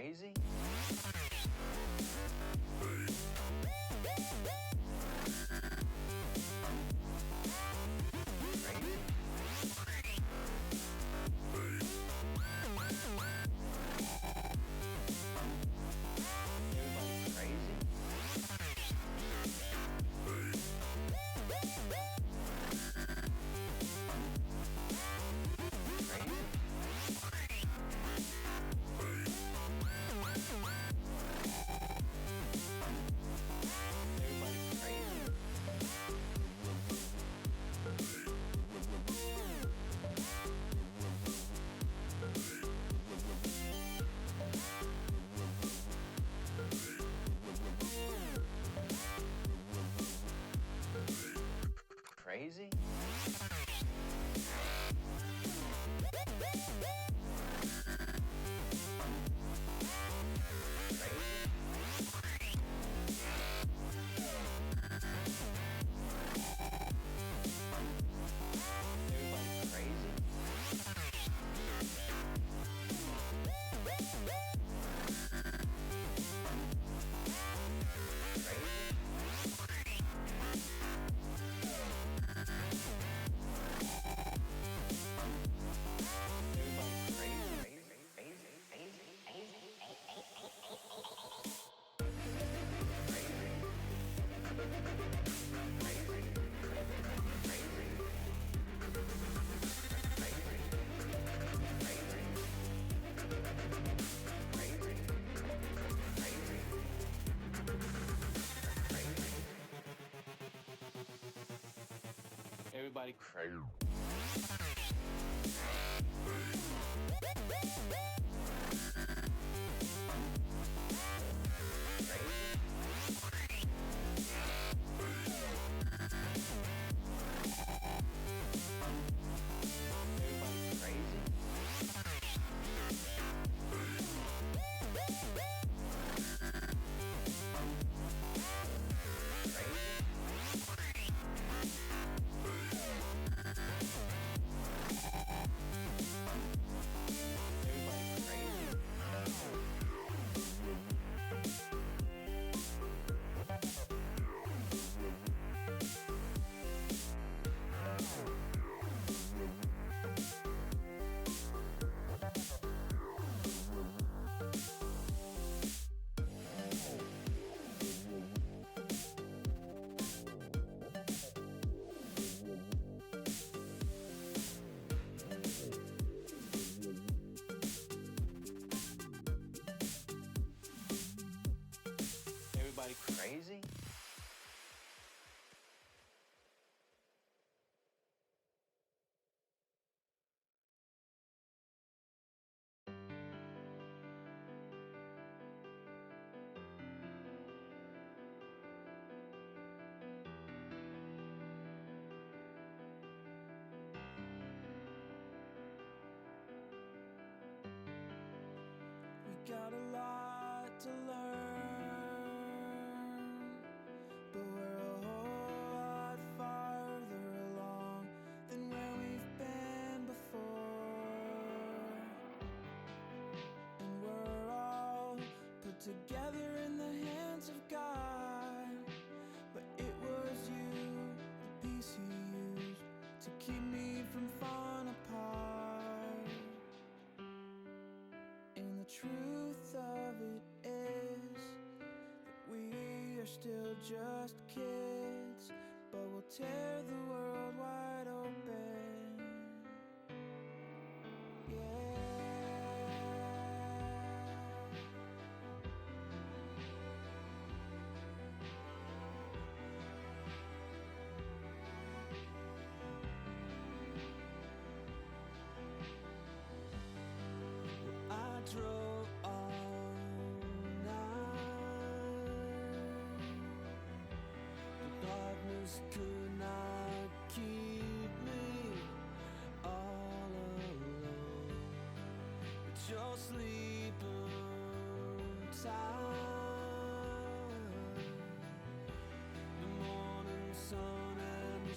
crazy? Crazy? Everybody crazy. Crazy? We got a lot to learn, but we're a whole lot farther along than where we've been before. And we're all put together in the hands of God, but it was you, the piece He used to keep me from falling apart. And the truth of it is that we are still just kids, but we'll tear the world wide open. Yeah. I drove all night. The darkness could not keep me all alone, but you're sleeping tight. The morning sun and the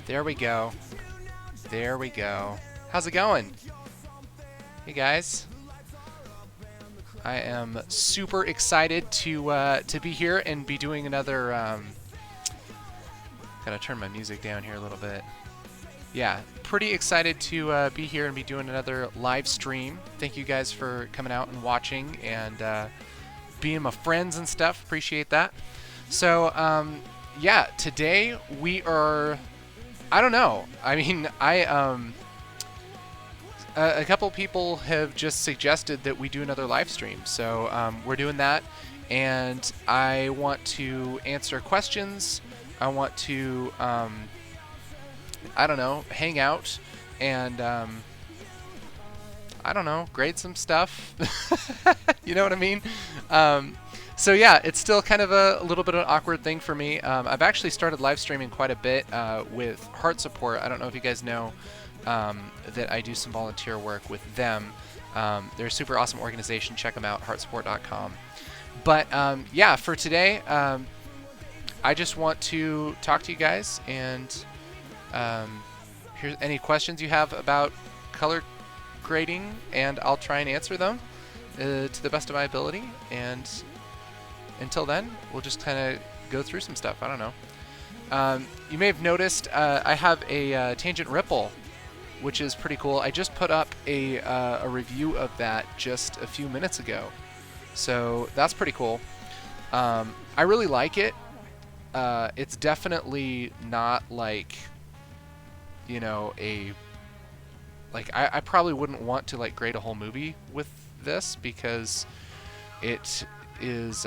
There we go. There we go. How's it going? Hey guys. I am super excited to be here and be doing another. Gotta turn my music down here a little bit. Yeah, pretty excited to be here and be doing another live stream. Thank you guys for coming out and watching and being my friends and stuff. Appreciate that. So yeah, today we are. I don't know. I mean, a couple people have just suggested that we do another live stream, so we're doing that, and I want to answer questions. I want to, I don't know, hang out and, I don't know, grade some stuff. You know what I mean? So yeah, it's still kind of a little bit of an awkward thing for me. I've actually started live streaming quite a bit with Heart Support. I don't know if you guys know that I do some volunteer work with them. They're a super awesome organization. Check them out, heartsupport.com. But yeah, for today, I just want to talk to you guys, and here's any questions you have about color grading, and I'll try and answer them to the best of my ability. And until then, we'll just kind of go through some stuff. I don't know. You may have noticed I have a tangent ripple, which is pretty cool. I just put up a review of that just a few minutes ago, so that's pretty cool. I really like it. It's definitely not like, you know, I probably wouldn't want to like grade a whole movie with this, because it is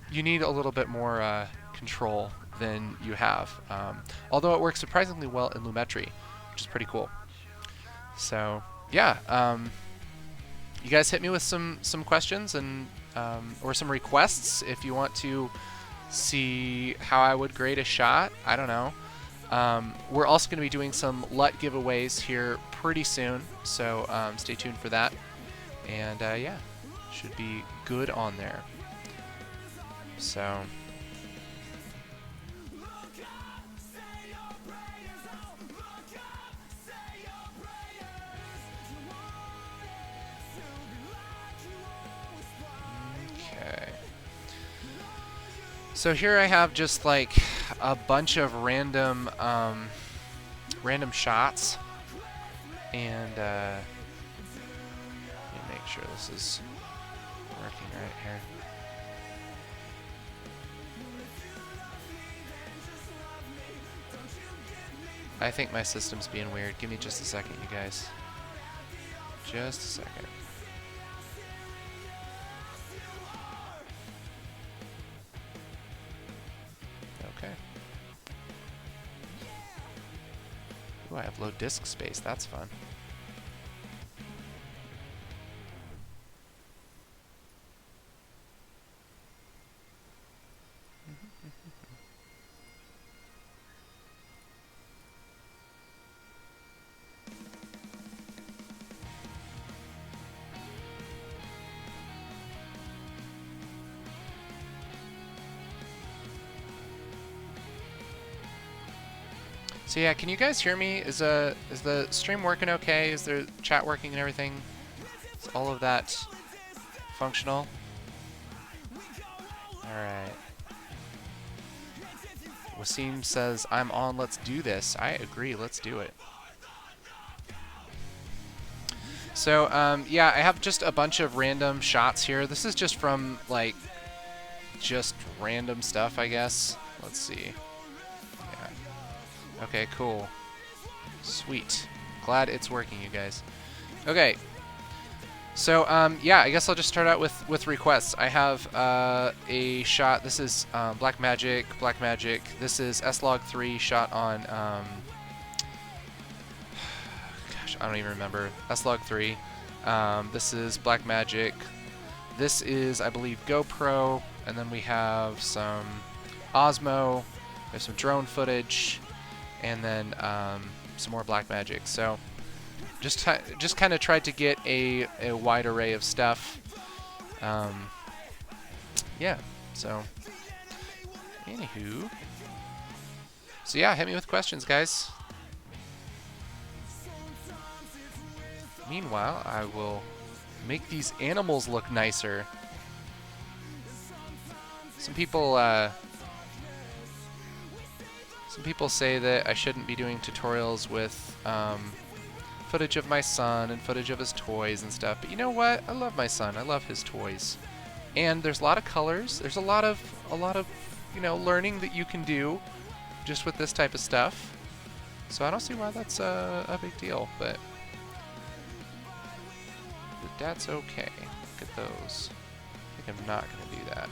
you need a little bit more control than you have. Although it works surprisingly well in Lumetri, which is pretty cool. So yeah, you guys hit me with some questions and or some requests if you want to see how I would grade a shot. I don't know. We're also going to be doing some LUT giveaways here pretty soon, so stay tuned for that. And yeah, should be good on there. So okay. So here I have just like a bunch of random random shots, and let me make sure this is working right here. I think my system's being weird. Give me just a second, you guys. Just a second. Okay. Ooh, I have low disk space. That's fun. So yeah, can you guys hear me? Is the stream working okay? Is the chat working and everything? Is all of that functional? Alright. Wasim says, I'm on, let's do this. I agree, let's do it. So, yeah, I have just a bunch of random shots here. This is just from, like, just random stuff, I guess. Let's see. Okay, cool. Sweet. Glad it's working, you guys. Okay. So, yeah, I guess I'll just start out with requests. I have a shot. This is Black Magic. This is S-Log3 shot on, gosh, I don't even remember. S-Log3. This is Black Magic. This is, I believe, GoPro. And then we have some Osmo. We have some drone footage. And then some more Black Magic. So just kind of tried to get a wide array of stuff. Yeah. So anywho, So yeah, hit me with questions, guys. Meanwhile, I will make these animals look nicer. Some people say that I shouldn't be doing tutorials with footage of my son and footage of his toys and stuff. But you know what? I love my son. I love his toys. And there's a lot of colors. There's a lot of you know, learning that you can do just with this type of stuff. So I don't see why that's a big deal, but that's okay. Look at those. I think I'm not going to do that.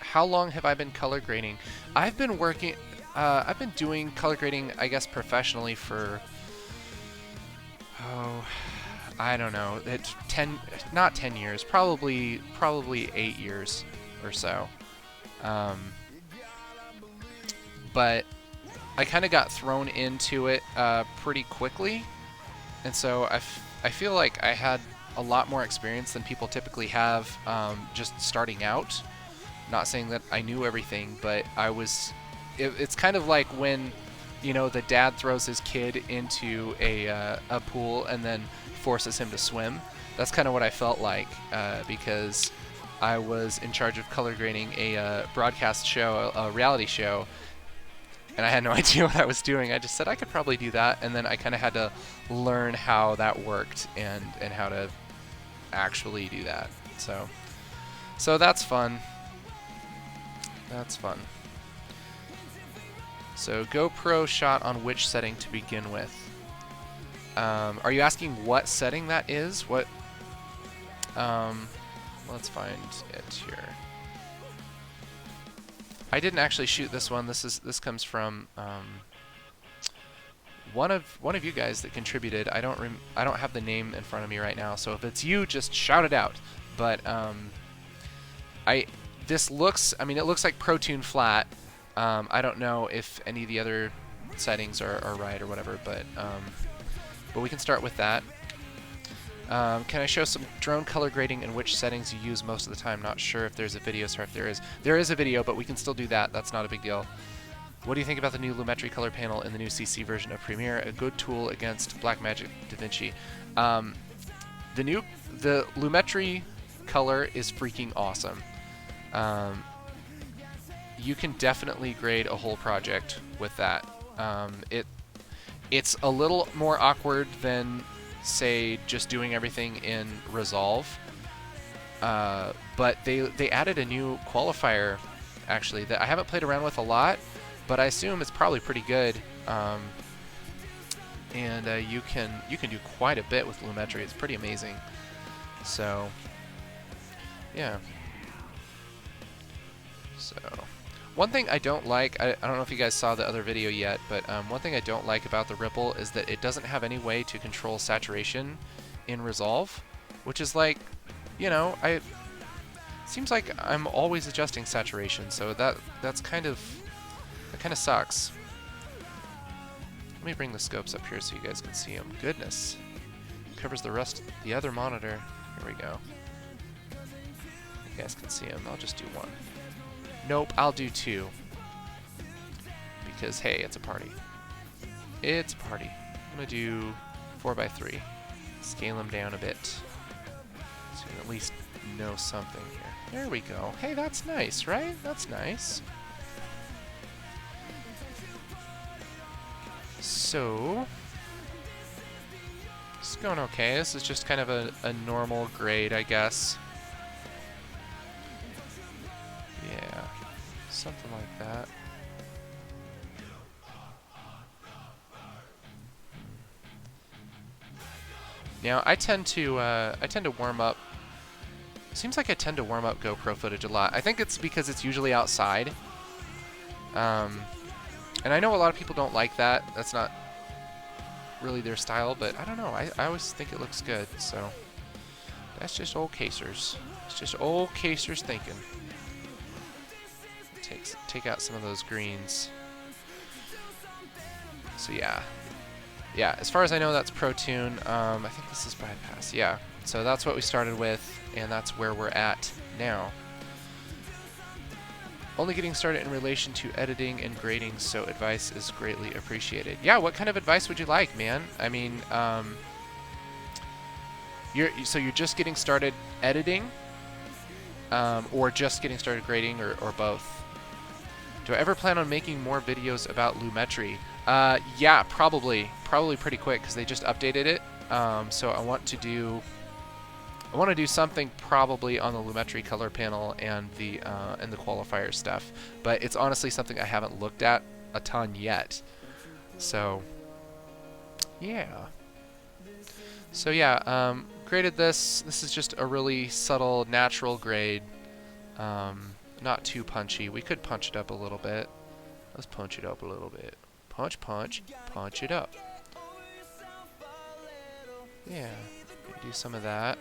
How long have I been color grading? I've been doing color grading, I guess, professionally for, I don't know, not 10 years, probably 8 years or so. But I kind of got thrown into it pretty quickly, and so I feel like I had a lot more experience than people typically have just starting out. Not saying that I knew everything, but it's kind of like when, you know, the dad throws his kid into a pool and then forces him to swim. That's kind of what I felt like because I was in charge of color grading a broadcast show, a reality show, and I had no idea what I was doing. I just said I could probably do that, and then I kind of had to learn how that worked and how to actually do that. So that's fun. That's fun. So GoPro shot on which setting to begin with? Are you asking what setting that is? What? Let's find it here. I didn't actually shoot this one. This comes from one of you guys that contributed. I don't have the name in front of me right now. So if it's you, just shout it out. But this looks, I mean, it looks like ProTune flat. I don't know if any of the other settings are right or whatever, but we can start with that. Can I show some drone color grading and which settings you use most of the time? Not sure if there's a video, sorry if there is. There is a video, but we can still do that. That's not a big deal. What do you think about the new Lumetri color panel in the new CC version of Premiere? A good tool against Blackmagic DaVinci. The Lumetri color is freaking awesome. You can definitely grade a whole project with that. It's a little more awkward than, say, just doing everything in Resolve. But they added a new qualifier, actually, that I haven't played around with a lot, but I assume it's probably pretty good. And you can do quite a bit with Lumetri. It's pretty amazing. So, yeah. So, one thing I don't like, I don't know if you guys saw the other video yet, but one thing I don't like about the Ripple is that it doesn't have any way to control saturation in Resolve, which is like, you know, seems like I'm always adjusting saturation, so that kind of sucks. Let me bring the scopes up here so you guys can see them. Goodness, covers the other monitor. Here we go. You guys can see them. I'll just do one. Nope, I'll do two. Because, hey, it's a party. It's a party. I'm going to do 4x3. Scale them down a bit. So you can at least know something here. There we go. Hey, that's nice, right? That's nice. So, it's going okay. This is just kind of a normal grade, I guess. Yeah, something like that. Now, I tend to warm up. Seems like I tend to warm up GoPro footage a lot. I think it's because it's usually outside. And I know a lot of people don't like that. That's not really their style, but I don't know. I always think it looks good, so that's just old Casers. It's just old Casers thinking. Take out some of those greens. So yeah, yeah, as far as I know, that's ProTune. I think this is bypass. Yeah, so that's what we started with, and that's where we're at now. Only getting started in relation to editing and grading, so advice is greatly appreciated. Yeah, what kind of advice would you like, man? I mean, you're just getting started editing, or just getting started grading, or both? Do I ever plan on making more videos about Lumetri? Yeah, probably pretty quick because they just updated it. So I want to do something probably on the Lumetri color panel and the qualifier stuff. But it's honestly something I haven't looked at a ton yet. So yeah. So yeah, graded this. This is just a really subtle, natural grade. Not too punchy. We could punch it up a little bit. Let's punch it up a little bit. Punch, punch, punch it up. Yeah, do some of that.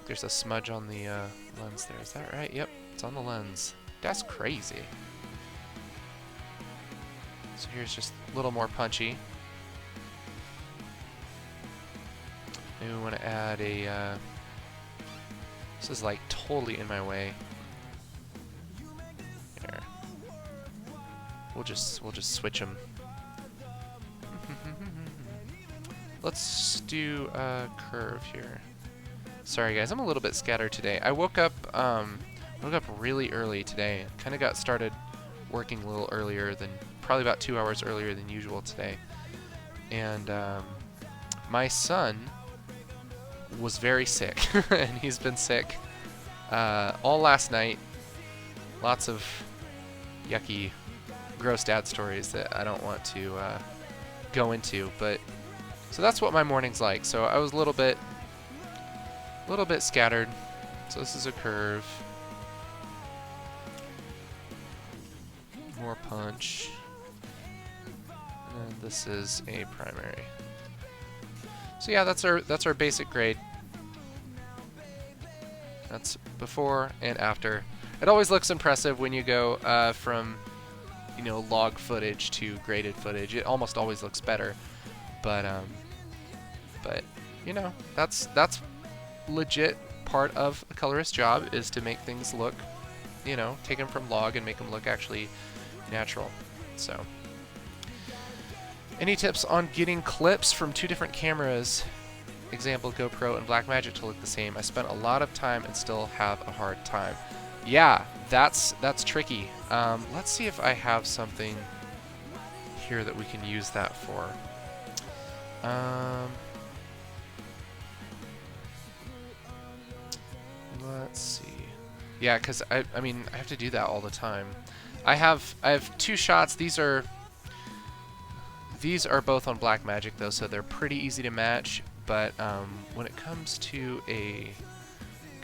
There's a smudge on the lens there. Is that right? Yep, it's on the lens. That's crazy. So here's just a little more punchy. Maybe we want to add a... this is like totally in my way. There. We'll just switch them. Let's do a curve here. Sorry guys, I'm a little bit scattered today. I woke up really early today. Kind of got started working a little earlier than, probably about 2 hours earlier than usual today. And my son was very sick, and he's been sick all last night. Lots of yucky, gross dad stories that I don't want to go into, but so that's what my morning's like. So I was a little bit scattered. So this is a curve, more punch, and this is a primary. So yeah, that's our basic grade. That's before and after. It always looks impressive when you go from, you know, log footage to graded footage. It almost always looks better, but you know, that's legit part of a colorist's job, is to make things look, you know, take them from log and make them look actually natural. So. Any tips on getting clips from 2 different cameras, example GoPro and Blackmagic, to look the same? I spent a lot of time and still have a hard time. Yeah, that's tricky. Let's see if I have something here that we can use that for. Let's see. Yeah, because I mean, I have to do that all the time. I have 2 shots. These are both on Blackmagic though, so they're pretty easy to match. But when it comes to a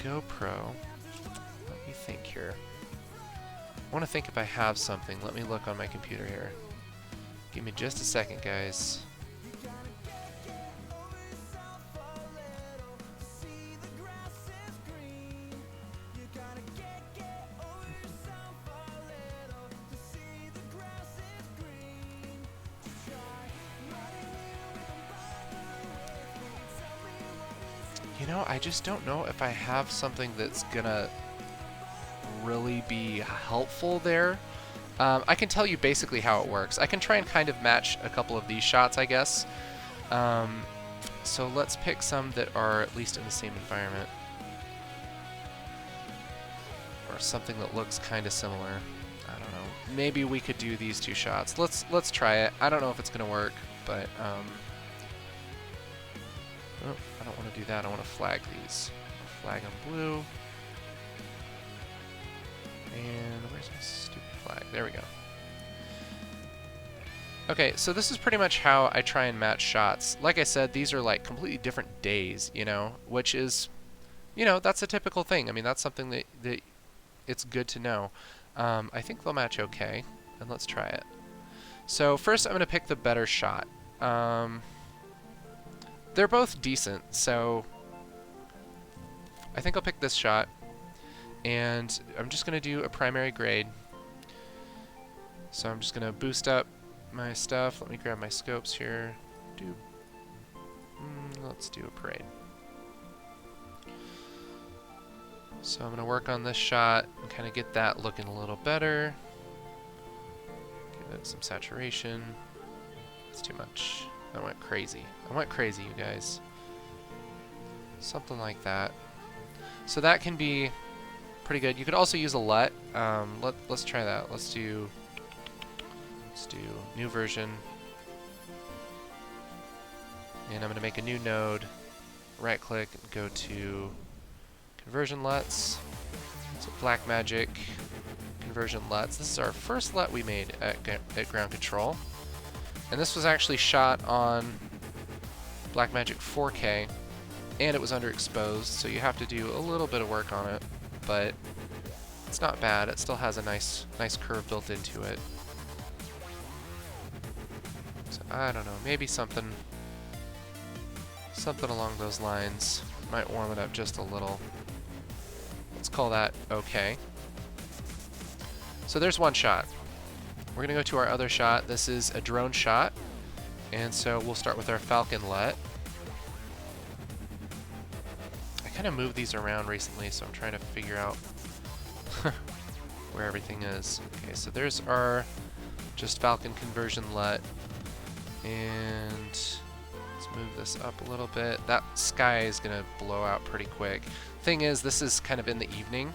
GoPro, let me think here. I want to think if I have something. Let me look on my computer here. Give me just a second, guys. You know, I just don't know if I have something that's gonna really be helpful there. I can tell you basically how it works. I can try and kind of match a couple of these shots, I guess. So let's pick some that are at least in the same environment, or something that looks kind of similar. I don't know. Maybe we could do these 2 shots. Let's try it. I don't know if it's gonna work, but oh, I don't want to do that. I want to flag these. Flag them blue. And where's my stupid flag? There we go. Okay, so this is pretty much how I try and match shots. Like I said, these are like completely different days, you know, which is, you know, that's a typical thing. I mean, that's something that it's good to know. I think they'll match okay, and let's try it. So first I'm going to pick the better shot. They're both decent, so I think I'll pick this shot, and I'm just going to do a primary grade. So I'm just gonna boost up my stuff. Let me grab my scopes here. Let's do a parade. So I'm gonna work on this shot and kind of get that looking a little better. Give it some saturation. It's too much. I went crazy. I went crazy, you guys. Something like that. So that can be pretty good. You could also use a LUT. Let's try that. Let's do new version. And I'm going to make a new node. Right click and go to conversion LUTs. So black magic conversion LUTs. This is our first LUT we made at ground control. And this was actually shot on Blackmagic 4K, and it was underexposed, so you have to do a little bit of work on it, but it's not bad. It still has a nice curve built into it. So I don't know, maybe something along those lines might warm it up just a little. Let's call that okay. So there's one shot. We're gonna go to our other shot. This is a drone shot, and so we'll start with our Falcon LUT. I kind of moved these around recently, so I'm trying to figure out where everything is. Okay, so there's our just Falcon conversion LUT, and let's move this up a little bit. That sky is gonna blow out pretty quick. Thing is, this is kind of in the evening.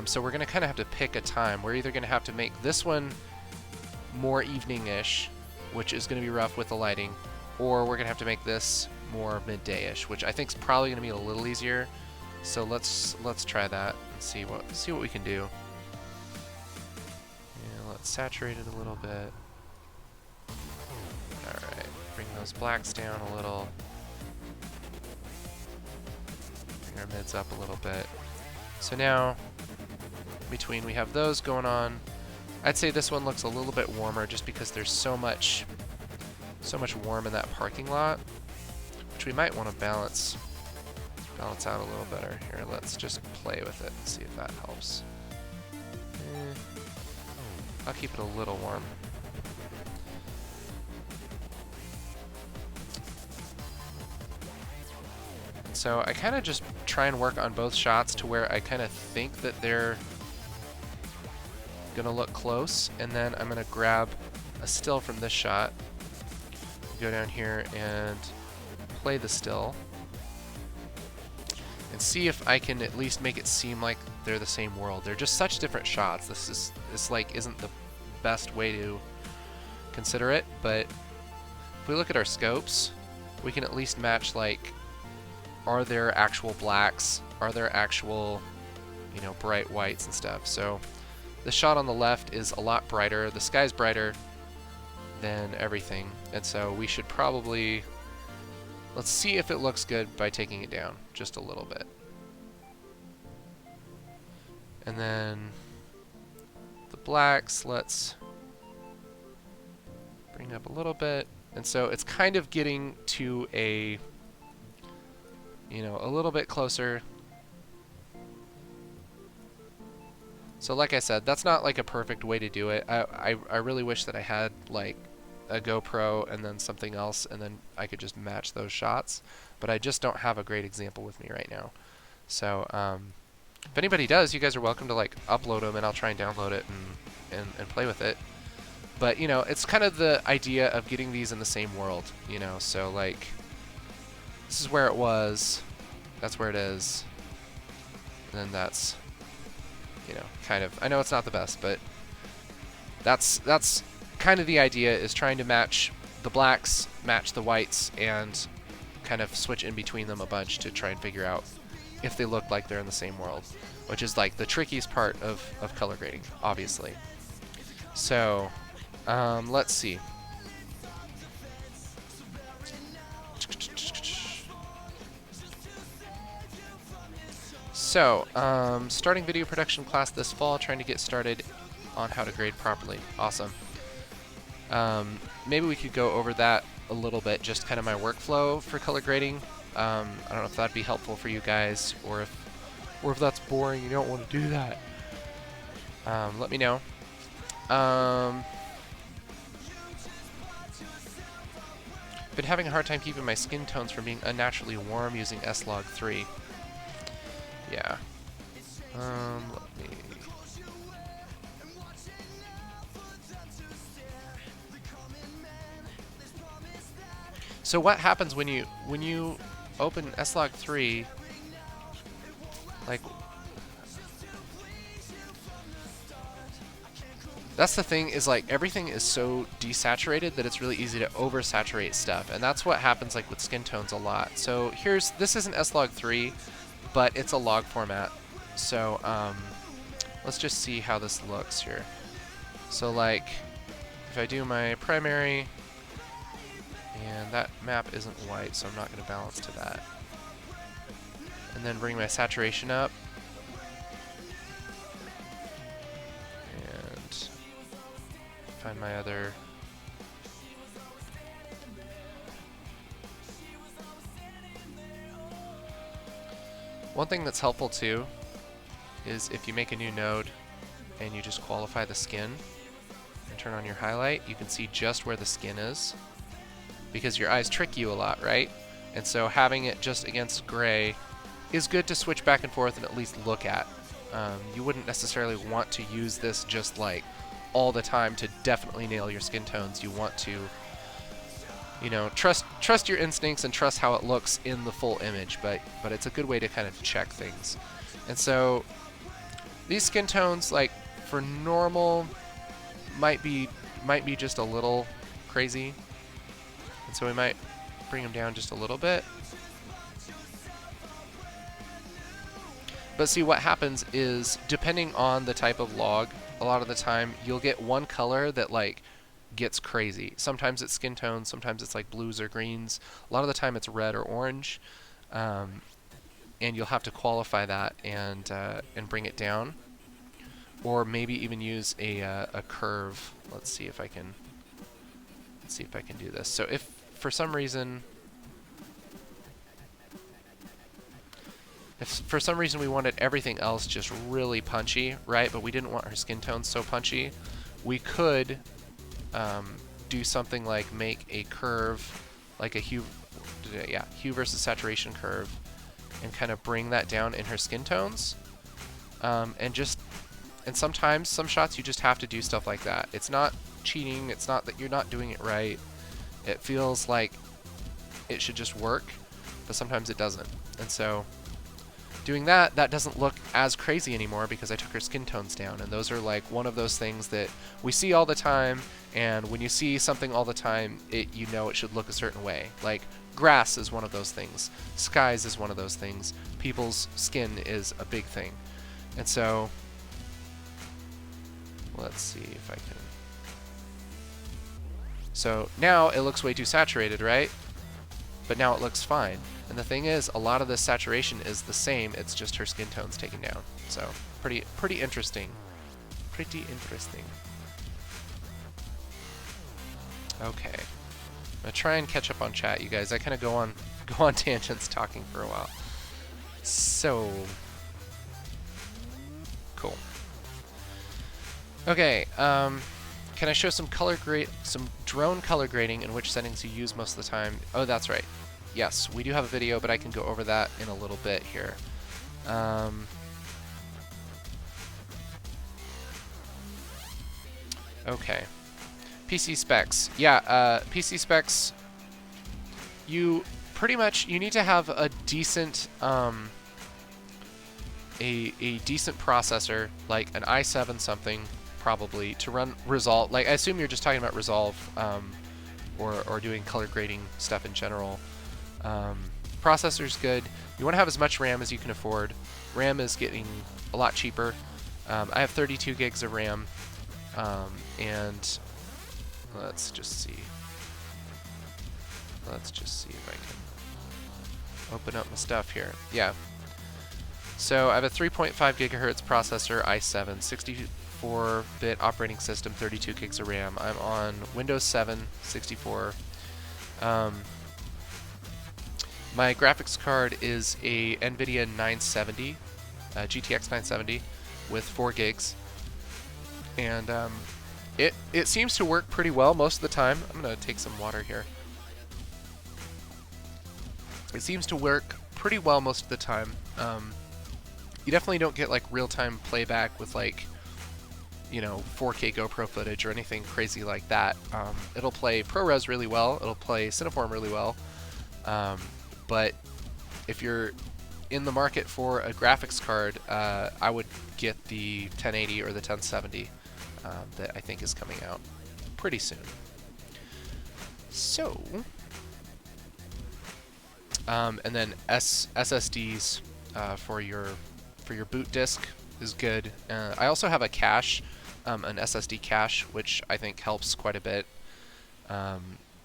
So we're going to kind of have to pick a time. We're either going to have to make this one more evening-ish, which is going to be rough with the lighting, or we're going to have to make this more midday-ish, which I think is probably going to be a little easier. So let's try that and see what we can do. Yeah, let's saturate it a little bit. All right, bring those blacks down a little. Bring our mids up a little bit. So now, between we have those going on, I'd say this one looks a little bit warmer just because there's so much warm in that parking lot, which we might want to balance out a little better. Here, let's just play with it and see if that helps. I'll keep it a little warm. So I kind of just try and work on both shots to where I kind of think that they're gonna look close, and then I'm gonna grab a still from this shot, go down here and play the still, and see if I can at least make it seem like they're the same world. They're just such different shots. This like isn't the best way to consider it, but if we look at our scopes, we can at least match, like, are there actual blacks? Are there actual, bright whites and stuff? So the shot on the left is a lot brighter. The sky's brighter than everything. And so we should probably, let's see if it looks good by taking it down just a little bit. And then the blacks, let's bring up a little bit. And so it's kind of getting to a little bit closer. So like I said, that's not like a perfect way to do it. I really wish that I had like a GoPro and then something else, and then I could just match those shots, but I just don't have a great example with me right now. So if anybody does, you guys are welcome to like upload them, and I'll try and download it and play with it. But it's kind of the idea of getting these in the same world, so like this is where it was, that's where it is, and then that's, kind of, I know it's not the best, but that's kind of the idea, is trying to match the blacks, match the whites, and kind of switch in between them a bunch to try and figure out if they look like they're in the same world, which is like the trickiest part of color grading, obviously. So let's see. So, starting video production class this fall, trying to get started on how to grade properly. Awesome. Maybe we could go over that a little bit, just kind of my workflow for color grading. I don't know if that'd be helpful for you guys, or if that's boring, you don't want to do that. Let me know. Been having a hard time keeping my skin tones from being unnaturally warm using S-Log3. Yeah. Let me... So what happens when you open S-Log3, like, that's the thing, is like everything is so desaturated that it's really easy to oversaturate stuff, and that's what happens like with skin tones a lot. So this isn't S-Log3, but it's a log format. So let's just see how this looks here. So like if I do my primary, and that map isn't white, so I'm not going to balance to that. And then bring my saturation up. And find my other... One thing that's helpful too is if you make a new node and you just qualify the skin and turn on your highlight, you can see just where the skin is. Because your eyes trick you a lot, right? And so having it just against gray is good to switch back and forth and at least look at. You wouldn't necessarily want to use this just like all the time to definitely nail your skin tones. You want to, you know, trust your instincts and trust how it looks in the full image, but it's a good way to kind of check things. And so these skin tones, like for normal, might be just a little crazy. And so we might bring them down just a little bit. But see, what happens is, depending on the type of log, a lot of the time you'll get one color that like gets crazy. Sometimes it's skin tones, sometimes it's like blues or greens. A lot of the time it's red or orange, and you'll have to qualify that and bring it down, or maybe even use a curve. Let's see if I can do this. So if for some reason we wanted everything else just really punchy, right? But we didn't want her skin tones so punchy, we could do something like make a curve, like a hue versus saturation curve, and kind of bring that down in her skin tones. And sometimes some shots you just have to do stuff like that. It's not cheating. It's not that you're not doing it right. It feels like it should just work, but sometimes it doesn't. And so doing that doesn't look as crazy anymore because I took her skin tones down. And those are like one of those things that we see all the time. And when you see something all the time, you know it should look a certain way. Like grass is one of those things. Skies is one of those things. People's skin is a big thing. And so let's see if I can. So now it looks way too saturated, right? But now it looks fine. And the thing is, a lot of this saturation is the same. It's just her skin tone's taken down. So pretty interesting. Pretty interesting. Okay. I'm gonna try and catch up on chat, you guys. I kind of go on tangents talking for a while. So cool. Okay. Can I show some drone color grading and which settings you use most of the time? Oh, that's right. Yes, we do have a video, but I can go over that in a little bit here. Okay. PC specs. Yeah, PC specs, you need to have a decent a decent processor, like an i7 something, probably, to run Resolve. Like, I assume you're just talking about Resolve, or doing color grading stuff in general. Processor's good. You want to have as much RAM as you can afford. RAM is getting a lot cheaper. I have 32 gigs of RAM, and let's just see if I can open up my stuff here. Yeah. So I have a 3.5 gigahertz processor, i7, 64-bit operating system, 32 gigs of RAM. I'm on Windows 7, 64. My graphics card is a NVIDIA 970, GTX 970, with 4 gigs. And It seems to work pretty well most of the time. I'm gonna take some water here. It seems to work pretty well most of the time. You definitely don't get like real-time playback with like, you know, 4K GoPro footage or anything crazy like that. It'll play ProRes really well. It'll play Cineform really well. But if you're in the market for a graphics card, I would get the 1080 or the 1070 that I think is coming out pretty soon. So, and then SSDs for your boot disk is good. I also have a cache, an SSD cache, which I think helps quite a bit,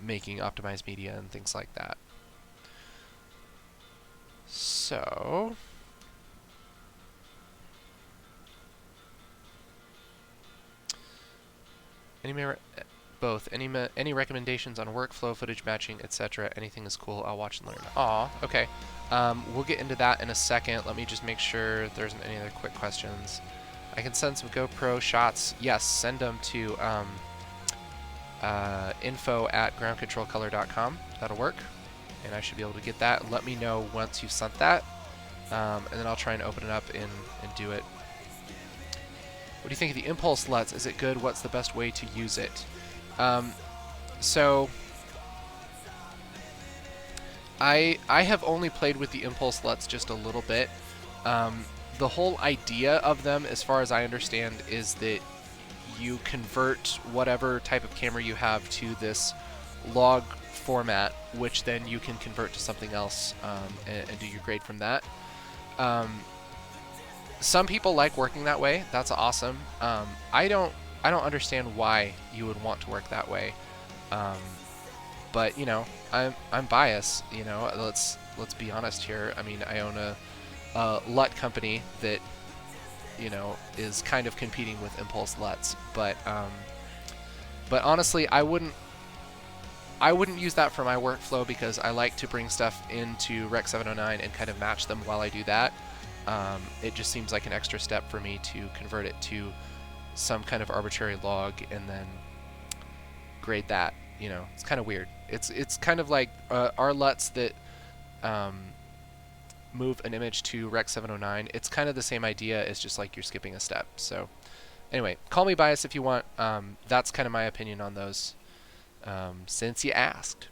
making optimized media and things like that. So, any recommendations on workflow, footage matching, etc. Anything is cool. I'll watch and learn. Aw, okay. We'll get into that in a second. Let me just make sure there isn't any other quick questions. I can send some GoPro shots. Yes, send them to info@groundcontrolcolor.com. That'll work, and I should be able to get that. Let me know once you've sent that, and then I'll try and open it up and do it. What do you think of the Impulse LUTs? Is it good? What's the best way to use it? So I have only played with the Impulse LUTs just a little bit. The whole idea of them, as far as I understand, is that you convert whatever type of camera you have to this log format, which then you can convert to something else and do your grade from that. Some people like working that way. That's awesome. I don't understand why you would want to work that way. But you know, I'm biased. You know, let's be honest here. I mean, I own a LUT company that, you know, is kind of competing with Impulse LUTs. But honestly, I wouldn't use that for my workflow because I like to bring stuff into Rec 709 and kind of match them while I do that. It just seems like an extra step for me to convert it to some kind of arbitrary log and then grade that. You know, it's kind of weird. It's kind of like our LUTs that move an image to Rec 709. It's kind of the same idea. It's just like you're skipping a step. So anyway, call me biased if you want. That's kind of my opinion on those, since you asked.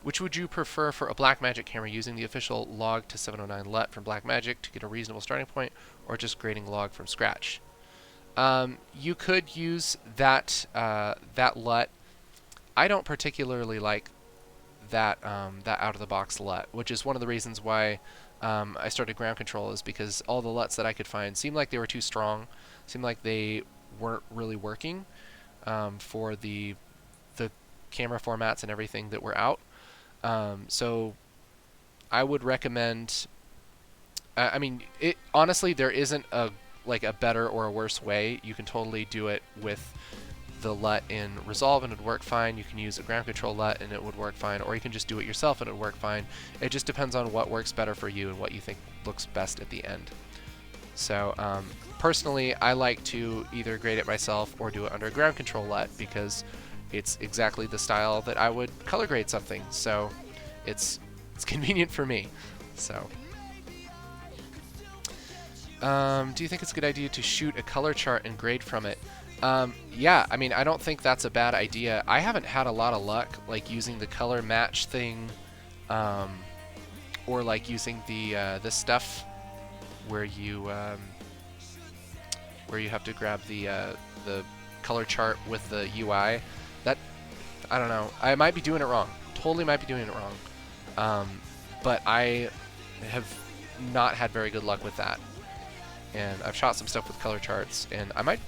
Which would you prefer for a Blackmagic camera, using the official log to 709 LUT from Blackmagic to get a reasonable starting point, or just grading log from scratch? You could use that LUT. I don't particularly like that that out-of-the-box LUT, which is one of the reasons why I started ground control, is because all the LUTs that I could find seemed like they were too strong, seemed like they weren't really working for the camera formats and everything that were out. So I would recommend, I mean, honestly, there isn't a better or a worse way. You can totally do it with the LUT in Resolve and it would work fine. You can use a ground control LUT and it would work fine, or you can just do it yourself and it would work fine. It just depends on what works better for you and what you think looks best at the end. So personally, I like to either grade it myself or do it under a ground control LUT because it's exactly the style that I would color grade something. So it's convenient for me. So do you think it's a good idea to shoot a color chart and grade from it? Yeah, I mean, I don't think that's a bad idea. I haven't had a lot of luck like using the color match thing, or like using the this stuff where you have to grab the color chart with the UI. That, I don't know. I might be doing it wrong. Totally might be doing it wrong. But I have not had very good luck with that. And I've shot some stuff with color charts, and I might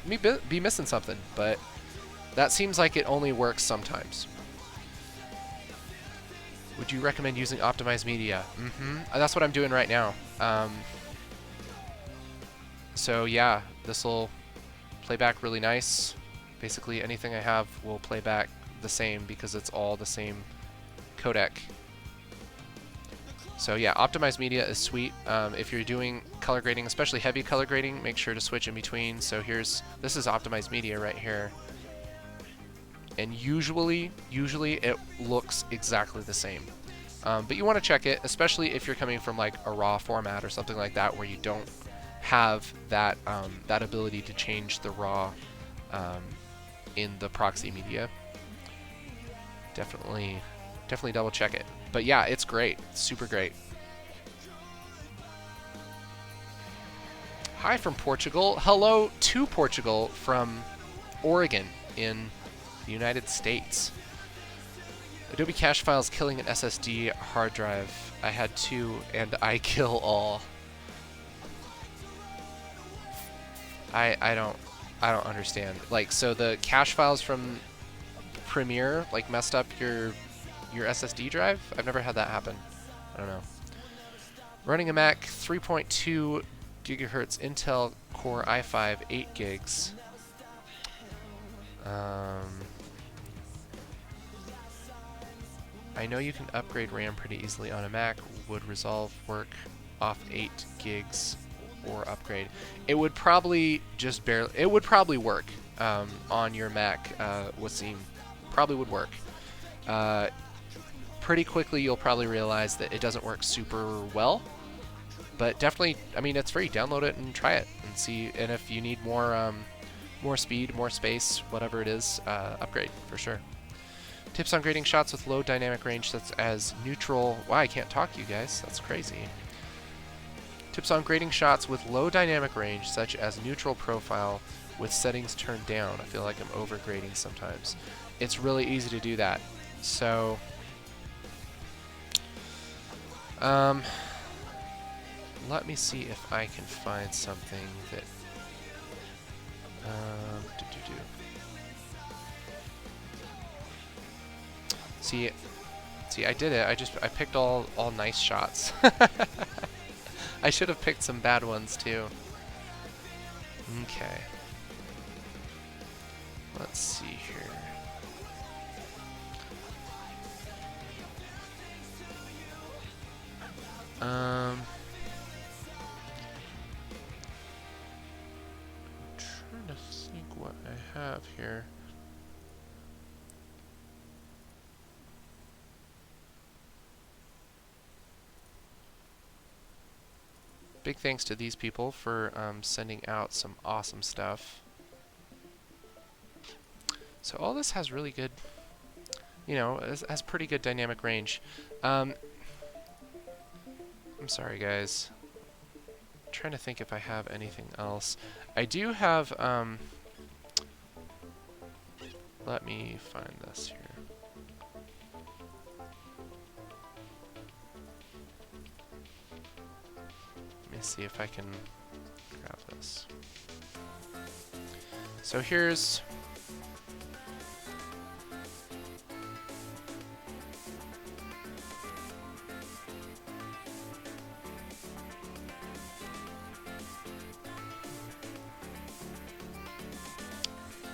be missing something, but that seems like it only works sometimes. Would you recommend using optimized media? That's what I'm doing right now. So yeah, this will play back really nice. Basically anything I have will play back the same because it's all the same codec. So yeah, optimized media is sweet. If you're doing color grading, especially heavy color grading, make sure to switch in between. So this is optimized media right here. And usually it looks exactly the same. But you want to check it, especially if you're coming from like a raw format or something like that, where you don't have that that ability to change the raw in the proxy media. Definitely double check it. But yeah, it's great, super great. Hi from Portugal. Hello to Portugal from Oregon in the United States. Adobe cache files killing an SSD hard drive. I had 2 and I kill all. I don't understand. Like, so the cache files from Premiere like messed up your SSD drive? I've never had that happen. I don't know. Running a Mac 3.2 gigahertz Intel Core i5 8 gigs. I know you can upgrade RAM pretty easily on a Mac. Would Resolve work off 8 gigs or upgrade? It would probably just barely. It would probably work on your Mac. Wasim, probably would work. Pretty quickly, you'll probably realize that it doesn't work super well. But definitely, I mean, it's free. Download it and try it and see. And if you need more speed, more space, whatever it is, upgrade for sure. Tips on grading shots with low dynamic range such as neutral. Wow, I can't talk, you guys. That's crazy. Tips on grading shots with low dynamic range such as neutral profile with settings turned down. I feel like I'm overgrading sometimes. It's really easy to do that. So, let me see if I can find something that, See, I did it. I picked all nice shots. I should have picked some bad ones too. Okay. Let's see here. I'm trying to think what I have here. Big thanks to these people for sending out some awesome stuff. So all this has really good, you know, has pretty good dynamic range. I'm sorry, guys. I'm trying to think if I have anything else. I do have, let me find this here. Let me see if I can grab this. So here's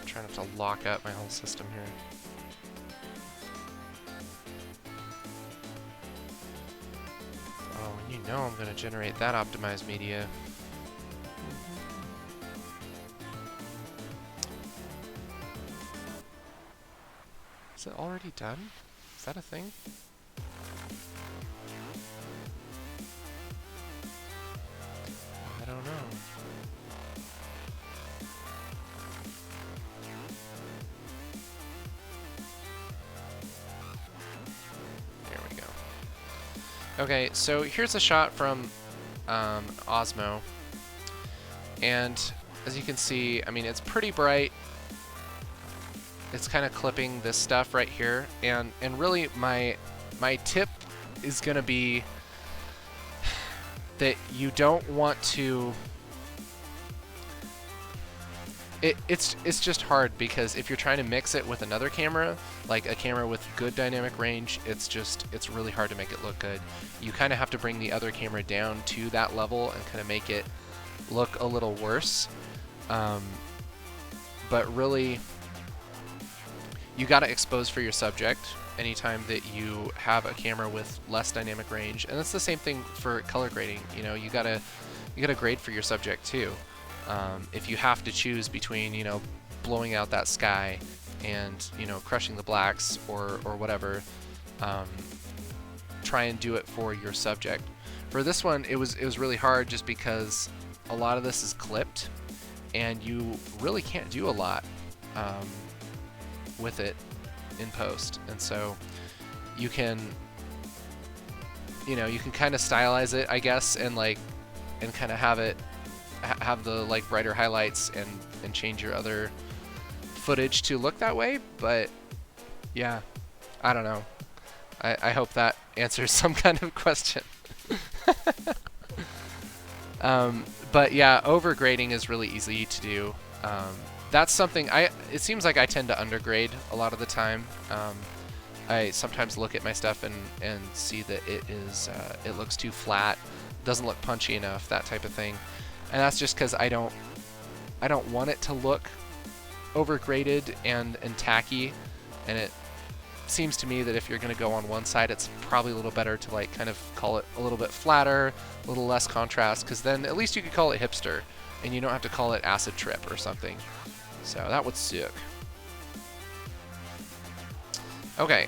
trying not to lock up my whole system here. Oh, and you know I'm going to generate that optimized media. Is it already done? Is that a thing? I don't know. There we go. Okay, so here's a shot from Osmo. And as you can see, I mean, it's pretty bright. It's kind of clipping this stuff right here, and really my tip is gonna be that you don't want to. It's just hard because if you're trying to mix it with another camera, like a camera with good dynamic range, it's really hard to make it look good. You kind of have to bring the other camera down to that level and kind of make it look a little worse. But really, you got to expose for your subject anytime that you have a camera with less dynamic range, and that's the same thing for color grading. You know, you got to You got to grade for your subject too. If you have to choose between, you know, blowing out that sky and, you know, crushing the blacks or whatever, try and do it for your subject. For this one, it was really hard just because a lot of this is clipped, and you really can't do a lot with it in post. And so you can, you know, you can kind of stylize it, I guess, and kind of have it have the like brighter highlights and change your other footage to look that way. But yeah, I don't know. I hope that answers some kind of question. But yeah, overgrading is really easy to do. That's something it seems like I tend to undergrade a lot of the time. I sometimes look at my stuff and see that it looks too flat, doesn't look punchy enough, that type of thing. And that's just because I don't want it to look overgraded and tacky. And it seems to me that if you're going to go on one side, it's probably a little better to like kind of call it a little bit flatter, a little less contrast, because then at least you could call it hipster and you don't have to call it acid trip or something. So that would suck. Okay.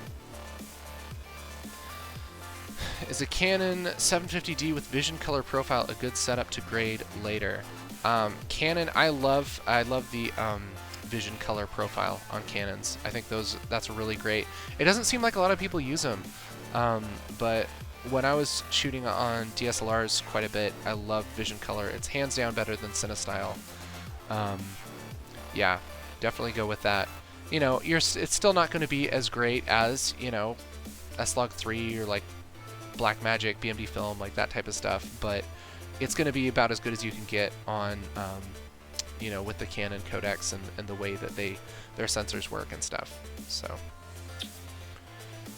Is a Canon 750D with vision color profile a good setup to grade later? Canon, I love the vision color profile on Canons. I think that's really great. It doesn't seem like a lot of people use them, but when I was shooting on DSLRs quite a bit, I love vision color. It's hands down better than CineStyle. Yeah, definitely go with that. You know, it's still not going to be as great as, you know, S-Log3 or like Blackmagic, BMD film, like that type of stuff, but it's going to be about as good as you can get on, you know, with the Canon codecs and the way that their sensors work and stuff. So,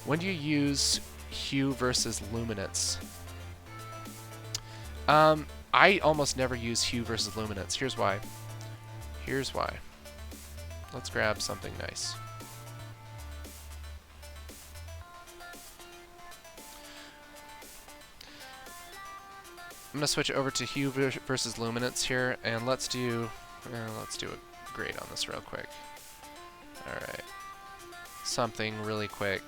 when do you use hue versus luminance? I almost never use hue versus luminance. Here's why. Here's why. Let's grab something nice. I'm gonna switch over to hue versus luminance here, and let's do a grade on this real quick. All right, something really quick.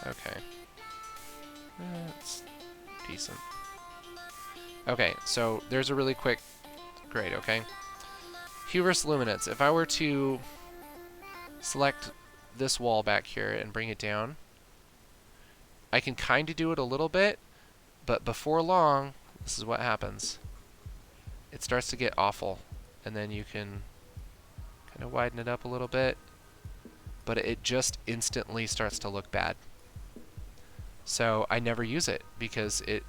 Okay, that's decent. Okay, so there's a really quick grade. Okay, hue versus luminance. If I were to select this wall back here and bring it down, I can kind of do it a little bit, but before long, this is what happens. It starts to get awful, and then you can kind of widen it up a little bit, but it just instantly starts to look bad. So I never use it because it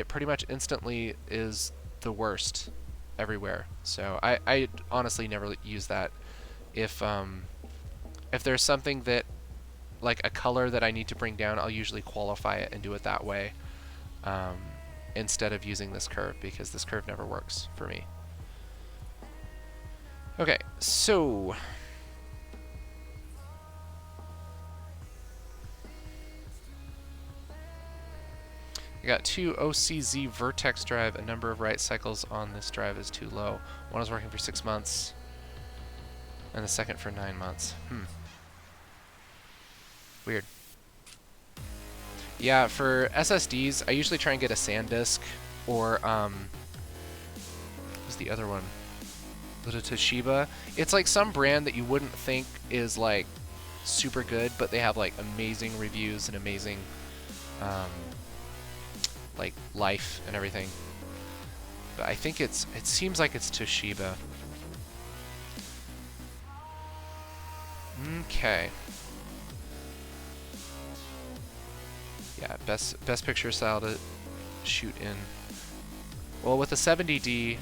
pretty much instantly is the worst everywhere. So I honestly never use that. If there's something that, like a color that I need to bring down, I'll usually qualify it and do it that way, instead of using this curve, because this curve never works for me. Okay, so I got 2 OCZ Vertex drive. A number of write cycles on this drive is too low. One is working for 6 months, and the second for 9 months. Weird. Yeah, for SSDs, I usually try and get a SanDisk, or what's the other one? The Toshiba. It's like some brand that you wouldn't think is like super good, but they have like amazing reviews and amazing like life and everything. But I think it seems like it's Toshiba. Okay. Yeah, best picture style to shoot in. Well, with the 70D,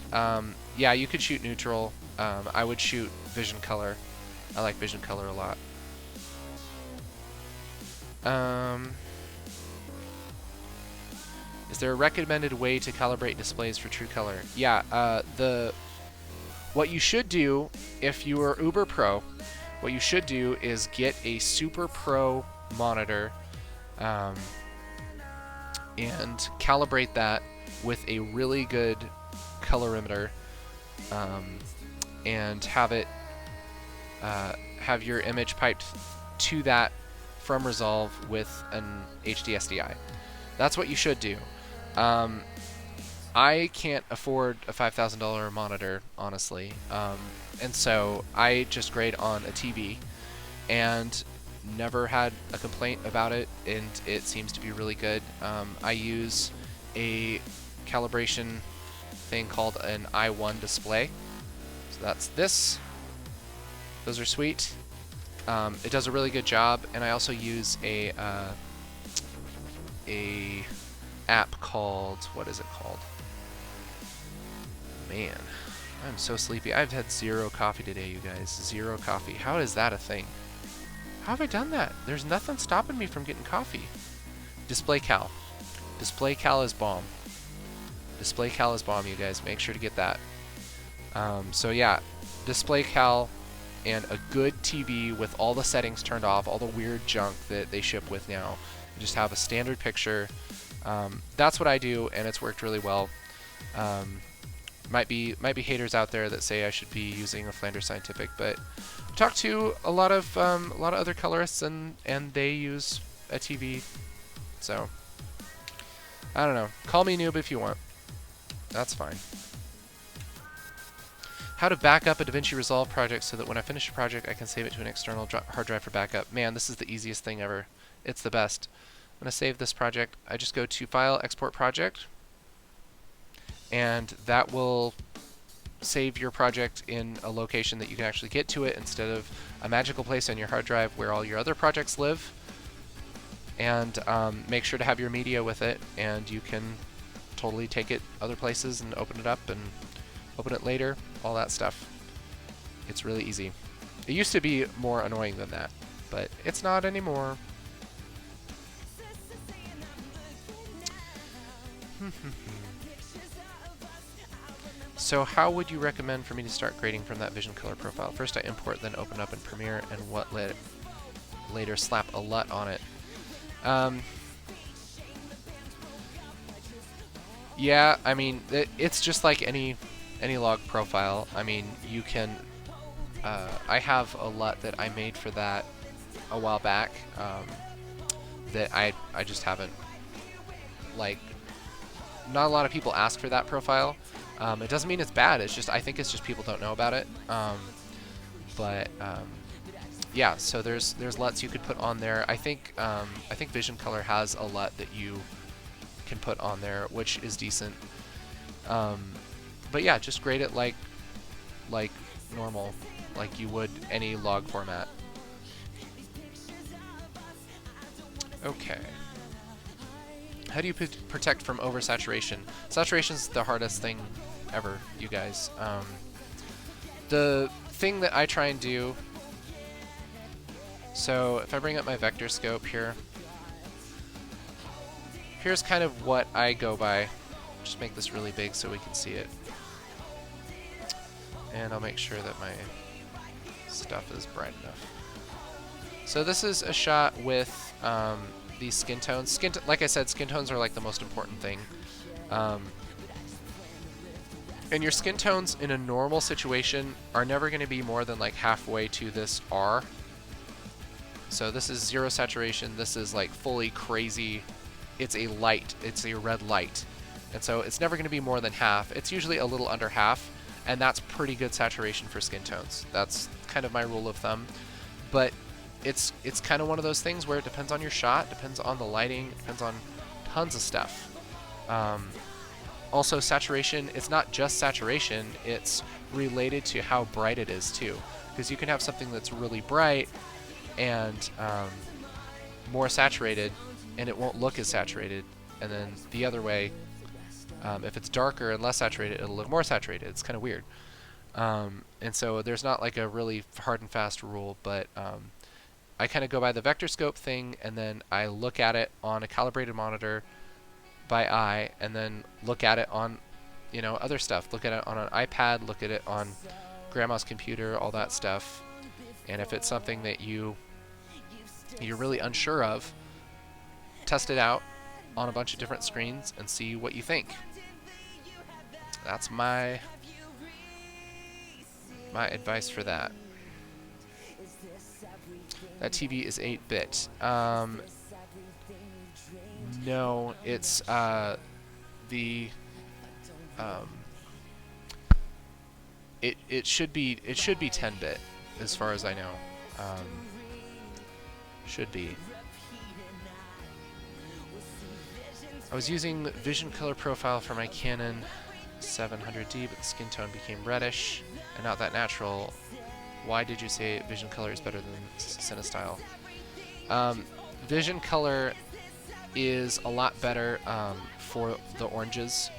yeah, you could shoot neutral. I would shoot vision color. I like vision color a lot. Is there a recommended way to calibrate displays for true color? Yeah, what you should do if you are Uber Pro, what you should do is get a Super Pro monitor and calibrate that with a really good colorimeter, and have it have your image piped to that from Resolve with an HD SDI. That's what you should do. I can't afford a $5,000 monitor, honestly, and so I just grade on a TV, and never had a complaint about it, and it seems to be really good. I use a calibration thing called an I1 display. So that's this. Those are sweet. It does a really good job, and I also use a app called, what is it called? Man, I'm so sleepy. I've had 0 coffee today, you guys. 0 coffee. How is that a thing? How have I done that? There's nothing stopping me from getting coffee. Display cal. Display cal is bomb. Display cal is bomb, you guys. Make sure to get that. So yeah, display cal and a good TV with all the settings turned off, all the weird junk that they ship with now. You just have a standard picture. That's what I do, and it's worked really well. Might be haters out there that say I should be using a Flanders Scientific, but I've talked to a lot of other colorists, and they use a TV. So I don't know. Call me noob if you want. That's fine. How to back up a DaVinci Resolve project so that when I finish a project, I can save it to an external hard drive for backup. Man, this is the easiest thing ever. It's the best. I'm going to save this project. I just go to File, Export Project, and that will save your project in a location that you can actually get to it instead of a magical place on your hard drive where all your other projects live. And make sure to have your media with it, and you can totally take it other places and open it up and open it later, all that stuff. It's really easy. It used to be more annoying than that, but it's not anymore. So how would you recommend for me to start grading from that vision color profile? First I import, then open up in Premiere, and later slap a LUT on it. Yeah, I mean, it's just like any log profile. I mean, you can, I have a LUT that I made for that a while back, that I just haven't, like, not a lot of people ask for that profile. It doesn't mean it's bad, it's just, I think it's just people don't know about it. Yeah, so there's LUTs you could put on there. I think Vision Color has a LUT that you can put on there, which is decent. But yeah, just grade it like normal, like you would any log format. Okay. How do you protect from oversaturation? Saturation is the hardest thing ever, you guys. The thing that I try and do, so if I bring up my vector scope here, here's kind of what I go by. Just make this really big so we can see it. And I'll make sure that my stuff is bright enough. So this is a shot with these skin tones. Like I said, skin tones are like the most important thing. And your skin tones in a normal situation are never going to be more than like halfway to this R. So this is 0 saturation. This is like fully crazy. It's a light. It's a red light. And so it's never going to be more than half. It's usually a little under half, and that's pretty good saturation for skin tones. That's kind of my rule of thumb. But it's kind of one of those things where it depends on your shot, depends on the lighting, depends on tons of stuff. Also, saturation, it's not just saturation, it's related to how bright it is too. Because you can have something that's really bright and more saturated, and it won't look as saturated. And then the other way, if it's darker and less saturated, it'll look more saturated. It's kind of weird. And so there's not like a really hard and fast rule, but I kind of go by the vector scope thing, and then I look at it on a calibrated monitor by eye, and then look at it on, you know, other stuff. Look at it on an iPad, look at it on grandma's computer, all that stuff. And if it's something that you you're really unsure of, test it out on a bunch of different screens and see what you think. That's my advice for that. That TV is 8-bit. No, it's it should be 10-bit as far as I know. Should be. I was using Vision Color Profile for my Canon 700D, but the skin tone became reddish and not that natural. Why did you say Vision Color is better than CineStyle? Vision Color is a lot better for the oranges.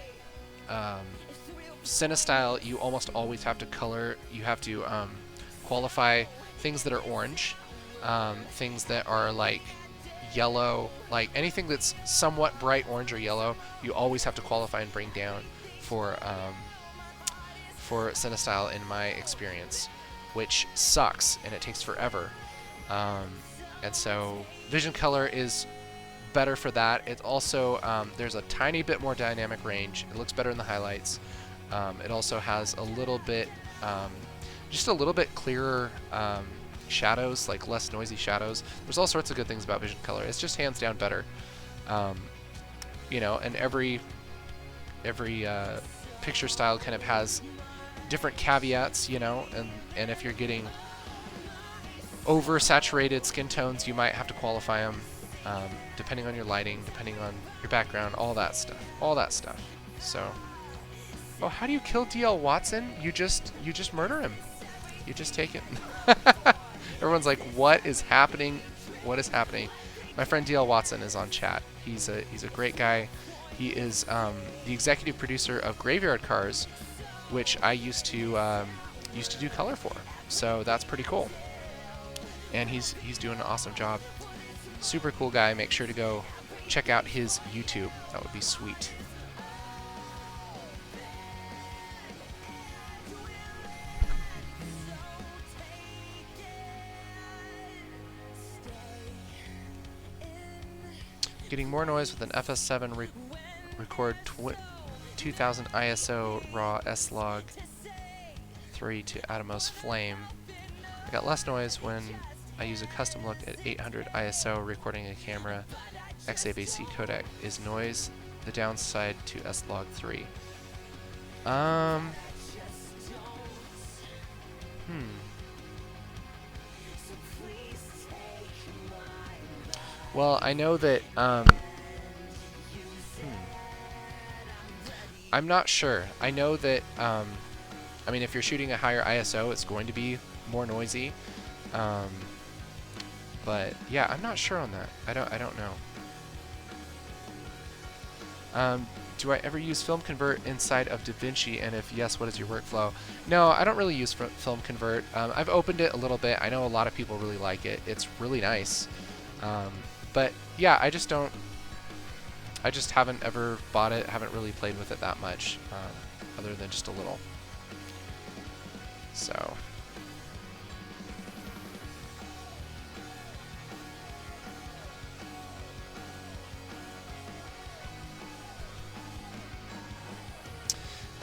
CineStyle, you almost always have to color. You have to qualify things that are orange, things that are like yellow, like anything that's somewhat bright orange or yellow. You always have to qualify and bring down for CineStyle, in my experience, which sucks and it takes forever. And so Vision Color is better for that. It's also there's a tiny bit more dynamic range. It looks better in the highlights. It also has a little bit, just a little bit clearer shadows, like less noisy shadows. There's all sorts of good things about Vision Color. It's just hands down better. You know, and every picture style kind of has different caveats, you know, and if you're getting oversaturated skin tones, you might have to qualify them, depending on your lighting, depending on your background, all that stuff. So, oh, how do you kill DL Watson? You just murder him. You just take it. Everyone's like, what is happening? What is happening? My friend DL Watson is on chat. He's a great guy. He is the executive producer of Graveyard Cars, which I used to do color for. So that's pretty cool. And he's doing an awesome job. Super cool guy. Make sure to go check out his YouTube. That would be sweet. Getting more noise with an FS7 record 2000 ISO raw S-Log 3 to Atomos Flame. I got less noise when I use a custom look at 800 ISO recording a camera XABC codec. Is noise the downside to S-Log 3? Well, I know that, I'm not sure. I know that, I mean, if you're shooting a higher ISO, it's going to be more noisy. But yeah, I'm not sure on that. I don't know. Do I ever use Film Convert inside of DaVinci? And if yes, what is your workflow? No, I don't really use Film Convert. I've opened it a little bit. I know a lot of people really like it. It's really nice. But yeah, I just haven't ever bought it, haven't really played with it that much, other than just a little. So.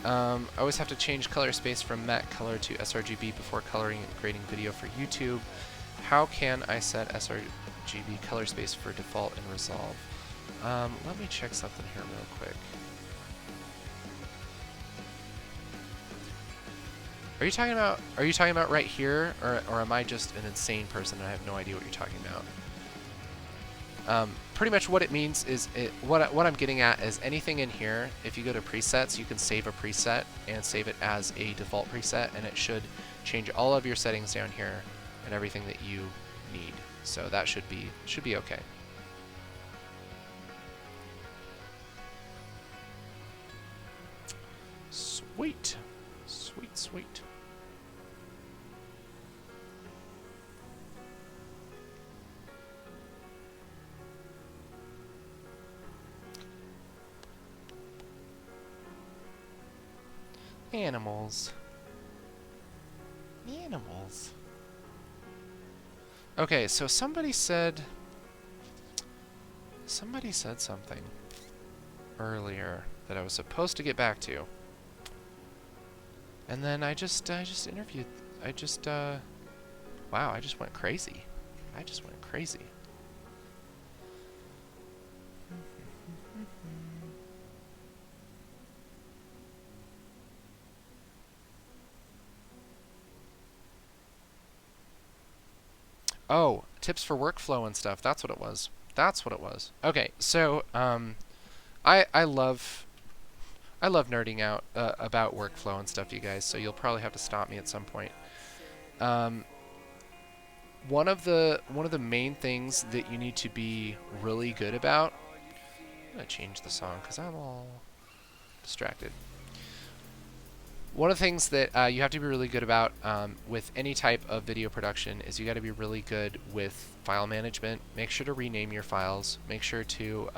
I always have to change color space from matte color to sRGB before coloring and grading video for YouTube. How can I set sRGB color space for default and resolve? Let me check something here real quick. Are you talking about right here, or am I just an insane person and I have no idea what you're talking about? Pretty much what it means is, what I'm getting at is anything in here, if you go to presets, you can save a preset and save it as a default preset, and it should change all of your settings down here and everything that you need. So that should be okay. Sweet. Sweet, sweet. Animals. Animals. Okay, so somebody said something earlier that I was supposed to get back to. And then I just interviewed, wow, I just went crazy. I just went crazy. Oh, tips for workflow and stuff. That's what it was. That's what it was. Okay, so I love nerding out about workflow and stuff, you guys. So you'll probably have to stop me at some point. One of the main things that you need to be really good about. I'm gonna change the song because I'm all distracted. One of the things that you have to be really good about with any type of video production is you got to be really good with file management. Make sure to rename your files. Make sure to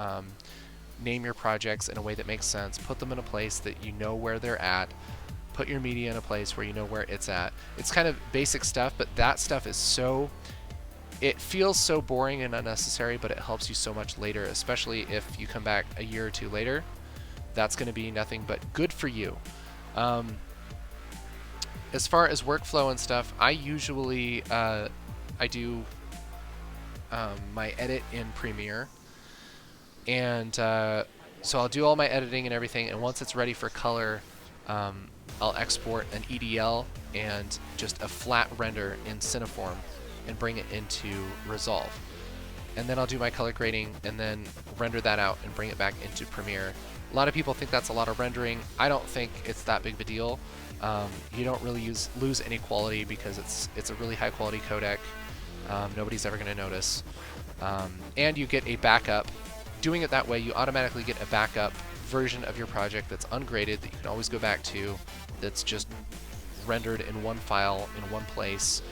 name your projects in a way that makes sense. Put them in a place that you know where they're at. Put your media in a place where you know where it's at. It's kind of basic stuff, but that stuff is so... It feels so boring and unnecessary, but it helps you so much later, especially if you come back a year or two later. That's going to be nothing but good for you. As far as workflow and stuff, I usually I do my edit in Premiere, and so I'll do all my editing and everything, and once it's ready for color, I'll export an EDL and just a flat render in Cineform and bring it into Resolve. And then I'll do my color grading and then render that out and bring it back into Premiere. A lot of people think that's a lot of rendering. I don't think it's that big of a deal. You don't really lose any quality because it's a really high quality codec. Nobody's ever going to notice. And you get a backup. Doing it that way, you automatically get a backup version of your project that's ungraded that you can always go back to, that's just rendered in one file in one place.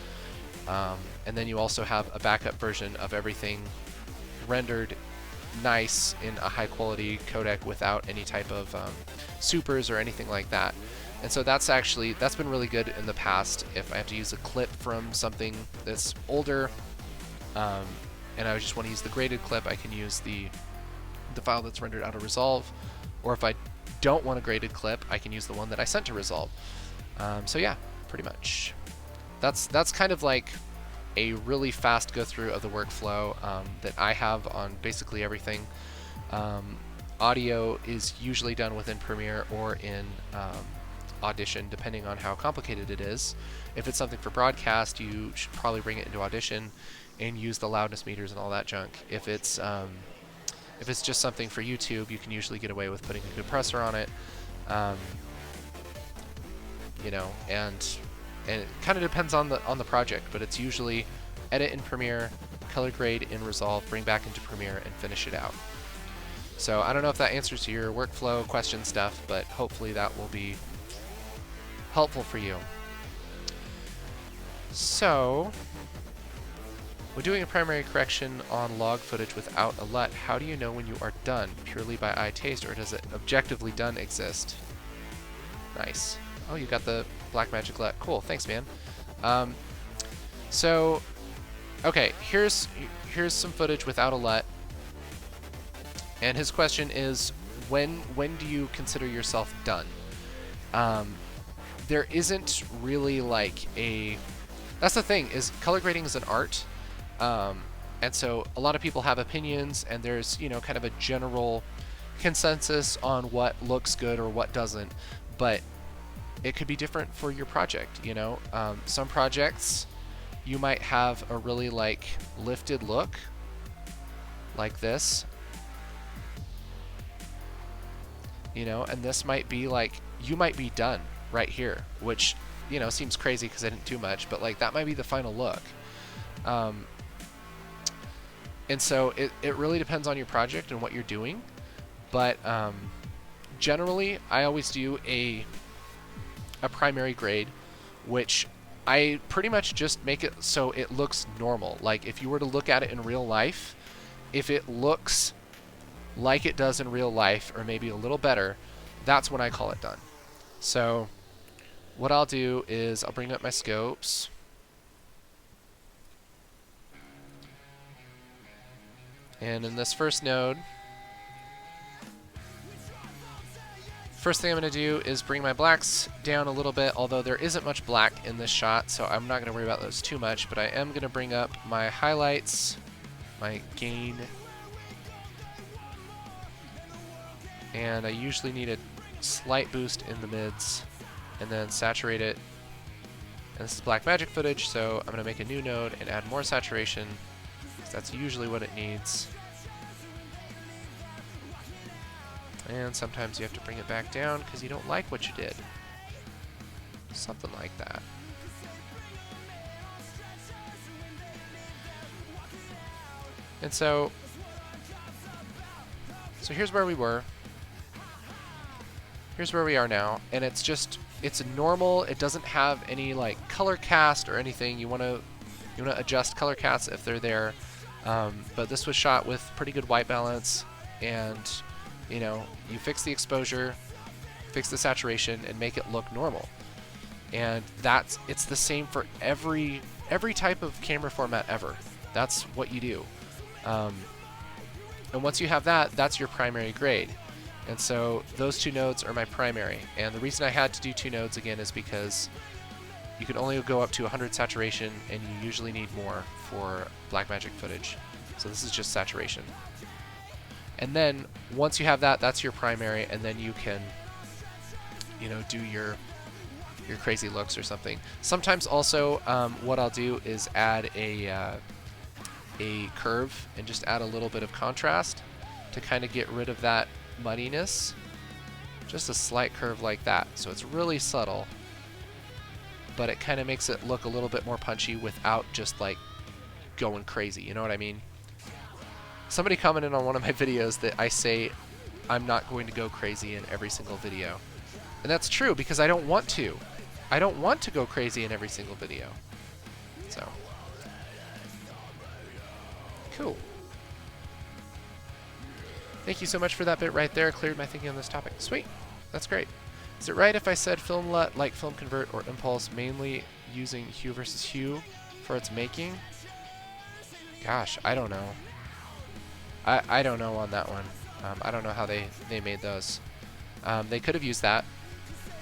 And then you also have a backup version of everything rendered nice in a high quality codec without any type of supers or anything like that. And so that's been really good in the past. If I have to use a clip from something that's older, and I just want to use the graded clip, I can use the file that's rendered out of Resolve. Or if I don't want a graded clip, I can use the one that I sent to Resolve. So yeah, pretty much. That's kind of like a really fast go through of the workflow that I have on basically everything. Audio is usually done within Premiere or in Audition, depending on how complicated it is. If it's something for broadcast, you should probably bring it into Audition and use the loudness meters and all that junk. If it's just something for YouTube, you can usually get away with putting a compressor on it. You know, and it kind of depends on the project, but it's usually edit in Premiere, color grade in Resolve, bring back into Premiere, and finish it out. So I don't know if that answers to your workflow question stuff, but hopefully that will be helpful for you. So, when doing a primary correction on log footage without a LUT, how do you know when you are done? Purely by eye taste, or does it objectively done exist? Nice. Oh, you got the Blackmagic LUT. Cool, thanks, man. So, okay, here's some footage without a LUT. And his question is, when do you consider yourself done? There isn't really like a... That's the thing, is color grading is an art. And so a lot of people have opinions, and there's, you know, kind of a general consensus on what looks good or what doesn't. But it could be different for your project, you know? Some projects, you might have a really like lifted look, like this. You know, and this might be like, you might be done right here, which, you know, seems crazy because I didn't do much, but like that might be the final look. And so it really depends on your project and what you're doing. But generally, I always do a primary grade, which I pretty much just make it so it looks normal. Like if you were to look at it in real life, if it looks like it does in real life, or maybe a little better, that's when I call it done. So what I'll do is I'll bring up my scopes. And in this first node, first thing I'm going to do is bring my blacks down a little bit, although there isn't much black in this shot, so I'm not going to worry about those too much, but I am going to bring up my highlights, my gain, and I usually need a slight boost in the mids, and then saturate it. And this is black magic footage, so I'm going to make a new node and add more saturation, because that's usually what it needs. And sometimes you have to bring it back down because you don't like what you did. Something like that. And so here's where we were. Here's where we are now, and it's just, it's normal. It doesn't have any like color cast or anything. You want to adjust color casts if they're there, but this was shot with pretty good white balance, and you know, you fix the exposure, fix the saturation, and make it look normal. And it's the same for every type of camera format ever. That's what you do. And once you have that, that's your primary grade. And so those two nodes are my primary. And the reason I had to do two nodes again is because you can only go up to 100 saturation, and you usually need more for Blackmagic footage. So this is just saturation. And then once you have that, that's your primary, and then you can, you know, do your crazy looks or something. Sometimes also what I'll do is add a curve and just add a little bit of contrast to kind of get rid of that muddiness. Just a slight curve like that. So it's really subtle, but it kind of makes it look a little bit more punchy without just like going crazy. You know what I mean? Somebody commented on one of my videos that I say I'm not going to go crazy in every single video. And that's true, because I don't want to. I don't want to go crazy in every single video. So. Cool. Thank you so much for that bit right there. Cleared my thinking on this topic. Sweet. That's great. Is it right if I said film LUT like film convert or impulse, mainly using hue versus hue for its making? Gosh, I don't know. I don't know on that one. I don't know how they made those. They could have used that,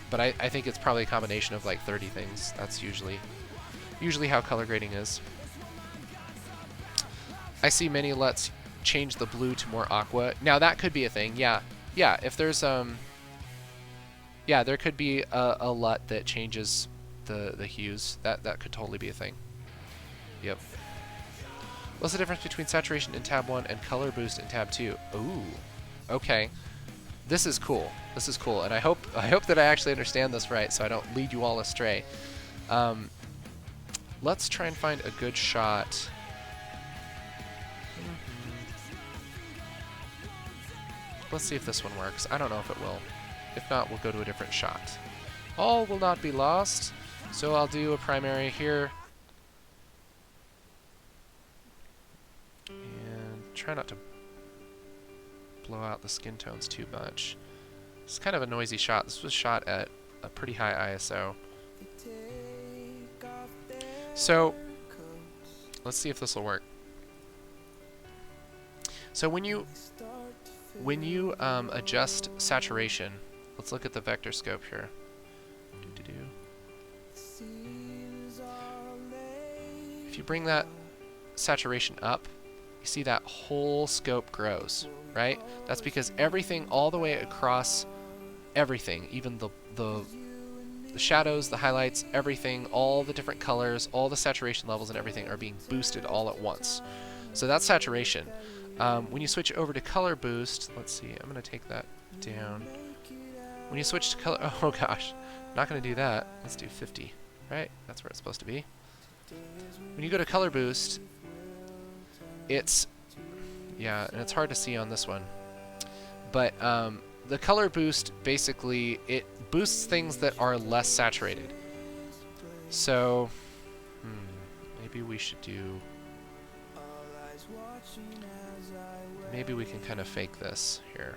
but I think it's probably a combination of like 30 things. That's usually how color grading is. I see many LUTs change the blue to more aqua. Now that could be a thing. Yeah. If there's yeah, there could be a LUT that changes the hues. That could totally be a thing. Yep. What's the difference between saturation in tab 1 and color boost in tab 2? Ooh. Okay. This is cool. This is cool, and I hope that I actually understand this right, so I don't lead you all astray. Let's try and find a good shot. Let's see if this one works. I don't know if it will. If not, we'll go to a different shot. All will not be lost. So I'll do a primary here. And try not to blow out the skin tones too much. It's kind of a noisy shot. This was shot at a pretty high ISO. So let's see if this will work. So when you adjust saturation, let's look at the vector scope here. If you bring that saturation up, you see that whole scope grows, right? That's because everything all the way across everything, even the shadows, the highlights, everything, all the different colors, all the saturation levels and everything are being boosted all at once. So that's saturation. When you switch over to color boost, let's see, I'm going to take that down. When you switch to color, oh gosh, not going to do that. Let's do 50, right? That's where it's supposed to be. When you go to color boost, it's, yeah, and it's hard to see on this one, but the color boost, basically, it boosts things that are less saturated. So, maybe we should do, maybe we can kind of fake this here.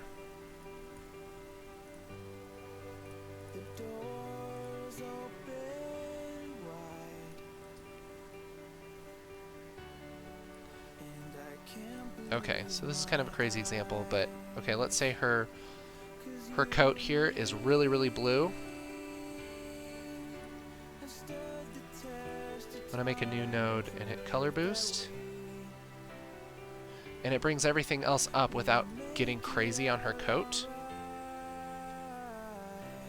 Okay, so this is kind of a crazy example, but okay, let's say her coat here is really, really blue. I'm gonna make a new node and hit color boost. And it brings everything else up without getting crazy on her coat.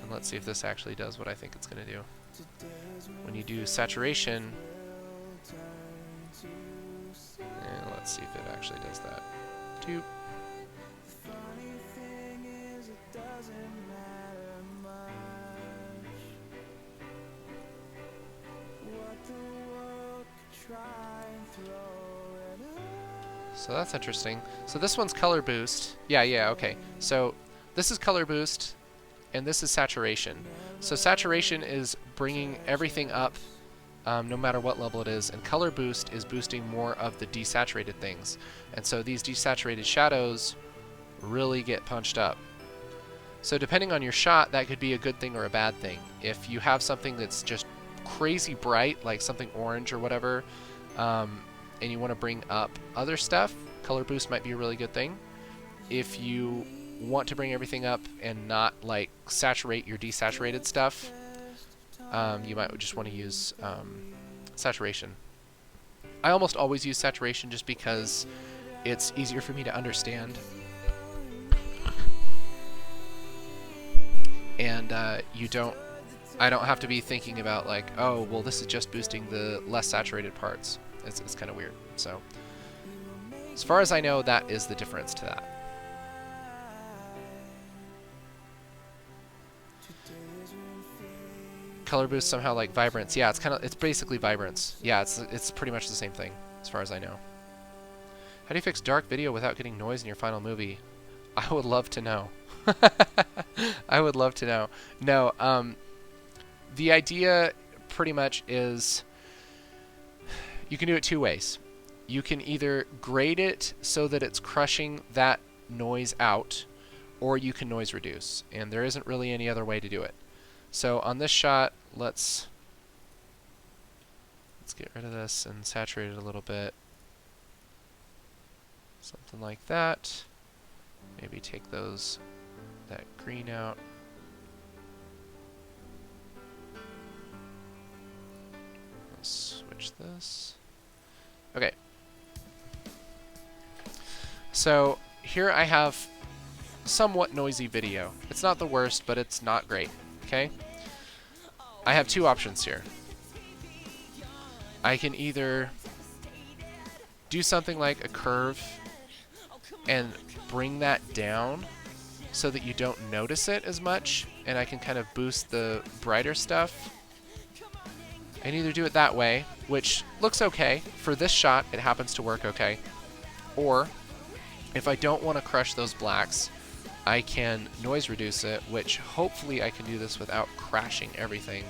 And let's see if this actually does what I think it's gonna do. When you do saturation, and let's see if it actually does that. Doop. So that's interesting. So this one's color boost. Yeah, okay. So this is color boost, and this is saturation. So saturation is bringing everything up, no matter what level it is, and color boost is boosting more of the desaturated things. And so these desaturated shadows really get punched up. So depending on your shot, that could be a good thing or a bad thing. If you have something that's just crazy bright, like something orange or whatever, and you want to bring up other stuff, color boost might be a really good thing. If you want to bring everything up and not like saturate your desaturated stuff, you might just want to use saturation. I almost always use saturation just because it's easier for me to understand. And I don't have to be thinking about like, oh, well, this is just boosting the less saturated parts. It's kind of weird. So as far as I know, that is the difference to that. Color boost somehow like vibrance. Yeah, it's basically vibrance. Yeah, it's pretty much the same thing as far as I know. How do you fix dark video without getting noise in your final movie? I would love to know. I would love to know. No, the idea pretty much is you can do it two ways. You can either grade it so that it's crushing that noise out, or you can noise reduce, and there isn't really any other way to do it. So on this shot, let's get rid of this and saturate it a little bit. Something like that. Maybe take that green out. Let's switch this. Okay. So here I have somewhat noisy video. It's not the worst, but it's not great. Okay? I have two options here. I can either do something like a curve and bring that down so that you don't notice it as much, and I can kind of boost the brighter stuff. I can either do it that way, which looks okay. For this shot, it happens to work okay. Or, if I don't want to crush those blacks, I can noise reduce it, which hopefully I can do this without crashing everything,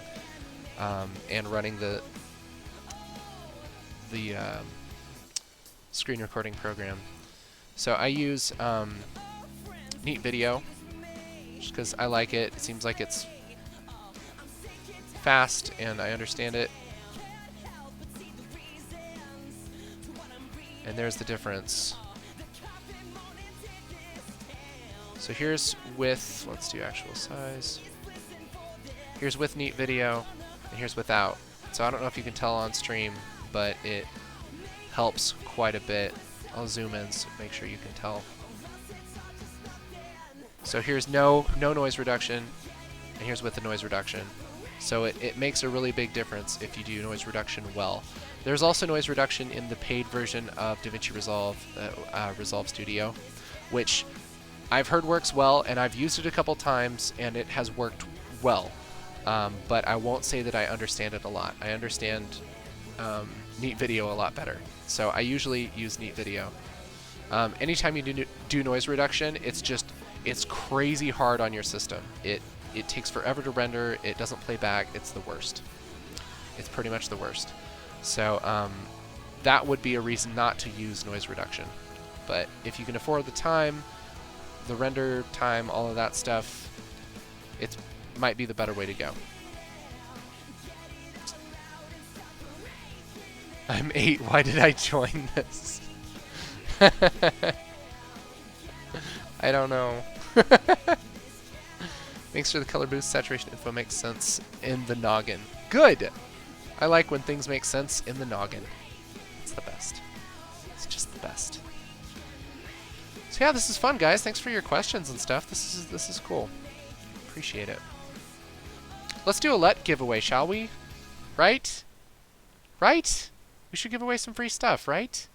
and running the screen recording program. So I use Neat Video, just because I like it. It seems like it's fast and I understand it. And there's the difference. So here's with, let's do actual size. Here's with Neat Video, and here's without. So I don't know if you can tell on stream, but it helps quite a bit. I'll zoom in so make sure you can tell. So here's no noise reduction, and here's with the noise reduction. So it makes a really big difference if you do noise reduction well. There's also noise reduction in the paid version of DaVinci Resolve, Resolve Studio, which I've heard works well, and I've used it a couple times, and it has worked well. But I won't say that I understand it a lot. I understand Neat Video a lot better. So I usually use Neat Video. Anytime you do noise reduction, it's crazy hard on your system. It takes forever to render. It doesn't play back. It's the worst. It's pretty much the worst. So that would be a reason not to use noise reduction. But if you can afford the time, the render time, all of that stuff, it might be the better way to go. I'm 8. Why did I join this? I don't know. Makes sure the color boost saturation info makes sense in the noggin. Good! I like when things make sense in the noggin. It's the best. It's just the best. So yeah, this is fun, guys. Thanks for your questions and stuff. This is cool. Appreciate it. Let's do a LUT giveaway, shall we? Right? Right? We should give away some free stuff, right?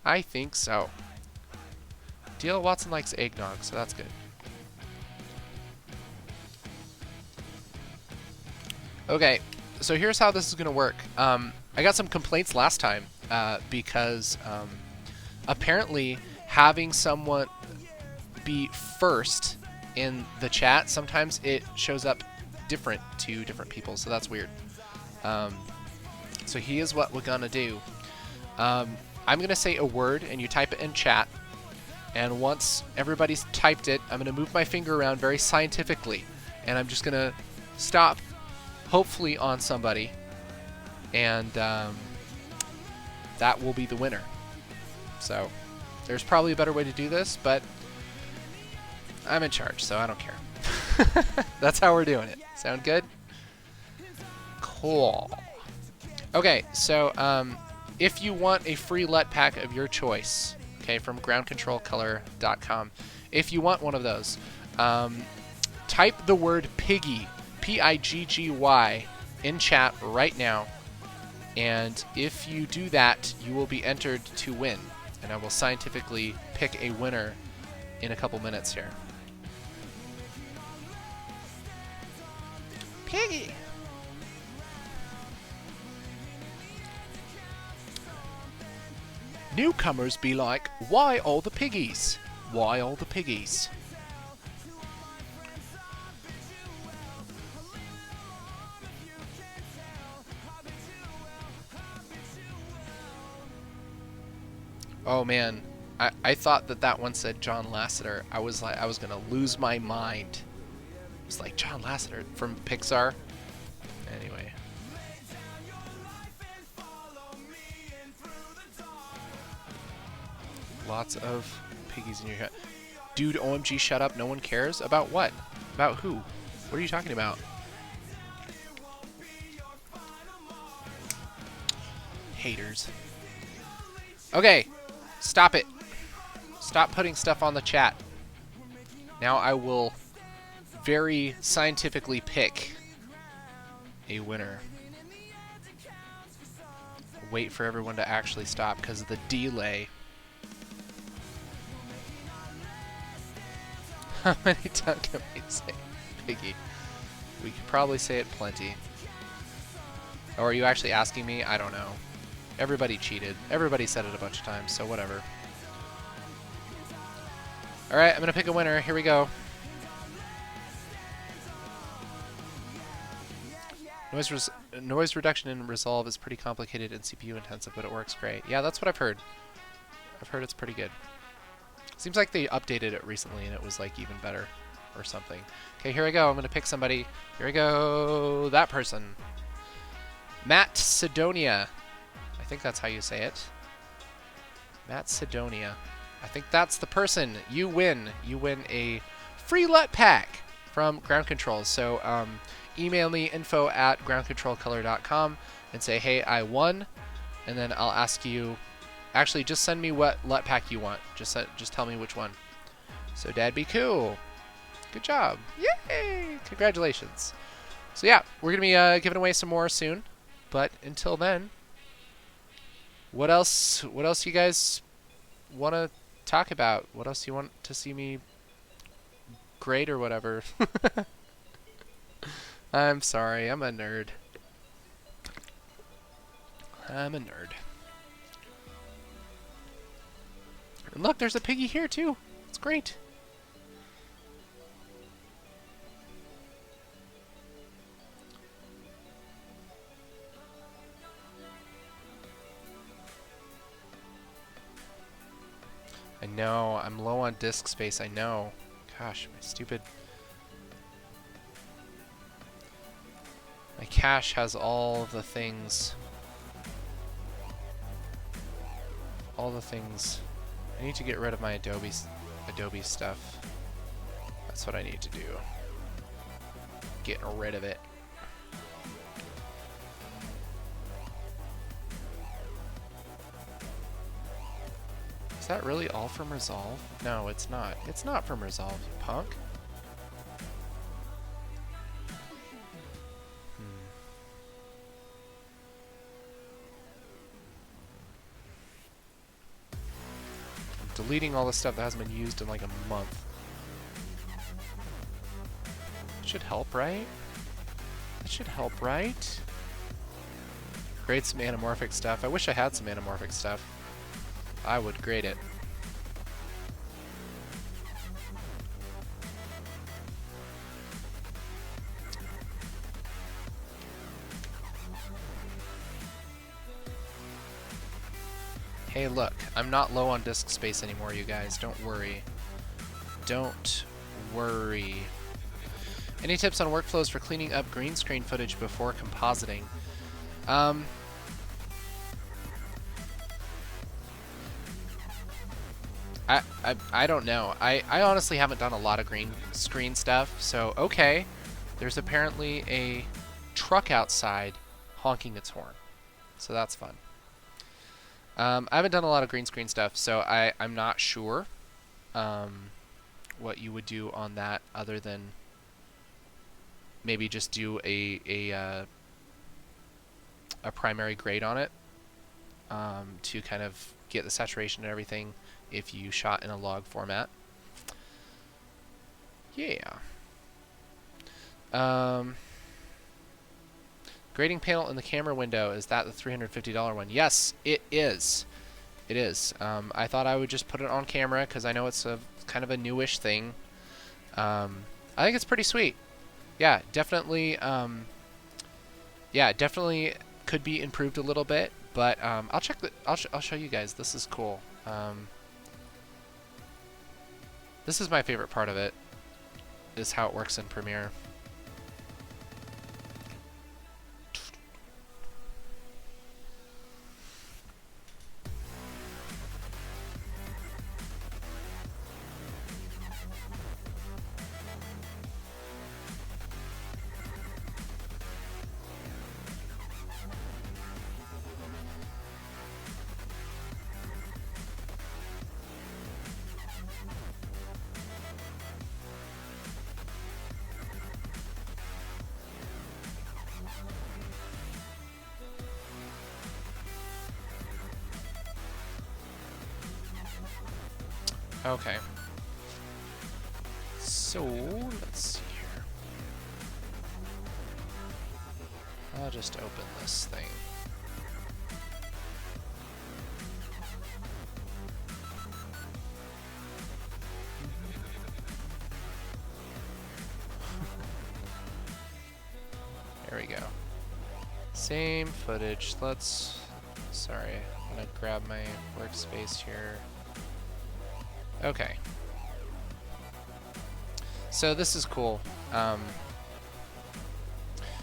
I think so. Deal Watson likes eggnog, so that's good. Okay, so here's how this is going to work. I got some complaints last time because apparently having someone be first in the chat, sometimes it shows up different to different people, so that's weird. So here's what we're going to do. I'm going to say a word, and you type it in chat. And once everybody's typed it, I'm going to move my finger around very scientifically. And I'm just going to stop, hopefully on somebody. And that will be the winner. So there's probably a better way to do this, but I'm in charge, so I don't care. That's how we're doing it. Sound good? Cool. Okay, so if you want a free LUT pack of your choice, okay, from groundcontrolcolor.com, if you want one of those, type the word piggy, P-I-G-G-Y, in chat right now, and if you do that, you will be entered to win, and I will scientifically pick a winner in a couple minutes here. Piggy! Newcomers be like, why all the piggies? Why all the piggies? Oh man, I thought that one said John Lasseter. I was gonna lose my mind. It's like John Lasseter from Pixar. Anyway. Lots of piggies in your head. Dude, OMG, shut up. No one cares? About what? About who? What are you talking about? Haters. Okay. Stop it. Stop putting stuff on the chat. Now I will very scientifically pick a winner. Wait for everyone to actually stop because of the delay. How many times can we say piggy? We could probably say it plenty. Or are you actually asking me? I don't know. Everybody cheated. Everybody said it a bunch of times, so whatever. Alright, I'm going to pick a winner. Here we go. Noise reduction in Resolve is pretty complicated and CPU intensive, but it works great. Yeah, that's what I've heard. I've heard it's pretty good. Seems like they updated it recently and it was like even better or something. Okay, here we go. I'm going to pick somebody. Here we go. That person. Matt Sidonia. I think that's how you say it. Matt Sidonia. I think that's the person. You win. You win a free LUT pack from Ground Control. So email me info@groundcontrolcolor.com and say, hey, I won. And then I'll ask you, actually, just send me what LUT pack you want. Just tell me which one. So that'd be cool. Good job. Yay! Congratulations. So yeah, we're going to be giving away some more soon. But until then, what else you guys want to talk about? What else you want to see me grade or whatever? I'm sorry, I'm a nerd. I'm a nerd. And look, there's a piggy here too. It's great. I know, I'm low on disk space, I know. Gosh, my stupid... My cache has all the things. All the things I need to get rid of my Adobe stuff. That's what I need to do. Get rid of it. Is that really all from Resolve? No, it's not. It's not from Resolve, you punk. I'm deleting all the stuff that hasn't been used in like a month. Should help, right? That should help, right? Grade some anamorphic stuff. I wish I had some anamorphic stuff. I would grade it. Hey, look, I'm not low on disk space anymore, you guys. Don't worry. Don't worry. Any tips on workflows for cleaning up green screen footage before compositing? I don't know. I honestly haven't done a lot of green screen stuff, so okay. There's apparently a truck outside honking its horn, so that's fun. I haven't done a lot of green screen stuff, so I'm not sure what you would do on that other than maybe just do a primary grade on it to kind of get the saturation and everything if you shot in a log format. Yeah. Grading panel in the camera window, is that the $350 one? Yes, it is. It is. I thought I would just put it on camera because I know it's a kind of a newish thing. I think it's pretty sweet. Yeah, definitely. Yeah, definitely could be improved a little bit, but I'll check the. I'll show you guys. This is cool. This is my favorite part of it. Is how it works in Premiere. Okay. So, let's see here. I'll just open this thing. There we go. Same footage. Let's... Sorry, I'm gonna grab my workspace here. Okay. So this is cool.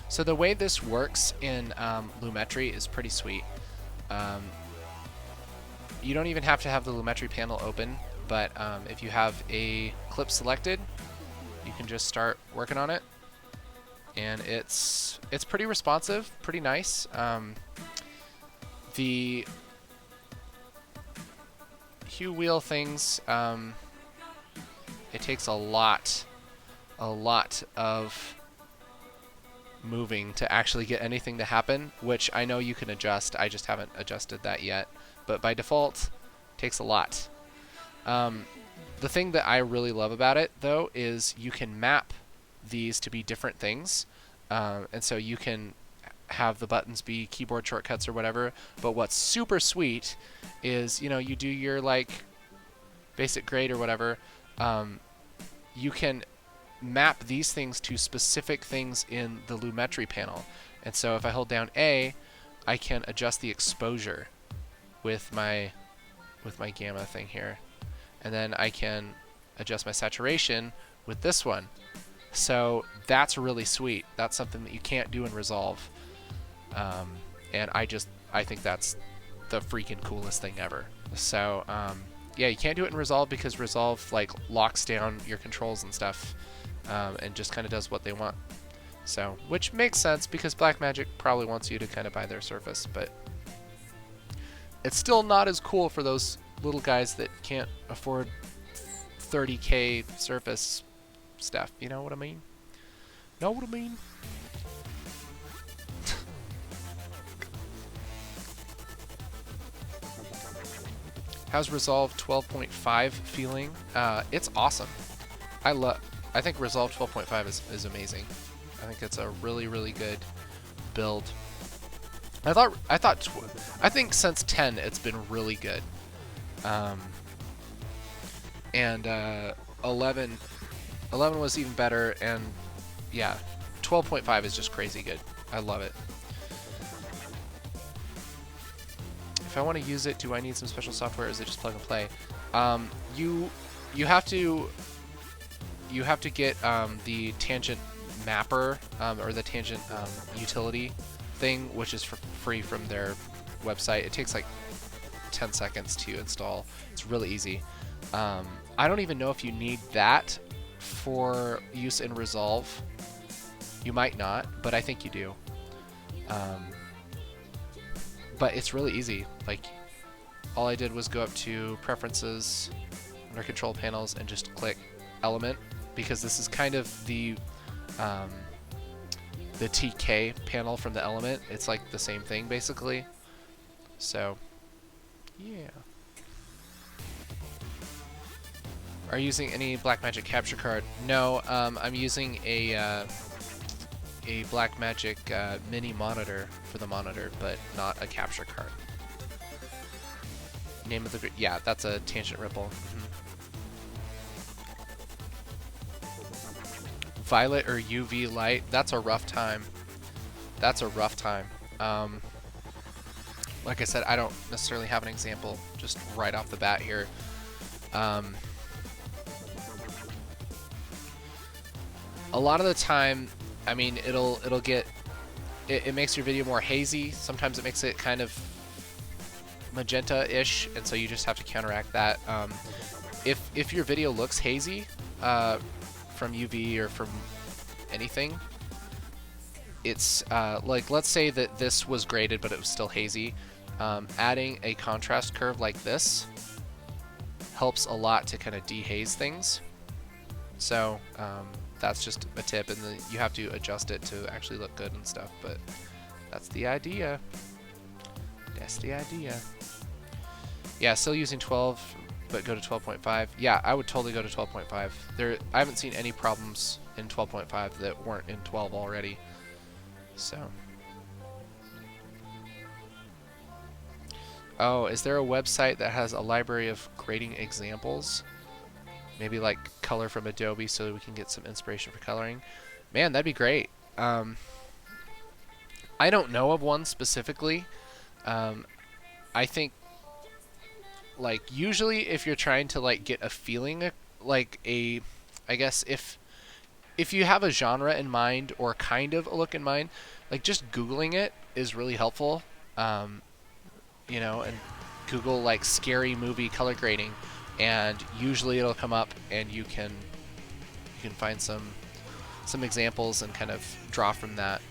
So the way this works in Lumetri is pretty sweet. You don't even have to have the Lumetri panel open, but if you have a clip selected, you can just start working on it. And it's pretty responsive, pretty nice. The hue wheel things, it takes a lot of moving to actually get anything to happen, which I know you can adjust. I just haven't adjusted that yet, but by default, it takes a lot. The thing that I really love about it, though, is you can map these to be different things, and so you can have the buttons be keyboard shortcuts or whatever. But what's super sweet is, you know, you do your like basic grade or whatever, you can map these things to specific things in the Lumetri panel. And so if I hold down A, I can adjust the exposure with my gamma thing here, and then I can adjust my saturation with this one. So that's really sweet. That's something that you can't do in Resolve. And I think that's the freaking coolest thing ever. So yeah, you can't do it in Resolve because Resolve like locks down your controls and stuff, and just kind of does what they want. So, which makes sense because Blackmagic probably wants you to kind of buy their Surface, but it's still not as cool for those little guys that can't afford $30K Surface stuff. You know what I mean? Know what I mean? How's Resolve 12.5 feeling? It's awesome. I think Resolve 12.5 is amazing. I think it's a really, really good build. I think since 10 it's been really good. And 11 was even better, and yeah, 12.5 is just crazy good. I love it. If I want to use it, do I need some special software, or is it just plug and play? You have to get the tangent mapper, or the tangent utility thing, which is for free from their website. It takes like 10 seconds to install. It's really easy. I don't even know if you need that for use in Resolve. You might not, but I think you do. But it's really easy. Like, all I did was go up to Preferences, under Control Panels, and just click Element, because this is kind of the TK panel from the Element. It's like the same thing, basically. So, yeah. Are you using any Blackmagic capture card? No, I'm using a Blackmagic mini monitor for the monitor, but not a capture card. Name of the yeah, that's a tangent ripple. Violet or UV light? That's a rough time. That's a rough time. Like I said, I don't necessarily have an example just right off the bat here. A lot of the time, I mean, it'll get it makes your video more hazy. Sometimes it makes it kind of magenta-ish, and so you just have to counteract that. If your video looks hazy from UV or from anything, it's like, let's say that this was graded but it was still hazy. Adding a contrast curve like this helps a lot to kind of dehaze things. So that's just a tip, and then you have to adjust it to actually look good and stuff, but that's the idea. That's the idea. Yeah, still using 12, but go to 12.5. Yeah, I would totally go to 12.5. I haven't seen any problems in 12.5 that weren't in 12 already. So. Oh, is there a website that has a library of grading examples? Maybe like color from Adobe, so we can get some inspiration for coloring. Man, that'd be great. I don't know of one specifically. I think, like, usually if you're trying to like get a feeling, like I guess if you have a genre in mind or kind of a look in mind, like just Googling it is really helpful. You know, and Google like scary movie color grading, and usually it'll come up, and you can find some examples and kind of draw from that.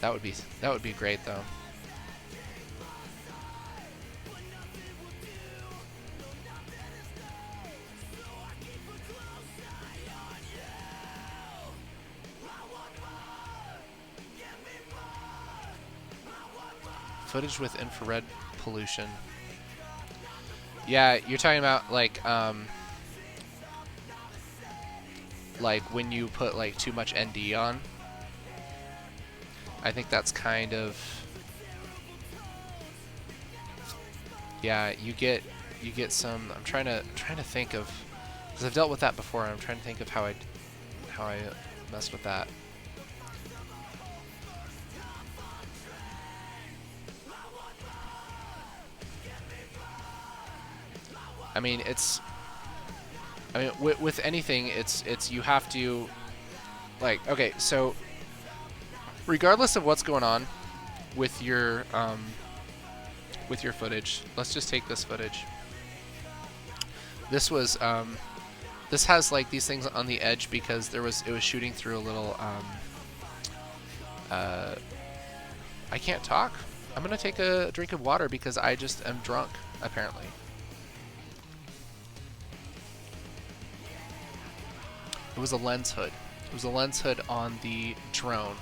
That would be great though. Footage with infrared pollution. Yeah, you're talking about like when you put like too much ND on. I think that's kind of, yeah, you get some. I'm trying to think of, because I've dealt with that before, and I'm trying to think of how I messed with that. I mean, with anything, it's you have to, like, okay, so regardless of what's going on with your footage, let's just take this footage. This was this has like these things on the edge because it was shooting through a little I can't talk. I'm gonna take a drink of water because I just am drunk, apparently. It was a lens hood. It was a lens hood on the drone.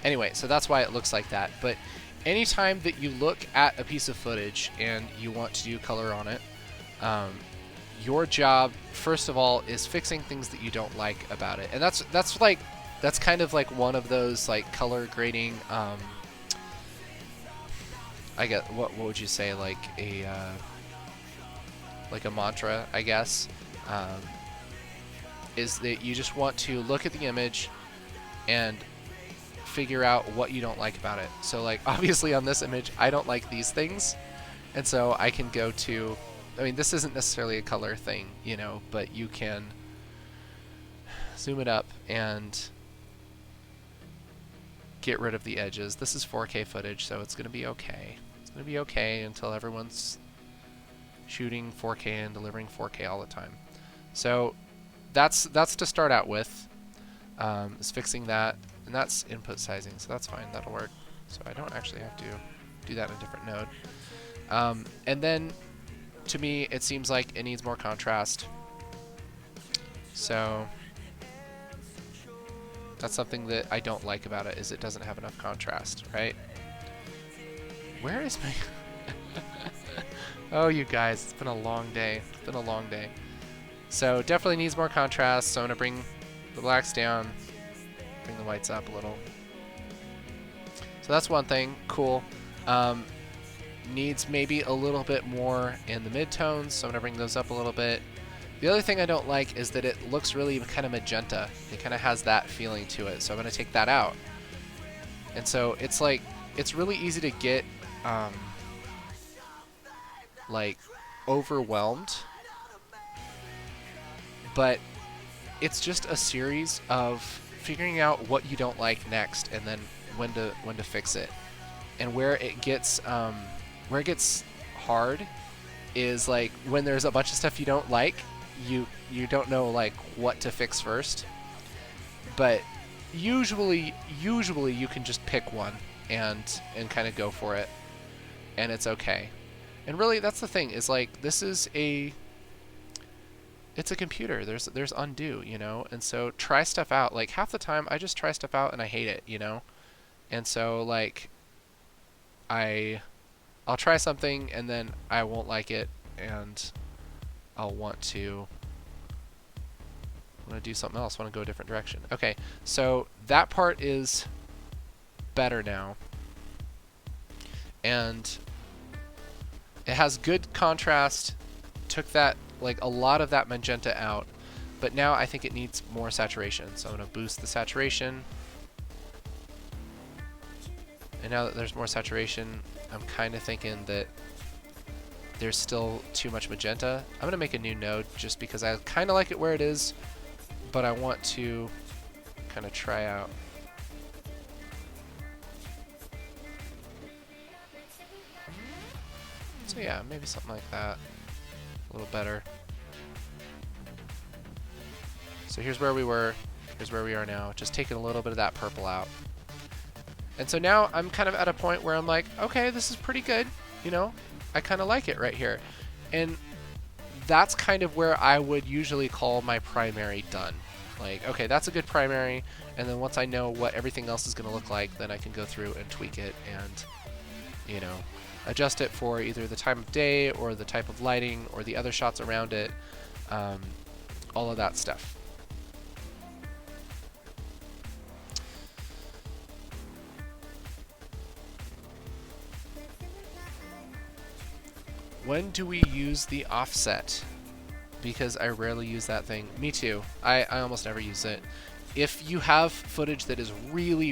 Anyway, so that's why it looks like that. But anytime that you look at a piece of footage and you want to do color on it, your job, first of all, is fixing things that you don't like about it. And that's kind of like one of those like color grading. I guess what would you say, like a mantra, I guess, is that you just want to look at the image and figure out what you don't like about it. So like obviously on this image I don't like these things, and so I can go to, I mean, this isn't necessarily a color thing, you know, but you can zoom it up and get rid of the edges. This is 4K footage, so it's gonna be okay. It's gonna be okay until everyone's shooting 4K and delivering 4K all the time. So that's to start out with, is fixing that, and that's input sizing, so that's fine, that'll work. So I don't actually have to do that in a different node. And then to me it seems like it needs more contrast, so that's something that I don't like about it, is it doesn't have enough contrast, right? Where is my oh, you guys, it's been a long day. It's been a long day. So definitely needs more contrast, so I'm gonna bring the blacks down, bring the whites up a little. So that's one thing, cool. Needs maybe a little bit more in the midtones, so I'm gonna bring those up a little bit. The other thing I don't like is that it looks really kind of magenta. It kind of has that feeling to it, so I'm gonna take that out. And so it's like, it's really easy to get like overwhelmed, but it's just a series of figuring out what you don't like next, and then when to fix it. And where it gets hard is like when there's a bunch of stuff you don't like, you don't know like what to fix first. But usually you can just pick one and kind of go for it, and it's okay. And really, that's the thing, is like, this is it's a computer. There's undo, you know? And so try stuff out. Like half the time I just try stuff out and I hate it, you know? And so like I'll try something and then I won't like it, and I'll want to do something else, want to go a different direction. Okay, so that part is better now. And it has good contrast, took that, like a lot of that magenta out, but now I think it needs more saturation. So I'm going to boost the saturation. And now that there's more saturation, I'm kind of thinking that there's still too much magenta. I'm going to make a new node just because I kind of like it where it is, but I want to kind of try out. So yeah, maybe something like that. A little better. So here's where we were. Here's where we are now. Just taking a little bit of that purple out. And so now I'm kind of at a point where I'm like, okay, this is pretty good. You know, I kind of like it right here. And that's kind of where I would usually call my primary done. Like, okay, that's a good primary. And then once I know what everything else is going to look like, then I can go through and tweak it and, you know, adjust it for either the time of day or the type of lighting or the other shots around it, all of that stuff. When do we use the offset? Because I rarely use that thing. Me too. I almost never use it. If you have footage that is really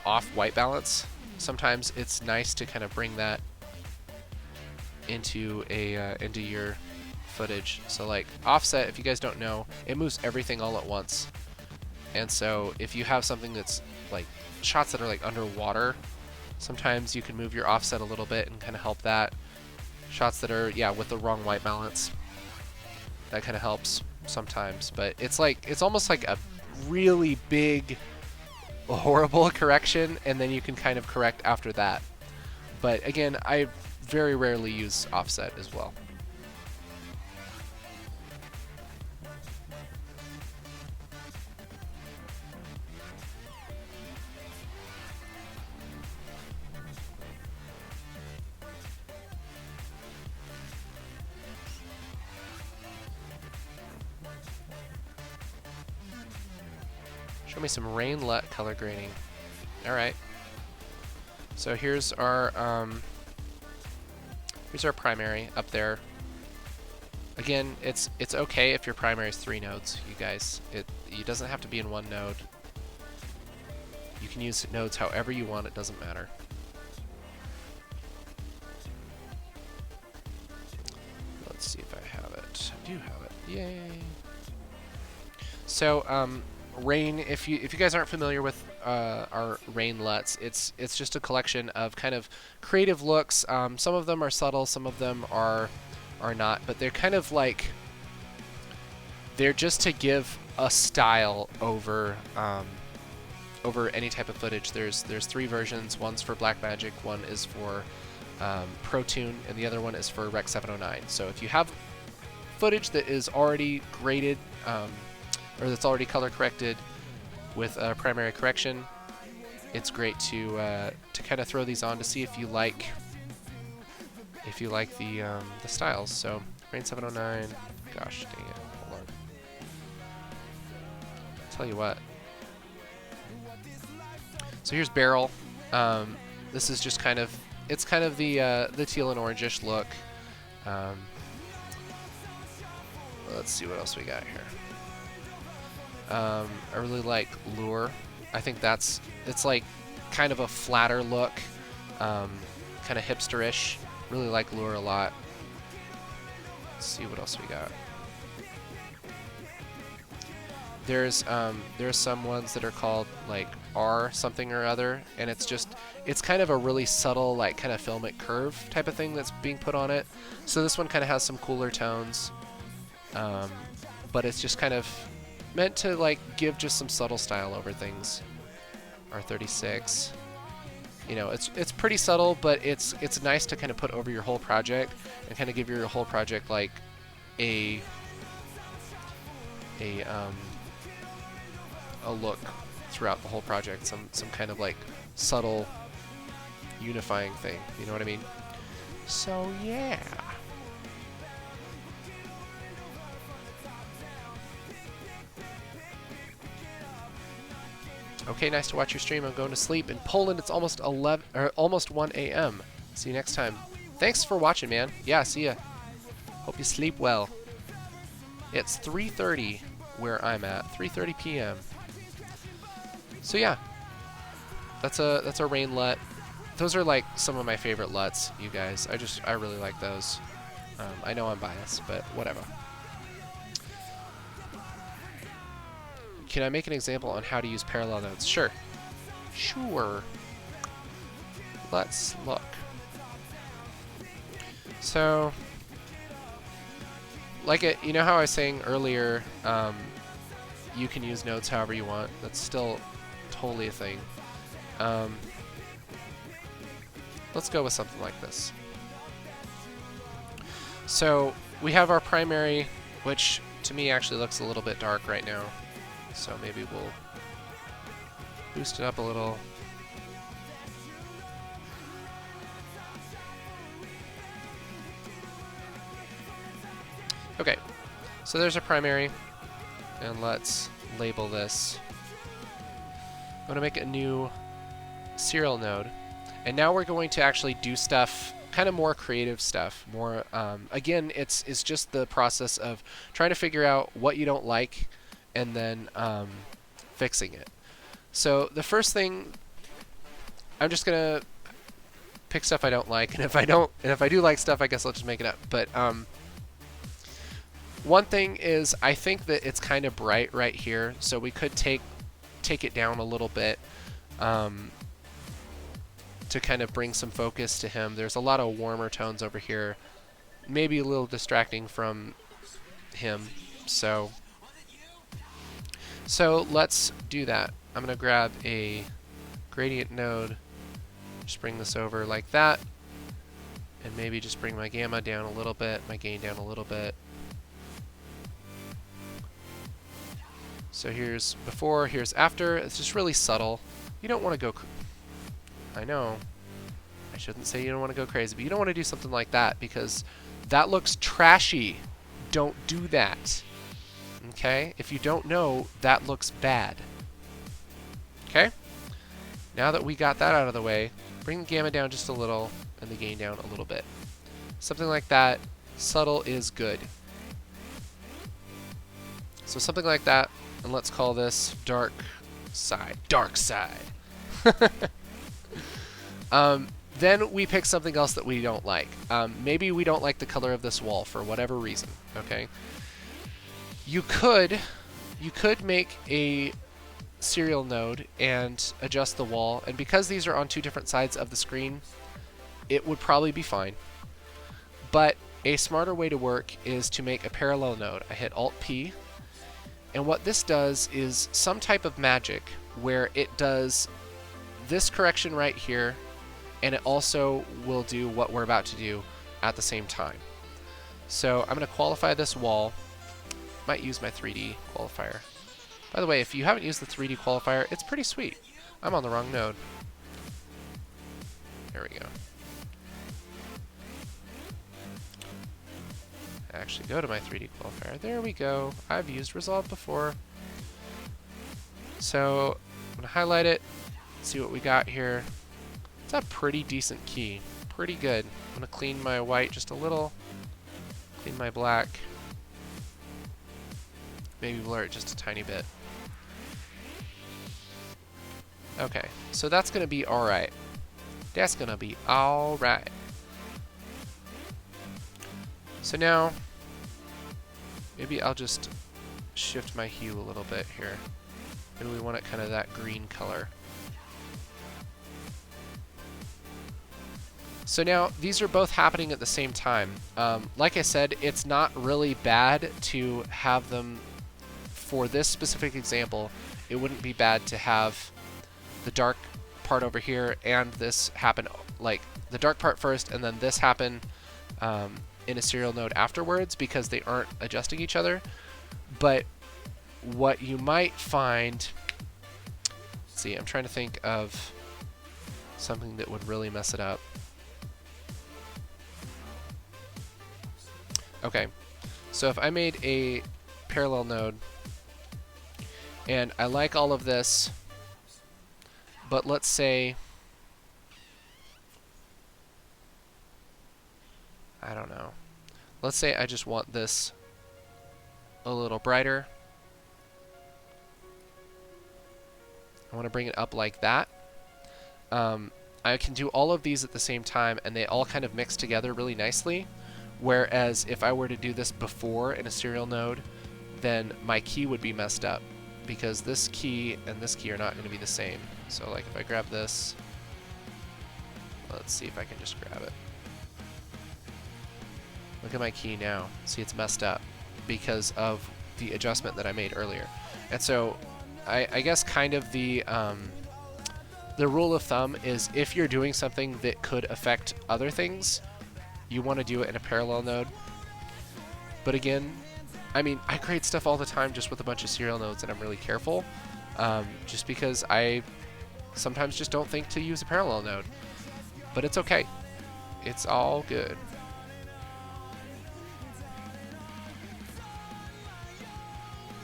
off white balance, sometimes it's nice to kind of bring that into your footage. So like offset, if you guys don't know, it moves everything all at once. And so if you have something that's like shots that are like underwater, Sometimes you can move your offset a little bit and kind of help that. Shots that are, yeah, with the wrong white balance. That kind of helps sometimes, but it's almost like a really big, horrible correction, and then you can kind of correct after that. But again, I very rarely use offset as well. Show me some rain LUT color grading. All right. So here's our primary up there. Again, it's okay if your primary is 3 nodes, you guys. It doesn't have to be in 1 node. You can use nodes however you want. It doesn't matter. Let's see if I have it. I do have it. Yay! So rain. If you guys aren't familiar with our rain LUTs, it's just a collection of kind of creative looks. Some of them are subtle, some of them are not, but they're kind of like they're just to give a style over over any type of footage. There's 3 versions. One's for Blackmagic, one is for Pro Tune, and the other one is for Rec 709. So if you have footage that is already graded or that's already color corrected with a primary correction, it's great to kind of throw these on to see if you like the styles. So Rain 709, gosh dang it, hold on. Tell you what. So here's Barrel. This is just kind of the teal and orangish look. Let's see what else we got here. I really like Lure. I think it's like kind of a flatter look, kind of hipsterish. Really like Lure a lot. Let's see what else we got. There's some ones that are called like R something or other, and it's kind of a really subtle, like kind of filmic curve type of thing that's being put on it. So this one kind of has some cooler tones, but it's just kind of meant to like give just some subtle style over things. R36, you know, it's pretty subtle, but it's nice to kind of put over your whole project and kind of give your whole project like a look throughout the whole project, some kind of like subtle unifying thing, you know what I mean? So yeah. Okay, nice to watch your stream. I'm going to sleep. In Poland, it's almost 1 a.m. See you next time. Thanks for watching, man. Yeah, see ya. Hope you sleep well. It's 3:30 where I'm at. 3:30 p.m. So yeah, that's a rain LUT. Those are like some of my favorite LUTs, you guys. I really like those. I know I'm biased, but whatever. Can I make an example on how to use parallel nodes? Sure. Sure. Let's look. So, like you know how I was saying earlier, you can use nodes however you want. That's still totally a thing. Let's go with something like this. So we have our primary, which to me actually looks a little bit dark right now. So maybe we'll boost it up a little. Okay, so there's our primary, and let's label this. I'm going to make a new serial node, and now we're going to actually do stuff, kind of more creative stuff. More, again, it's just the process of trying to figure out what you don't like, and then fixing it. So the first thing, I'm just gonna pick stuff I don't like, and if I do like stuff, I guess I'll just make it up. But one thing is, I think that it's kind of bright right here, so we could take it down a little bit to to kind of bring some focus to him. There's a lot of warmer tones over here, maybe a little distracting from him. So let's do that. I'm going to grab a gradient node, just bring this over like that, and maybe just bring my gamma down a little bit, my gain down a little bit. So here's before, here's after. It's just really subtle. You don't want to go... I know. I shouldn't say you don't want to go crazy, but you don't want to do something like that because that looks trashy. Don't do that. Okay? If you don't know, that looks bad. Okay? Now that we got that out of the way, bring the gamma down just a little and the gain down a little bit. Something like that. Subtle is good. So something like that, and let's call this dark side. Dark side. Then we pick something else that we don't like. Maybe we don't like the color of this wall for whatever reason. Okay. You could make a serial node and adjust the wall, and because these are on two different sides of the screen, it would probably be fine. But a smarter way to work is to make a parallel node. I hit Alt-P, and what this does is some type of magic where it does this correction right here, and it also will do what we're about to do at the same time. So I'm going to qualify this wall. Might use my 3D qualifier. By the way, if you haven't used the 3D qualifier, it's pretty sweet. I'm on the wrong node. There we go. Actually, go to my 3D qualifier. There we go. I've used Resolve before. So I'm going to highlight it, see what we got here. It's a pretty decent key. Pretty good. I'm going to clean my white just a little. Clean my black. Maybe blur it just a tiny bit. Okay, so that's going to be alright. That's going to be alright. So now, maybe I'll just shift my hue a little bit here. Maybe we want it kind of that green color. So now, these are both happening at the same time. Like I said, it's not really bad to have them, for this specific example, it wouldn't be bad to have the dark part over here and this happen, like the dark part first and then this happen in a serial node afterwards, because they aren't adjusting each other. But what you might find, let's see, I'm trying to think of something that would really mess it up. Okay, so if I made a parallel node and I like all of this, but let's say, I don't know, let's say I just want this a little brighter. I want to bring it up like that. I can do all of these at the same time and they all kind of mix together really nicely. Whereas if I were to do this before in a serial node, then my key would be messed up, because this key and this key are not going to be the same. So like if I grab this, let's see if I can just grab it. Look at my key now. See, it's messed up because of the adjustment that I made earlier. And so I guess kind of the rule of thumb is if you're doing something that could affect other things, you want to do it in a parallel node. But again, I mean, I create stuff all the time just with a bunch of serial nodes and I'm really careful, just because I sometimes just don't think to use a parallel node. But it's okay. It's all good.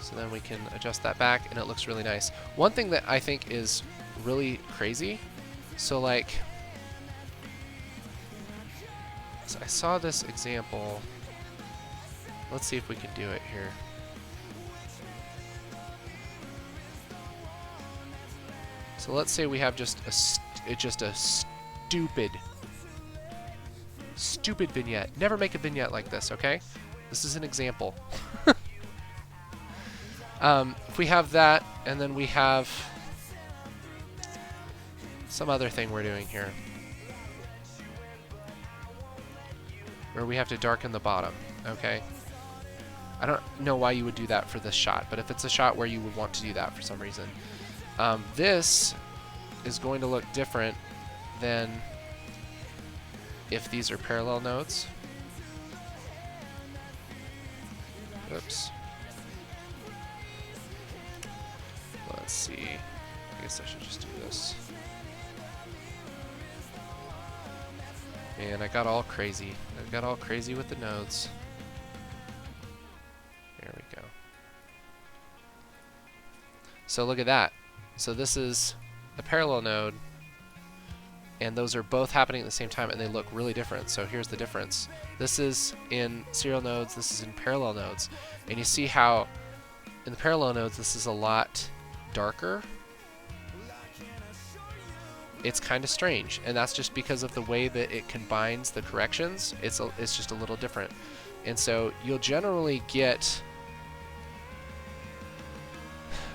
So then we can adjust that back and it looks really nice. One thing that I think is really crazy, so like, so I saw this example. Let's see if we can do it here. So let's say we have just a stupid vignette. Never make a vignette like this, okay? This is an example. If we have that, and then we have some other thing we're doing here. where we have to darken the bottom, okay? I don't know why you would do that for this shot, but if it's a shot where you would want to do that for some reason. This is going to look different than if these are parallel nodes. Oops. Let's see. I guess I should just do this. And I got all crazy. I got all crazy with the nodes. There we go. So look at that. So this is a parallel node, and those are both happening at the same time, and they look really different. So here's the difference. This is in serial nodes, this is in parallel nodes. And you see how in the parallel nodes this is a lot darker. It's kind of strange, and that's just because of the way that it combines the corrections. It's just a little different. And so you'll generally get,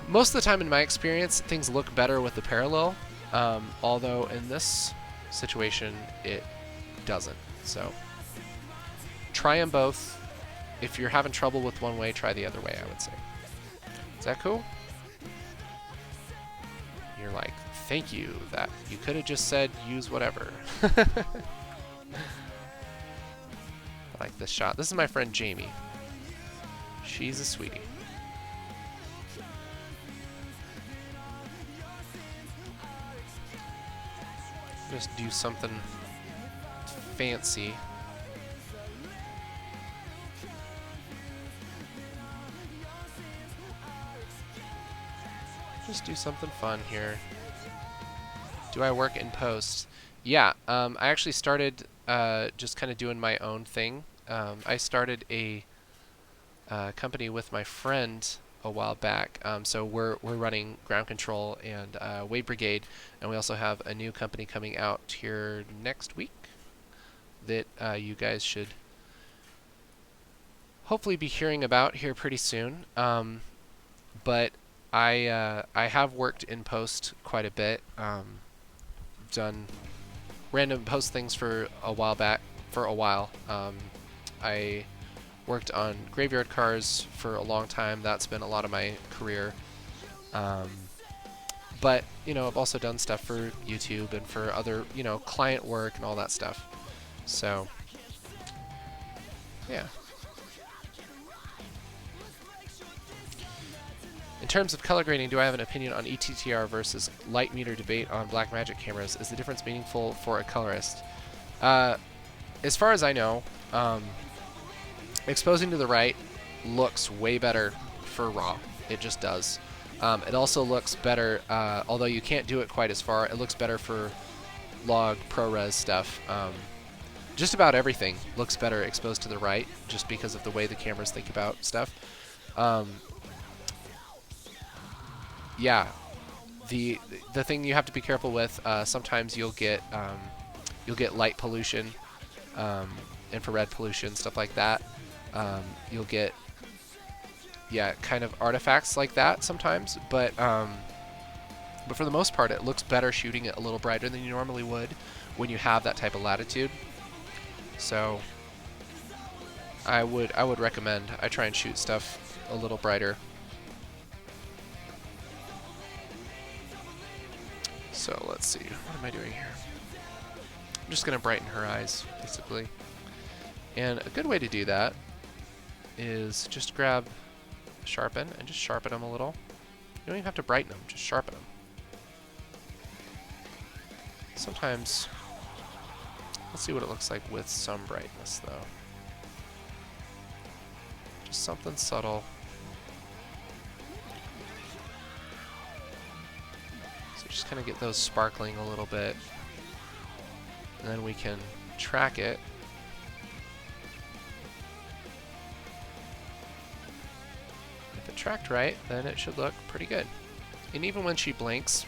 most of the time in my experience, things look better with the parallel, although in this situation it doesn't. So try them both. If you're having trouble with one way, try the other way, I would say. Is that cool? You're like, thank you, that you could have just said use whatever. I like this shot. This is my friend Jamie. She's a sweetie. Just do something fancy. Just do something fun here. Do I work in post? Yeah, I actually started just kind of doing my own thing. I started a company with my friend a while back. So we're running Ground Control and Wave Brigade, and we also have a new company coming out here next week that you guys should hopefully be hearing about here pretty soon. But I have worked in post quite a bit. Done random post things for a while. I worked on graveyard cars for a long time. That's been a lot of my career. But you know, I've also done stuff for YouTube and for other, you know, client work and all that stuff. So yeah. In terms of color grading, do I have an opinion on ETTR versus light meter debate on Blackmagic cameras? Is the difference meaningful for a colorist? As far as I know, exposing to the right looks way better for RAW. It just does. It also looks better, although you can't do it quite as far, it looks better for log, ProRes stuff. Just about everything looks better exposed to the right, just because of the way the cameras think about stuff. Yeah, the thing you have to be careful with, sometimes you'll get light pollution, infrared pollution, stuff like that. You'll get, yeah, kind of artifacts like that sometimes, but for the most part, it looks better shooting it a little brighter than you normally would when you have that type of latitude. So I would recommend I try and shoot stuff a little brighter. So let's see, what am I doing here? I'm just going to brighten her eyes, basically. And a good way to do that is just grab sharpen and just sharpen them a little. You don't even have to brighten them, just sharpen them. Sometimes, let's see what it looks like with some brightness though. Just something subtle. Just kind of get those sparkling a little bit, and then we can track it. If it tracked right, then it should look pretty good. And even when she blinks,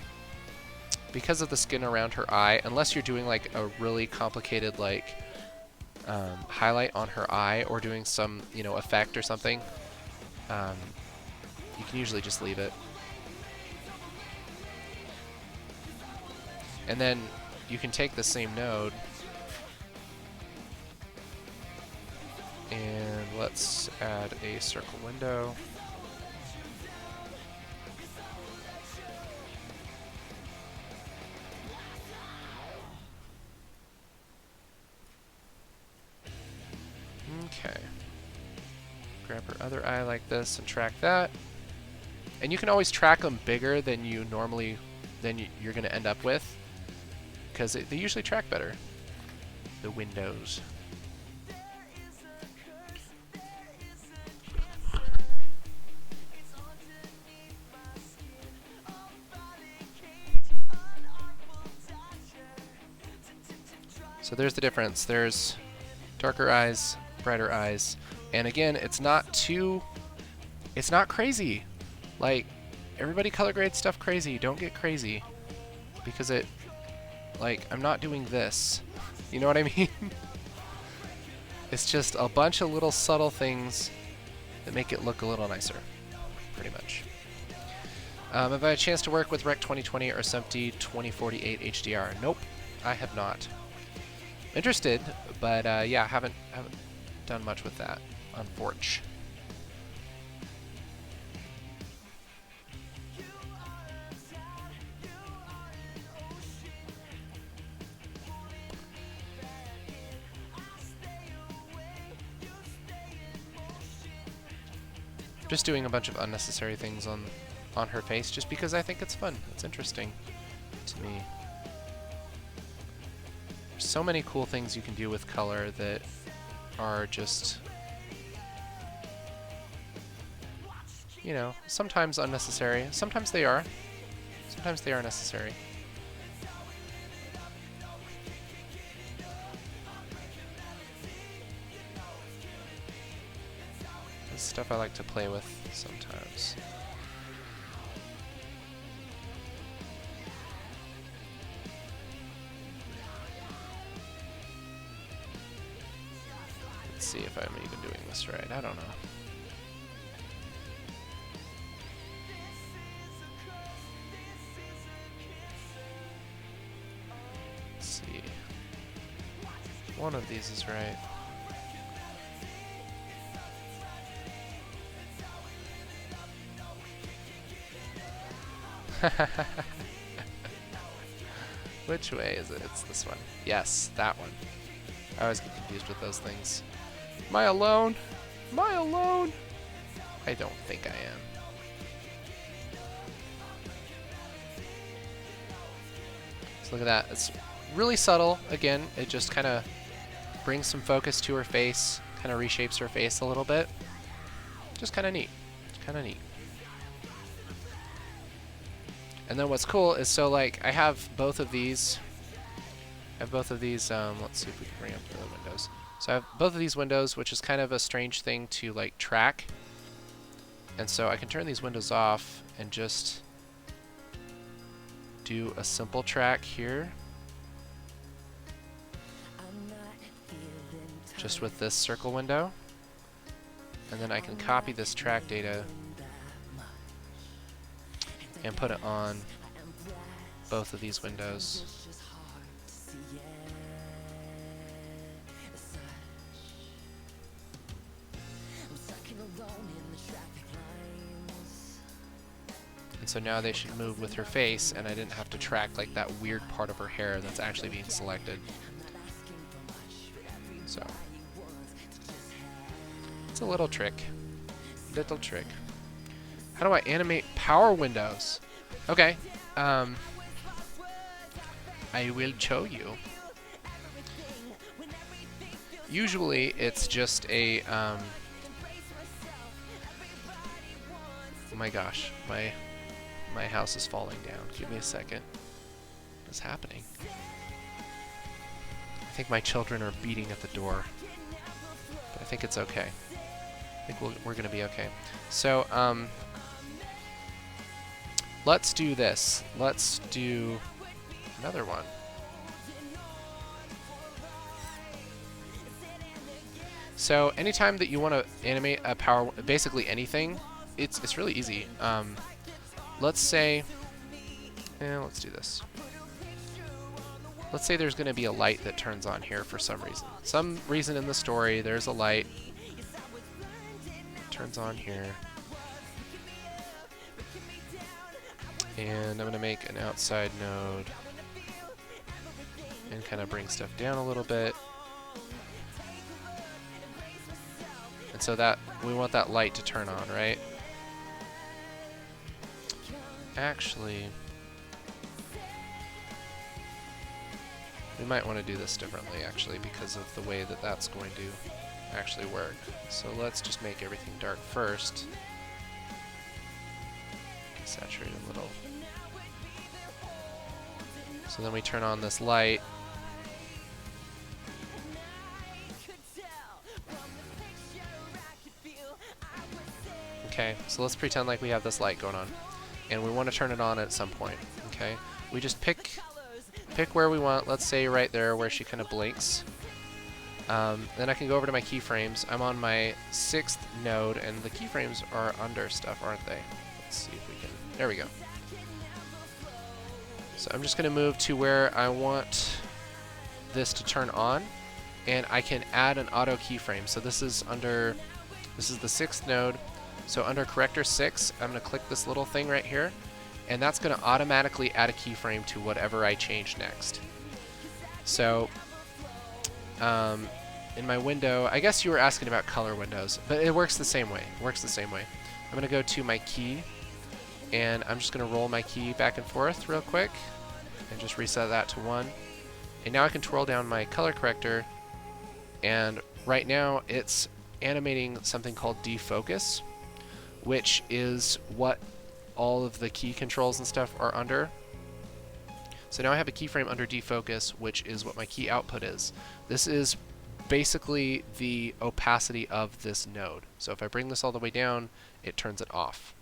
because of the skin around her eye, unless you're doing like a really complicated like highlight on her eye or doing some, you know, effect or something, you can usually just leave it. And then you can take the same node let's add a circle window. Okay. Grab her other eye like this and track that. And you can always track them bigger than you normally, you're going to end up with, because they usually track better. The windows. So there's the difference. There's darker eyes, brighter eyes. And again, it's not crazy. Like, everybody color grades stuff crazy. Don't get crazy. Because I'm not doing this. You know what I mean? It's just a bunch of little subtle things that make it look a little nicer. Pretty much. Have I had a chance to work with Rec 2020 or SMPTE 2048 HDR? Nope, I have not. Interested, but yeah, haven't done much with that, unfortunately. Just doing a bunch of unnecessary things on her face just because I think it's fun. It's interesting to me. There's so many cool things you can do with color that are just, you know, sometimes unnecessary. Sometimes they are. Sometimes they are necessary. This is stuff I like to play with sometimes. Let's see if I'm even doing this right. I don't know. Let's see. One of these is right. Which way is it? It's this one. Yes, that one. I always get confused with those things. Am I alone? Am I alone? I don't think I am. So look at that. It's really subtle. Again, it just kind of brings some focus to her face, kind of reshapes her face a little bit. Just kind of neat. Kind of neat. And then what's cool is, so like, I have both of these. Let's see if we can bring up the windows. So I have both of these windows, which is kind of a strange thing to like track. And so I can turn these windows off and just do a simple track here. Just with this circle window. And then I can copy this track data and put it on both of these windows. And so now they should move with her face, and I didn't have to track like that weird part of her hair that's actually being selected. So it's a little trick. Little trick. How do I animate power windows? Okay. I will show you. Usually it's just a oh my gosh, my house is falling down. Give me a second. What's happening? I think my children are beating at the door. But I think it's okay. I think we're gonna be okay. So let's do this. Let's do another one. So anytime that you want to animate a power, basically anything, it's really easy. Let's say, let's do this. Let's say there's going to be a light that turns on here for some reason. Some reason in the story, there's a light. turns on here. And I'm going to make an outside node and kind of bring stuff down a little bit. And so that we want that light to turn on, right? Actually, we might want to do this differently, actually, because of the way that that's going to actually work. So let's just make everything dark first. Saturate a little. So then we turn on this light. Okay, so let's pretend like we have this light going on, and we want to turn it on at some point. Okay, we just pick where we want. Let's say right there where she kind of blinks. Then I can go over to my keyframes. I'm on my 6th node, and the keyframes are under stuff, aren't they? Let's see if we can. There we go. So I'm just going to move to where I want this to turn on, and I can add an auto keyframe. So this is the 6th node. So under corrector 6, I'm going to click this little thing right here, and that's going to automatically add a keyframe to whatever I change next. So in my window, I guess you were asking about color windows, but it works the same way. It works the same way. I'm going to go to my key, and I'm just going to roll my key back and forth real quick and just reset that to 1. And now I can twirl down my color corrector, and right now it's animating something called defocus, which is what all of the key controls and stuff are under. So now I have a keyframe under defocus, which is what my key output is. This is basically the opacity of this node. So if I bring this all the way down, it turns it off.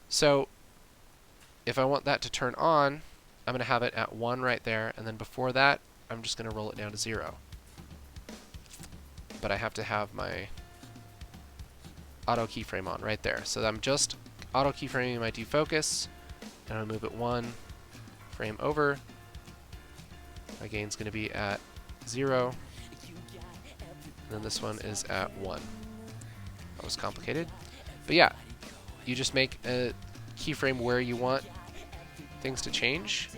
So if I want that to turn on, I'm going to have it at 1 right there, and then before that, I'm just going to roll it down to 0. But I have to have my auto keyframe on right there. So I'm just auto keyframing my defocus, and I'll move it 1 frame over. My gain's going to be at 0, and then this one is at 1. That was complicated, but yeah, you just make a keyframe where you want things to change,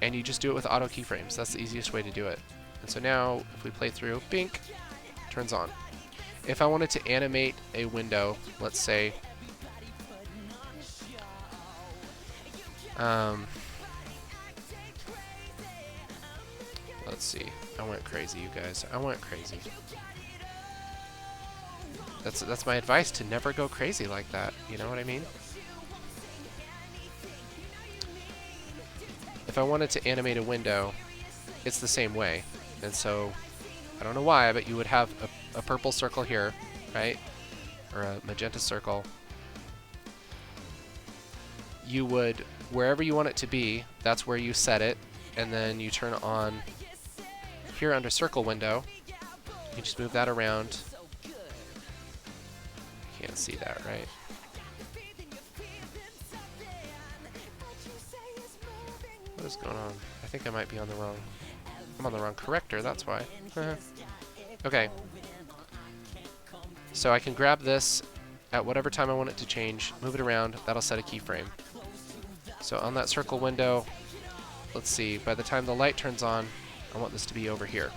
and you just do it with auto keyframes. That's the easiest way to do it. And so now, if we play through, bink, turns on. If I wanted to animate a window, let's say, let's see. I went crazy, you guys. I went crazy. That's my advice, to never go crazy like that. You know what I mean? If I wanted to animate a window, it's the same way. And so, I don't know why, but you would have a purple circle here, right? Or a magenta circle. You would, wherever you want it to be, that's where you set it. And then you turn on here under circle window. You just move that around. Can't see that, right? What is going on? I think I might be on the wrong... I'm on the wrong corrector, that's why. Okay. So I can grab this at whatever time I want it to change, move it around, that'll set a keyframe. So on that circle window, let's see, by the time the light turns on, I want this to be over here.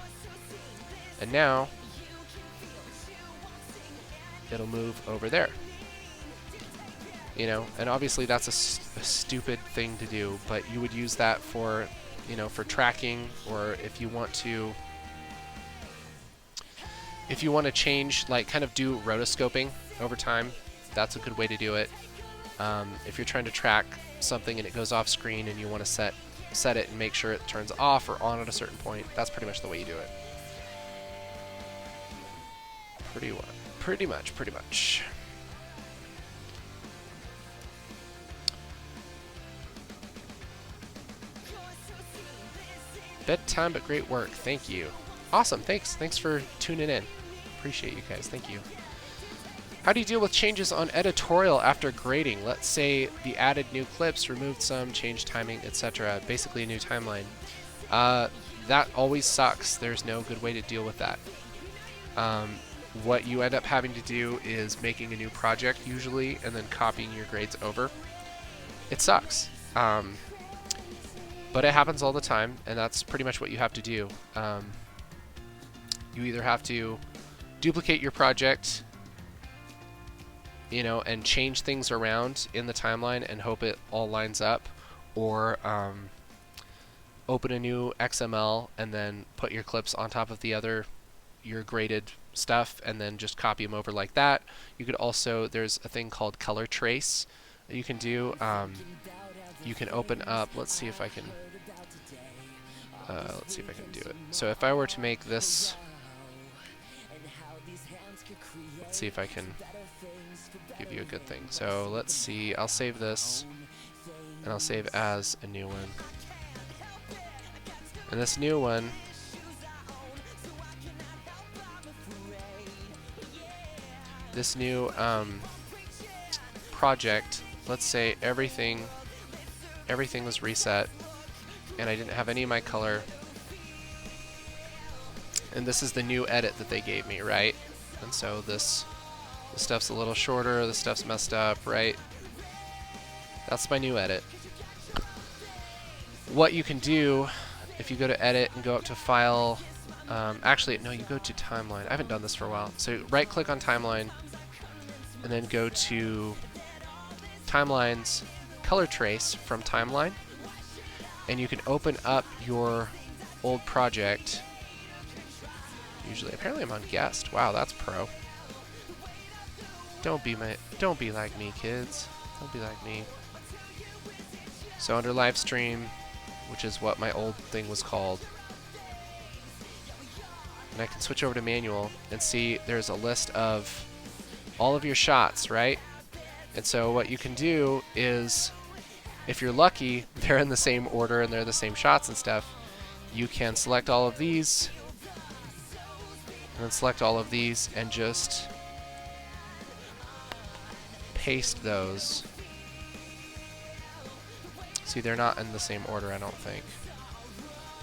And now, it'll move over there. You know, and obviously that's a stupid thing to do, but you would use that for, you know, for tracking, or if you want to change, like kind of do rotoscoping over time, that's a good way to do it. If you're trying to track something and it goes off screen and you want to set it and make sure it turns off or on at a certain point, that's pretty much the way you do it. Pretty much. Bedtime, but great work. Thank you. Awesome. Thanks for tuning in. Appreciate you guys. Thank you. How do you deal with changes on editorial after grading? Let's say the added new clips, removed some, changed timing, etc. Basically a new timeline. That always sucks. There's no good way to deal with that. what you end up having to do is making a new project usually and then copying your grades over. It sucks. But it happens all the time, and that's pretty much what you have to do. You either have to duplicate your project, and change things around in the timeline and hope it all lines up, or open a new XML and then put your clips on top of your graded stuff and then just copy them over like that. You could also, there's a thing called color trace that you can do. You can open up, let's see if I can do it. So if I were to make this, let's see if I can give you a good thing. So let's see, I'll save this and I'll save as a new one. And this new one, this new project, let's say everything was reset and I didn't have any of my color, and this is the new edit that they gave me, right? And so this stuff's a little shorter, this stuff's messed up, right? That's my new edit. What you can do if you go to edit and go up to file, actually no, you go to timeline. I haven't done this for a while. So right click on timeline and then go to timelines, color trace from timeline, and you can open up your old project. Usually, apparently I'm on guest. Wow, that's pro. Don't be like me, kids. Don't be like me. So under live stream, which is what my old thing was called, and I can switch over to manual and see there's a list of all of your shots, right? And so what you can do is, if you're lucky, they're in the same order and they're the same shots and stuff. You can select all of these, and then select all of these, and just paste those. See, they're not in the same order, I don't think.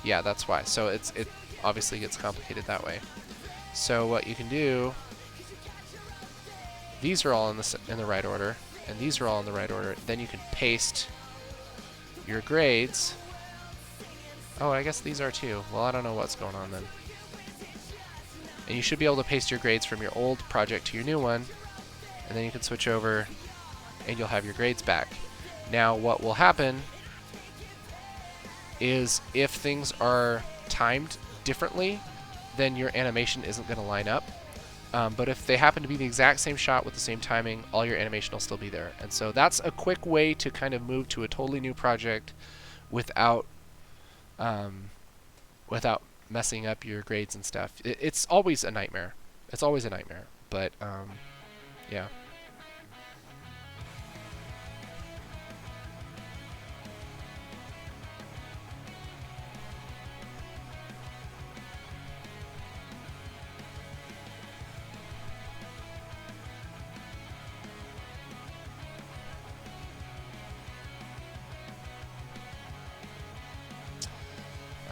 Yeah, that's why. So it obviously gets complicated that way. So what you can do, these are all in the right order, and these are all in the right order. Then you can paste your grades. Oh, I guess these are too. Well, I don't know what's going on then. And you should be able to paste your grades from your old project to your new one, and then you can switch over and you'll have your grades back. Now what will happen is if things are timed differently, then your animation isn't going to line up. But if they happen to be the exact same shot with the same timing, all your animation will still be there. And so that's a quick way to kind of move to a totally new project without messing up your grades and stuff. It's always a nightmare. It's always a nightmare. But yeah.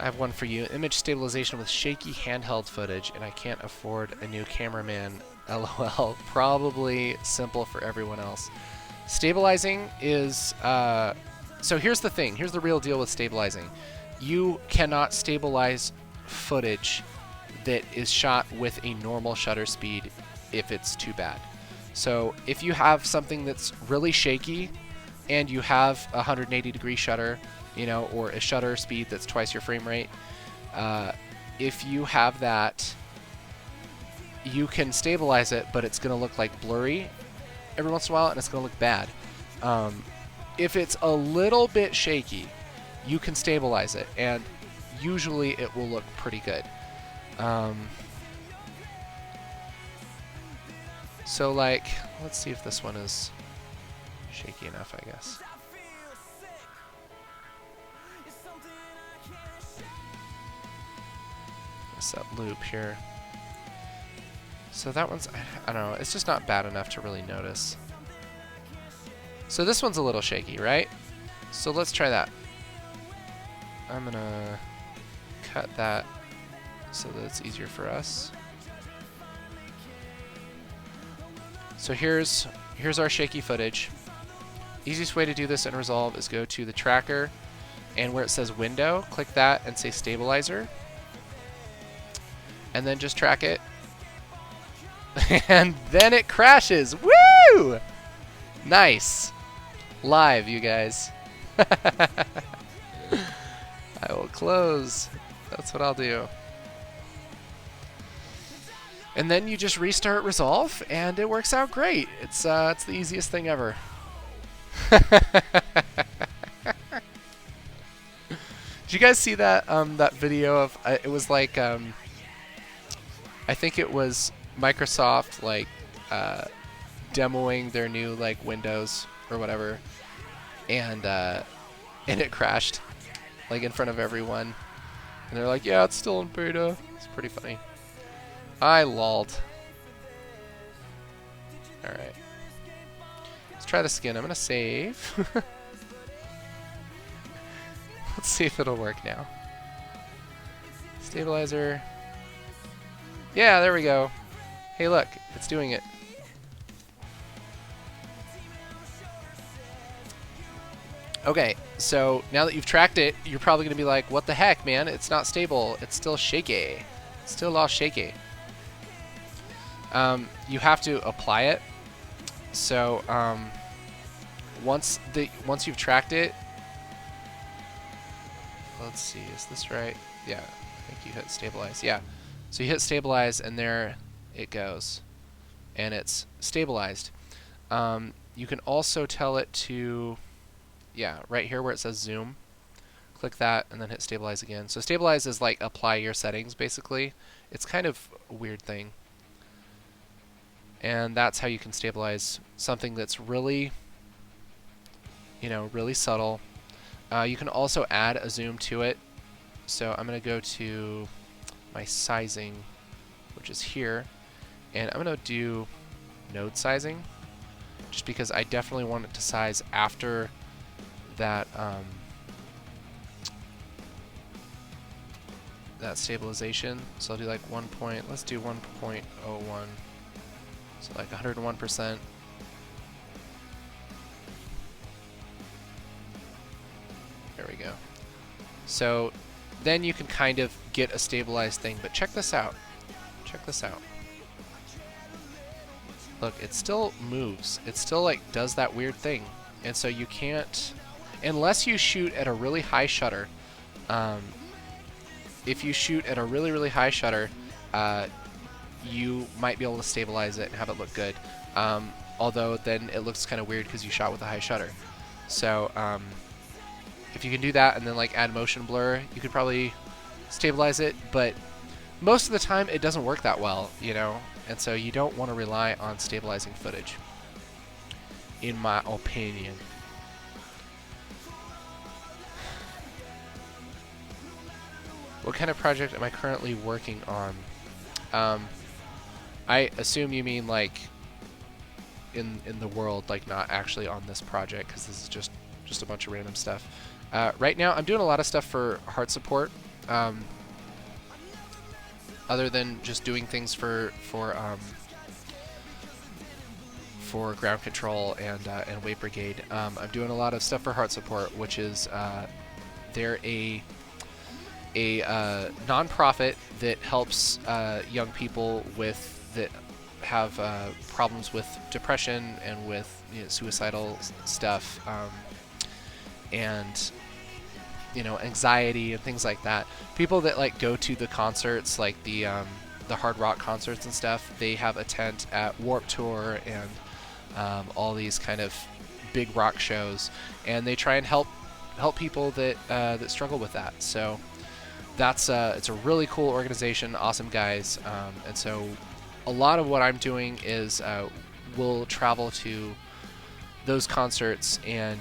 I have one for you. Image stabilization with shaky handheld footage, and I can't afford a new cameraman. LOL. Probably simple for everyone else. Stabilizing is... so here's the thing. Here's the real deal with stabilizing. You cannot stabilize footage that is shot with a normal shutter speed if it's too bad. So if you have something that's really shaky and you have a 180-degree shutter, or a shutter speed that's twice your frame rate, if you have that, you can stabilize it, but it's going to look like blurry every once in a while, and it's going to look bad. If it's a little bit shaky, you can stabilize it, and usually it will look pretty good. So like, let's see if this one is shaky enough, I guess. Set loop here. So that one's, I don't know, it's just not bad enough to really notice. So this one's a little shaky, right? So let's try that. I'm gonna cut that so that it's easier for us. So here's our shaky footage. Easiest way to do this in Resolve is go to the tracker, and where it says window, click that and say stabilizer, and then just track it. And then it crashes. Woo! Nice. Live, you guys. I will close. That's what I'll do. And then you just restart Resolve, and it works out great. It's the easiest thing ever. Did you guys see that that video of it was like I think it was Microsoft like demoing their new like Windows or whatever, and it crashed like in front of everyone, and they're like, yeah, it's still in beta. It's pretty funny. I lolled. All right, let's try this again. I'm gonna save. Let's see if it'll work now. Stabilizer. Yeah, there we go. Hey, look, it's doing it. Okay, so now that you've tracked it, you're probably going to be like, what the heck, man? It's not stable. It's still shaky. It's still all shaky. You have to apply it. So once you've tracked it, let's see, is this right? Yeah, I think you hit stabilize. Yeah, so you hit stabilize, and there it goes, and it's stabilized. You can also tell it to, yeah, right here where it says zoom, click that and then hit stabilize again. So stabilize is like apply your settings, basically. It's kind of a weird thing. And that's how you can stabilize something that's really, you know, really subtle. You can also add a zoom to it. So I'm going to go to my sizing, which is here, and I'm going to do node sizing, just because I definitely want it to size after that that stabilization. So I'll do like let's do 1.01, so like 101%. There we go. So then you can kind of get a stabilized thing, but check this out. Check this out. Look, it still moves. It still like does that weird thing. And so you can't, unless you shoot at a really high shutter. If you shoot at a really, really high shutter, you might be able to stabilize it and have it look good. Although then it looks kind of weird because you shot with a high shutter. So if you can do that and then like add motion blur, you could probably stabilize it, but most of the time it doesn't work that well, you know, and so you don't want to rely on stabilizing footage, in my opinion. What kind of project am I currently working on? I assume you mean like in the world, like not actually on this project, because this is just a bunch of random stuff. Right now I'm doing a lot of stuff for heart support, other than just doing things for ground control and weight brigade. I'm doing a lot of stuff for heart support, which is they're a non-profit that helps young people that have problems with depression and with, you know, suicidal stuff, and, you know, anxiety and things like that. People that like go to the concerts, like the hard rock concerts and stuff, they have a tent at Warped Tour and all these kind of big rock shows, and they try and help people that struggle with that. So that's it's a really cool organization, awesome guys, and so a lot of what I'm doing is we'll travel to those concerts and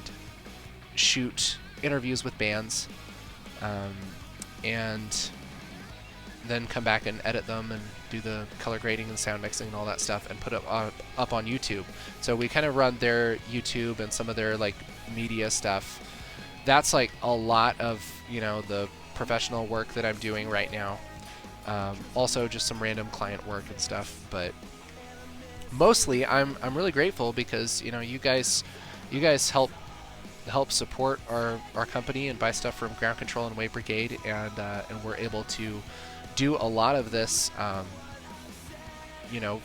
shoot interviews with bands, and then come back and edit them and do the color grading and sound mixing and all that stuff and put it up on YouTube. So we kind of run their YouTube and some of their like media stuff. That's like a lot of, you know, the professional work that I'm doing right now. Also just some random client work and stuff, but mostly I'm really grateful because you guys help support our company and buy stuff from Ground Control and Wave Brigade, and we're able to do a lot of this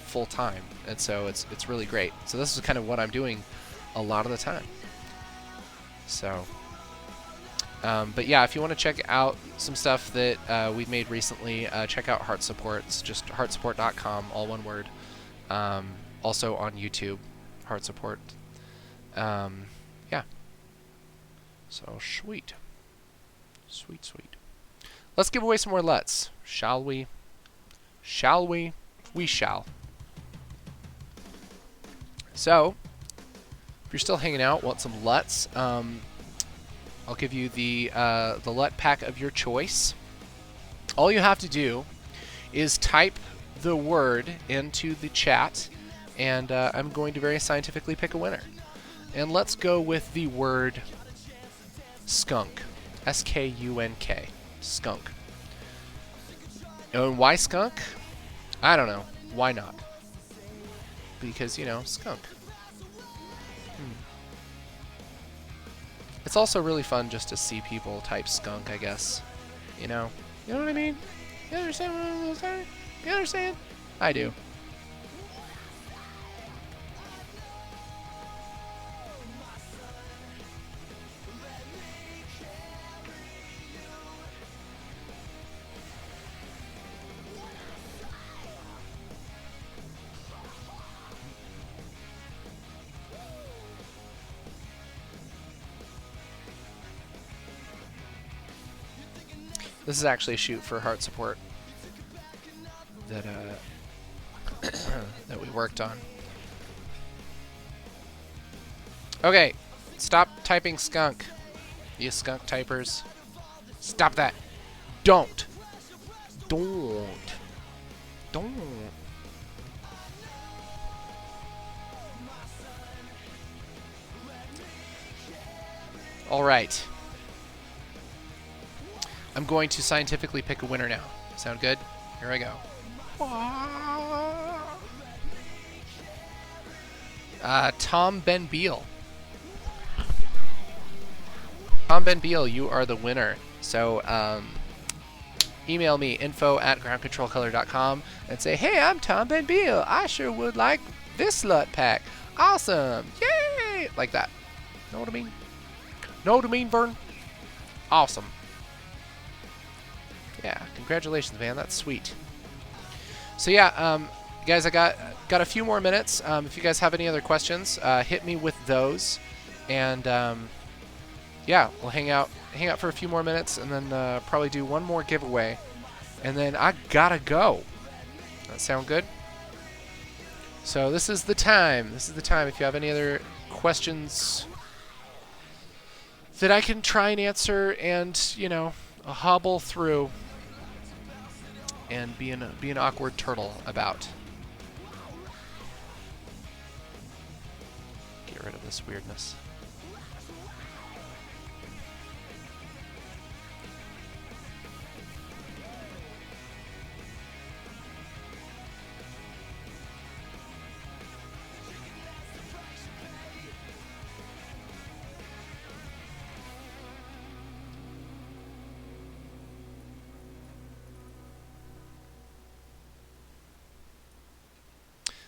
full time, and so it's really great. So this is kind of what I'm doing a lot of the time. So but yeah, if you want to check out some stuff that we've made recently, check out Heart Support. It's just heartsupport.com, all one word. Also on YouTube, Heart Support. Yeah. So sweet. Sweet. Let's give away some more LUTs, shall we? Shall we? We shall. So, if you're still hanging out, want some LUTs, I'll give you the LUT pack of your choice. All you have to do is type the word into the chat, and I'm going to very scientifically pick a winner. And let's go with the word skunk. S-K-U-N-K. Skunk. And why skunk? I don't know. Why not? Because, skunk. It's also really fun just to see people type skunk, I guess. You know what I mean? You understand what I'm saying? You understand? I do. This is actually a shoot for Heart Support that that we worked on. Okay, stop typing skunk, you skunk typers. Stop that. Don't. All right. I'm going to scientifically pick a winner now. Sound good? Here I go. Tom Ben Beal. Tom Ben Beal, you are the winner. So email me, info@groundcontrolcolor.com, and say, hey, I'm Tom Ben Beal. I sure would like this LUT pack. Awesome. Yay! Like that. Know what I mean? Know what I mean, Vern? Awesome. Yeah, congratulations, man. That's sweet. So yeah, guys, I got a few more minutes. If you guys have any other questions, hit me with those, and yeah, we'll hang out for a few more minutes, and then probably do one more giveaway, and then I gotta go. That sound good? So this is the time. This is the time. If you have any other questions that I can try and answer, and hobble through and be an awkward turtle about. Get rid of this weirdness.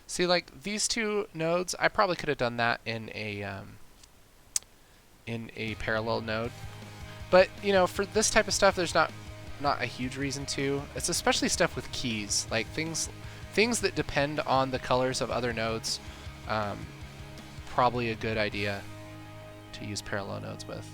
See, like these two nodes, I probably could have done that in a parallel node, but for this type of stuff, there's not a huge reason to. It's especially stuff with keys, like things that depend on the colors of other nodes. Probably a good idea to use parallel nodes with.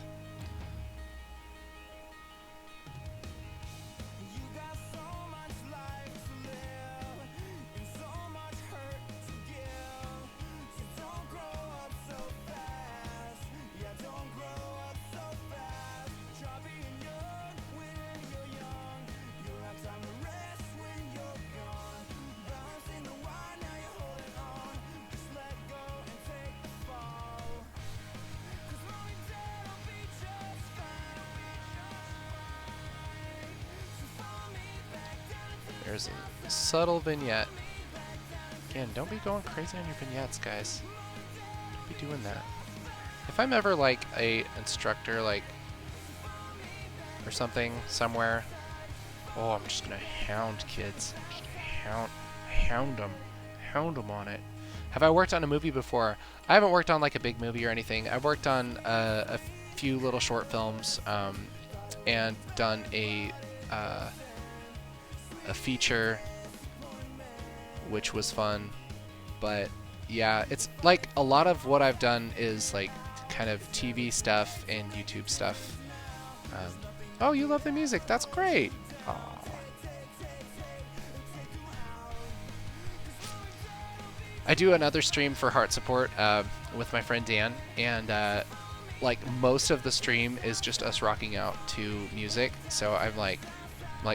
There's a subtle vignette. Again, don't be going crazy on your vignettes, guys. Don't be doing that. If I'm ever like a instructor, like, or something somewhere, oh, I'm just gonna hound kids. Just hound them on it. Have I worked on a movie before? I haven't worked on like a big movie or anything. I've worked on a few little short films, and done a feature, which was fun. But yeah, it's like a lot of what I've done is like kind of TV stuff and YouTube stuff. Oh, you love the music. That's great. Aww. I do another stream for Heart Support with my friend Dan, and like most of the stream is just us rocking out to music. So I'm like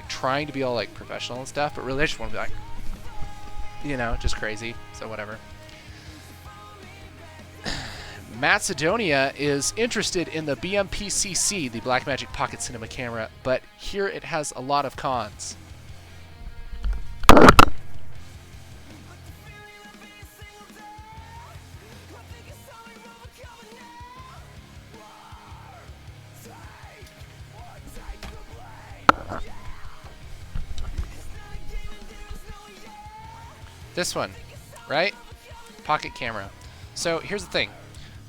trying to be all like professional and stuff, but really I just want to be like, you know, just crazy. So whatever. Macedonia is interested in the BMPCC, the Blackmagic Pocket Cinema camera, but here it has a lot of cons. This one, right? Pocket camera. So here's the thing.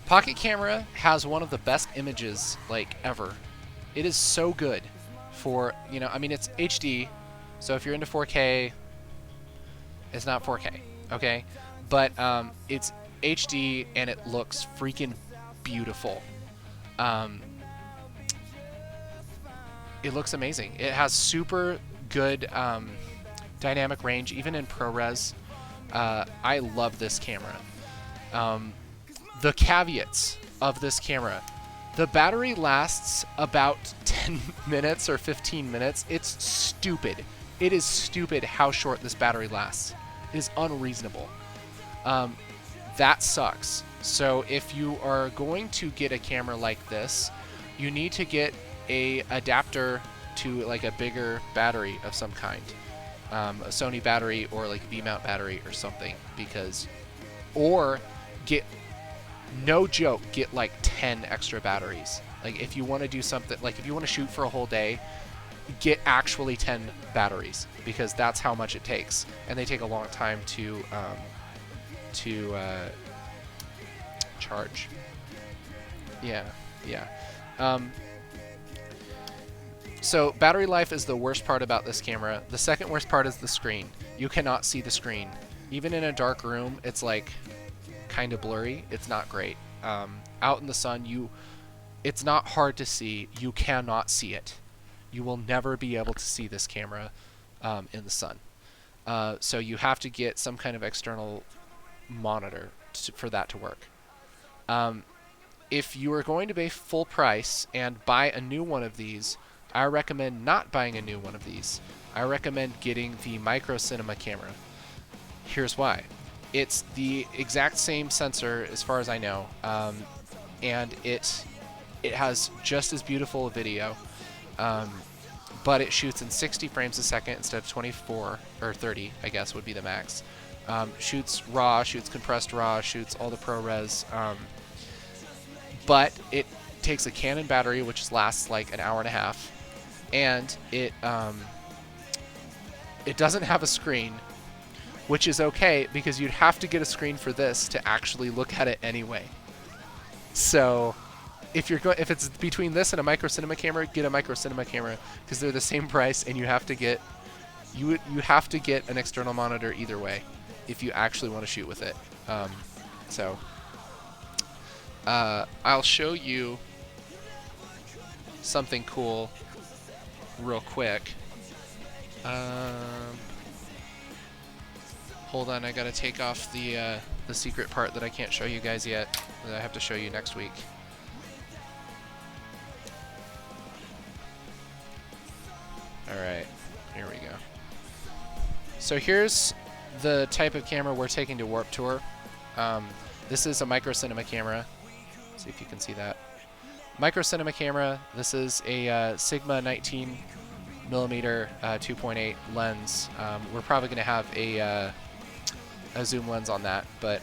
Pocket camera has one of the best images like ever. It is so good for, you know, I mean it's HD, so if you're into 4K, it's not 4K, okay? But it's HD and it looks freaking beautiful. It looks amazing. It has super good dynamic range, even in ProRes. I love this camera. The caveats of this camera. The battery lasts about 10 minutes or 15 minutes. It's stupid. It is stupid how short this battery lasts. It is unreasonable. That sucks. So if you are going to get a camera like this, you need to get a adapter to like a bigger battery of some kind. A Sony battery or like a V-mount battery or something, because, or get, no joke, get like 10 extra batteries. Like if you want to do something, like if you want to shoot for a whole day, get actually 10 batteries, because that's how much it takes, and they take a long time to charge. Yeah. So battery life is the worst part about this camera. The second worst part is the screen. You cannot see the screen. Even in a dark room, it's like kind of blurry. It's not great. Out in the sun, it's not hard to see. You cannot see it. You will never be able to see this camera in the sun. So you have to get some kind of external monitor for that to work. If you are going to pay full price and buy a new one of these, I recommend not buying a new one of these. I recommend getting the Micro Cinema camera. Here's why. It's the exact same sensor as far as I know, and it has just as beautiful a video, but it shoots in 60 frames a second instead of 24 or 30, I guess would be the max. Shoots RAW, shoots compressed RAW, shoots all the ProRes, but it takes a Canon battery, which lasts like an hour and a half, and it doesn't have a screen, which is okay because you'd have to get a screen for this to actually look at it anyway. So if it's between this and a Micro Cinema camera, get a Micro Cinema camera, because they're the same price, and you have to get an external monitor either way if you actually want to shoot with it. I'll show you something cool real quick. Hold on, I gotta take off the secret part that I can't show you guys yet, that I have to show you next week. Alright, here we go. So here's the type of camera we're taking to Warped Tour. This is a Micro Cinema camera. Let's see if you can see that. Micro Cinema camera. This is a Sigma 19mm 2.8 lens. We're probably going to have a a zoom lens on that. But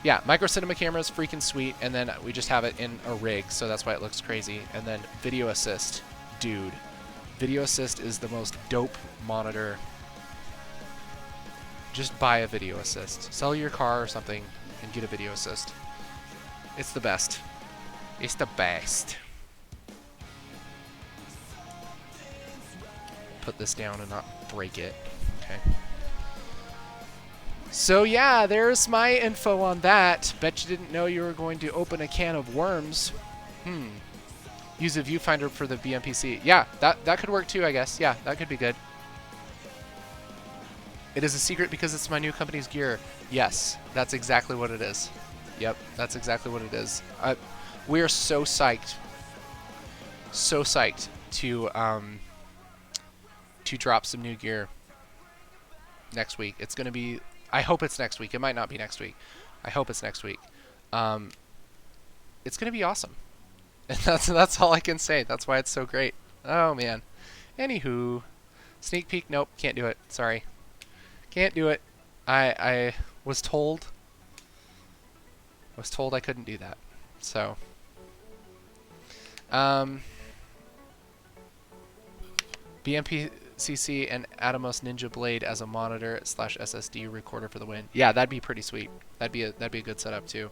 yeah, micro cinema camera is freaking sweet, and then we just have it in a rig, so that's why it looks crazy. And then video assist, dude. Video assist is the most dope monitor. Just buy a video assist. Sell your car or something and get a video assist. It's the best. It's the best. Put this down and not break it. Okay. So yeah, there's my info on that. Bet you didn't know you were going to open a can of worms. Use a viewfinder for the BMPC. Yeah, that could work too, I guess. Yeah, that could be good. It is a secret because it's my new company's gear. Yes, that's exactly what it is. Yep, that's exactly what it is. We are so psyched to drop some new gear next week. It's gonna be. I hope it's next week. It might not be next week. I hope it's next week. It's gonna be awesome. And that's all I can say. That's why it's so great. Oh man. Anywho, sneak peek. Nope, can't do it. Sorry, can't do it. I was told. I couldn't do that. So. BMPCC and Atomos Ninja Blade as a monitor / SSD recorder for the win. Yeah, that'd be pretty sweet. That'd be a good setup too.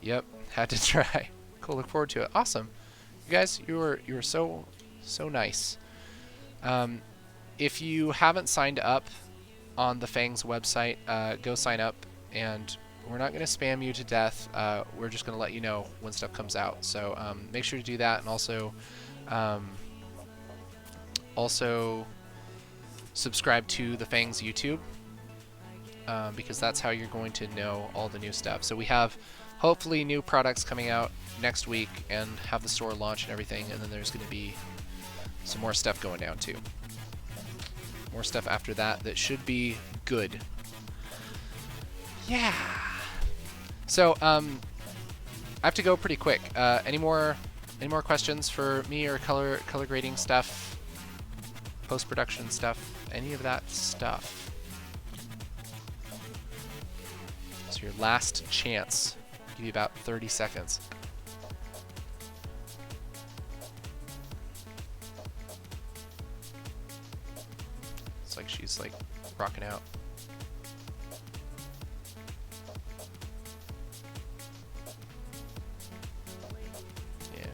Yep, had to try. Cool, look forward to it. Awesome, you guys, you were so nice. If you haven't signed up on the Fangs website, go sign up, and we're not going to spam you to death. We're just going to let you know when stuff comes out. So make sure to do that, and also subscribe to the Fangs YouTube, because that's how you're going to know all the new stuff. So we have hopefully new products coming out next week and have the store launch and everything, and then there's going to be some more stuff going down too. More stuff after that should be good. Yeah. So I have to go pretty quick. Any more questions for me or color grading stuff, post-production stuff, any of that stuff? It's your last chance. I'll give you about 30 seconds. It's like she's like rocking out. Yeah,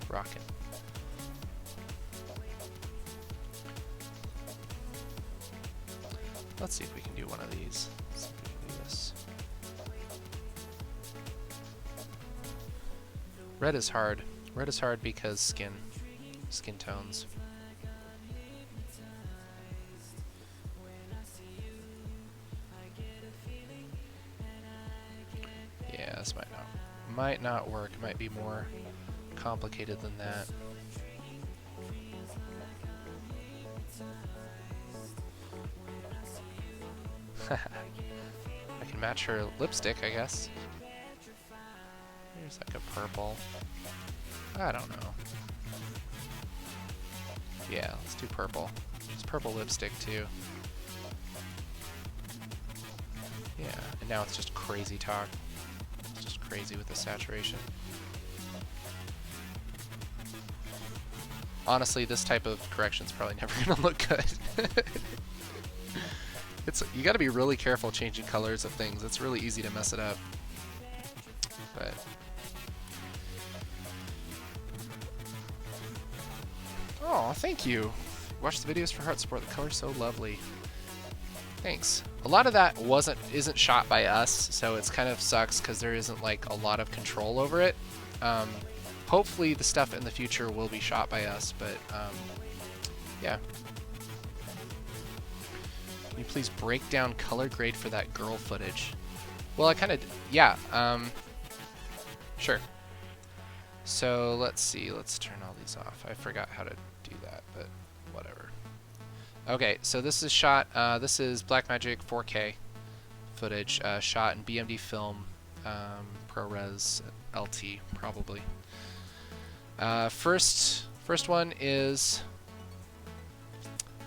rocking. Let's see if we can do one of these. Let's see if we can do this. Red is hard. Red is hard because skin tones. Yeah, this might not work. It might be more complicated than that. I can match her lipstick, I guess. Here's like a purple. I don't know. Yeah, let's do purple. She's purple lipstick too. Yeah, and now it's just crazy talk. It's just crazy with the saturation. Honestly, this type of correction's probably never gonna look good. You got to be really careful changing colors of things. It's really easy to mess it up. But oh, thank you. Watch the videos for heart support. The color's so lovely. Thanks. A lot of that isn't shot by us, so it's kind of sucks because there isn't like a lot of control over it. Hopefully the stuff in the future will be shot by us, but yeah. Can you please break down color grade for that girl footage? Well, I kind of, yeah, sure. So let's see, let's turn all these off. I forgot how to do that, but whatever. Okay, so this is shot, this is Blackmagic 4K footage, shot in BMD film, ProRes LT, probably. First one is,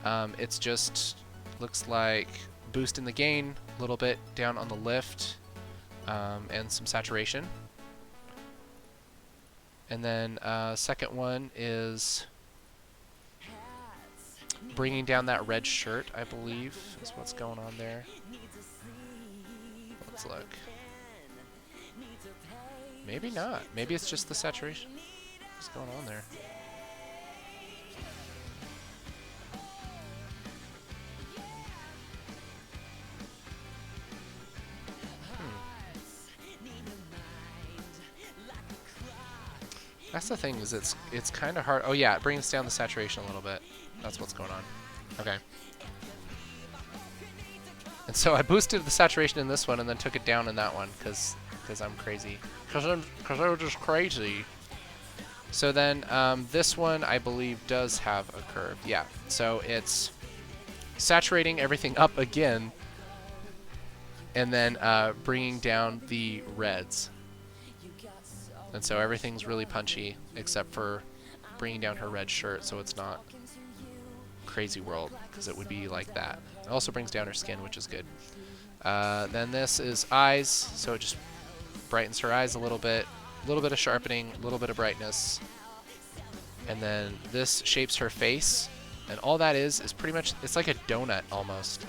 it's just, looks like boosting the gain a little bit down on the lift, and some saturation. And then second one is bringing down that red shirt, I believe, is what's going on there. Let's look. Maybe not. Maybe it's just the saturation. What's going on there? That's the thing, is it's kind of hard. Oh yeah, it brings down the saturation a little bit. That's what's going on. Okay. And so I boosted the saturation in this one and then took it down in that one because I'm crazy. Because I'm just crazy. So then this one I believe does have a curve. Yeah. So it's saturating everything up again and then bringing down the reds. And so everything's really punchy except for bringing down her red shirt so it's not crazy world, because it would be like that. It also brings down her skin, which is good. Then this is eyes, so it just brightens her eyes a little bit of sharpening, a little bit of brightness. And then this shapes her face, and all that is pretty much, it's like a donut almost,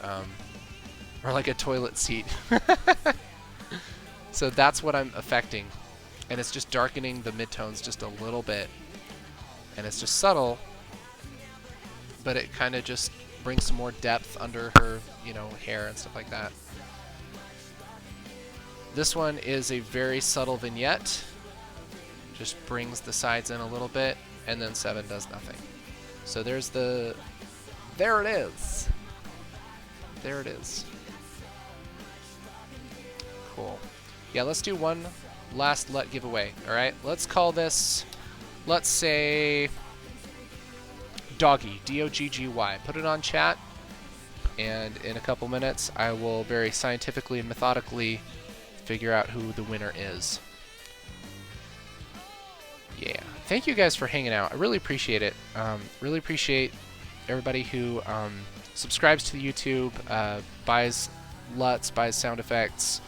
or like a toilet seat. So that's what I'm affecting. And it's just darkening the midtones just a little bit. And it's just subtle, but it kind of just brings some more depth under her, you know, hair and stuff like that. This one is a very subtle vignette. Just brings the sides in a little bit, and then 7 does nothing. So there's the... There it is! There it is. Cool. Yeah, let's do one last LUT giveaway, alright? Let's call this, let's say, Doggy, D-O-G-G-Y. Put it on chat, and in a couple minutes I will very scientifically and methodically figure out who the winner is. Yeah. Thank you guys for hanging out. I really appreciate it. Really appreciate everybody who subscribes to the YouTube, buys LUTs, buys sound effects,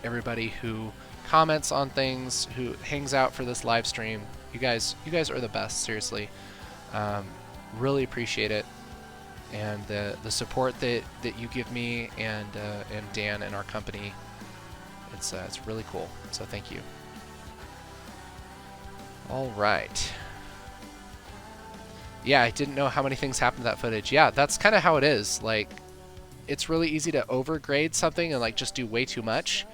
everybody who comments on things, who hangs out for this live stream. You guys are the best, seriously. Really appreciate it, and the support that you give me and Dan and our company. It's really cool. So thank you. All right. Yeah, I didn't know how many things happened to that footage. Yeah, that's kind of how it is. Like, it's really easy to overgrade something and like just do way too much.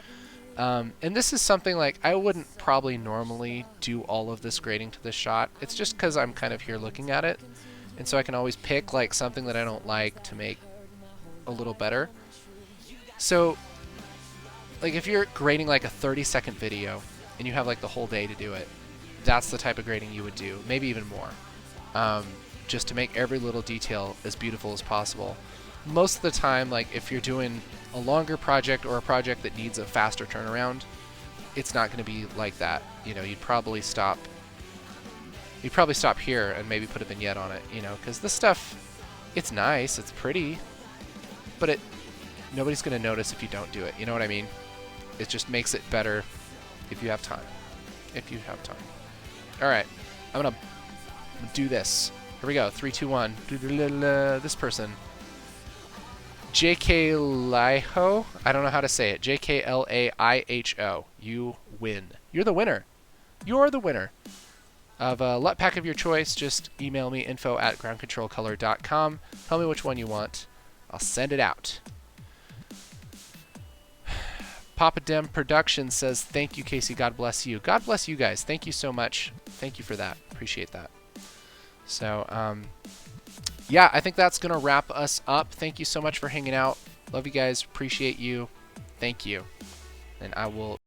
And this is something like I wouldn't probably normally do all of this grading to this shot. It's just because I'm kind of here looking at it, and so I can always pick like something that I don't like to make a little better. So like if you're grading like a 30-second video and you have like the whole day to do it, that's the type of grading you would do, maybe even more, just to make every little detail as beautiful as possible. Most of the time, like if you're doing a longer project or a project that needs a faster turnaround, it's not going to be like that. You know, you'd probably stop here and maybe put a vignette on it, you know, because this stuff, it's nice, it's pretty, but nobody's going to notice if you don't do it. You know what I mean? It just makes it better if you have time. If you have time. All right, I'm going to do this. Here we go. 3, 2, 1. This person. JK Laiho. I don't know how to say it. JKLAIHO. You win. You're the winner. You're the winner of a LUT pack of your choice. Just email me info@groundcontrolcolor.com. Tell me which one you want. I'll send it out. Papa Dem Productions says, thank you, Casey. God bless you. God bless you guys. Thank you so much. Thank you for that. Appreciate that. So, yeah, I think that's going to wrap us up. Thank you so much for hanging out. Love you guys. Appreciate you. Thank you. And I will...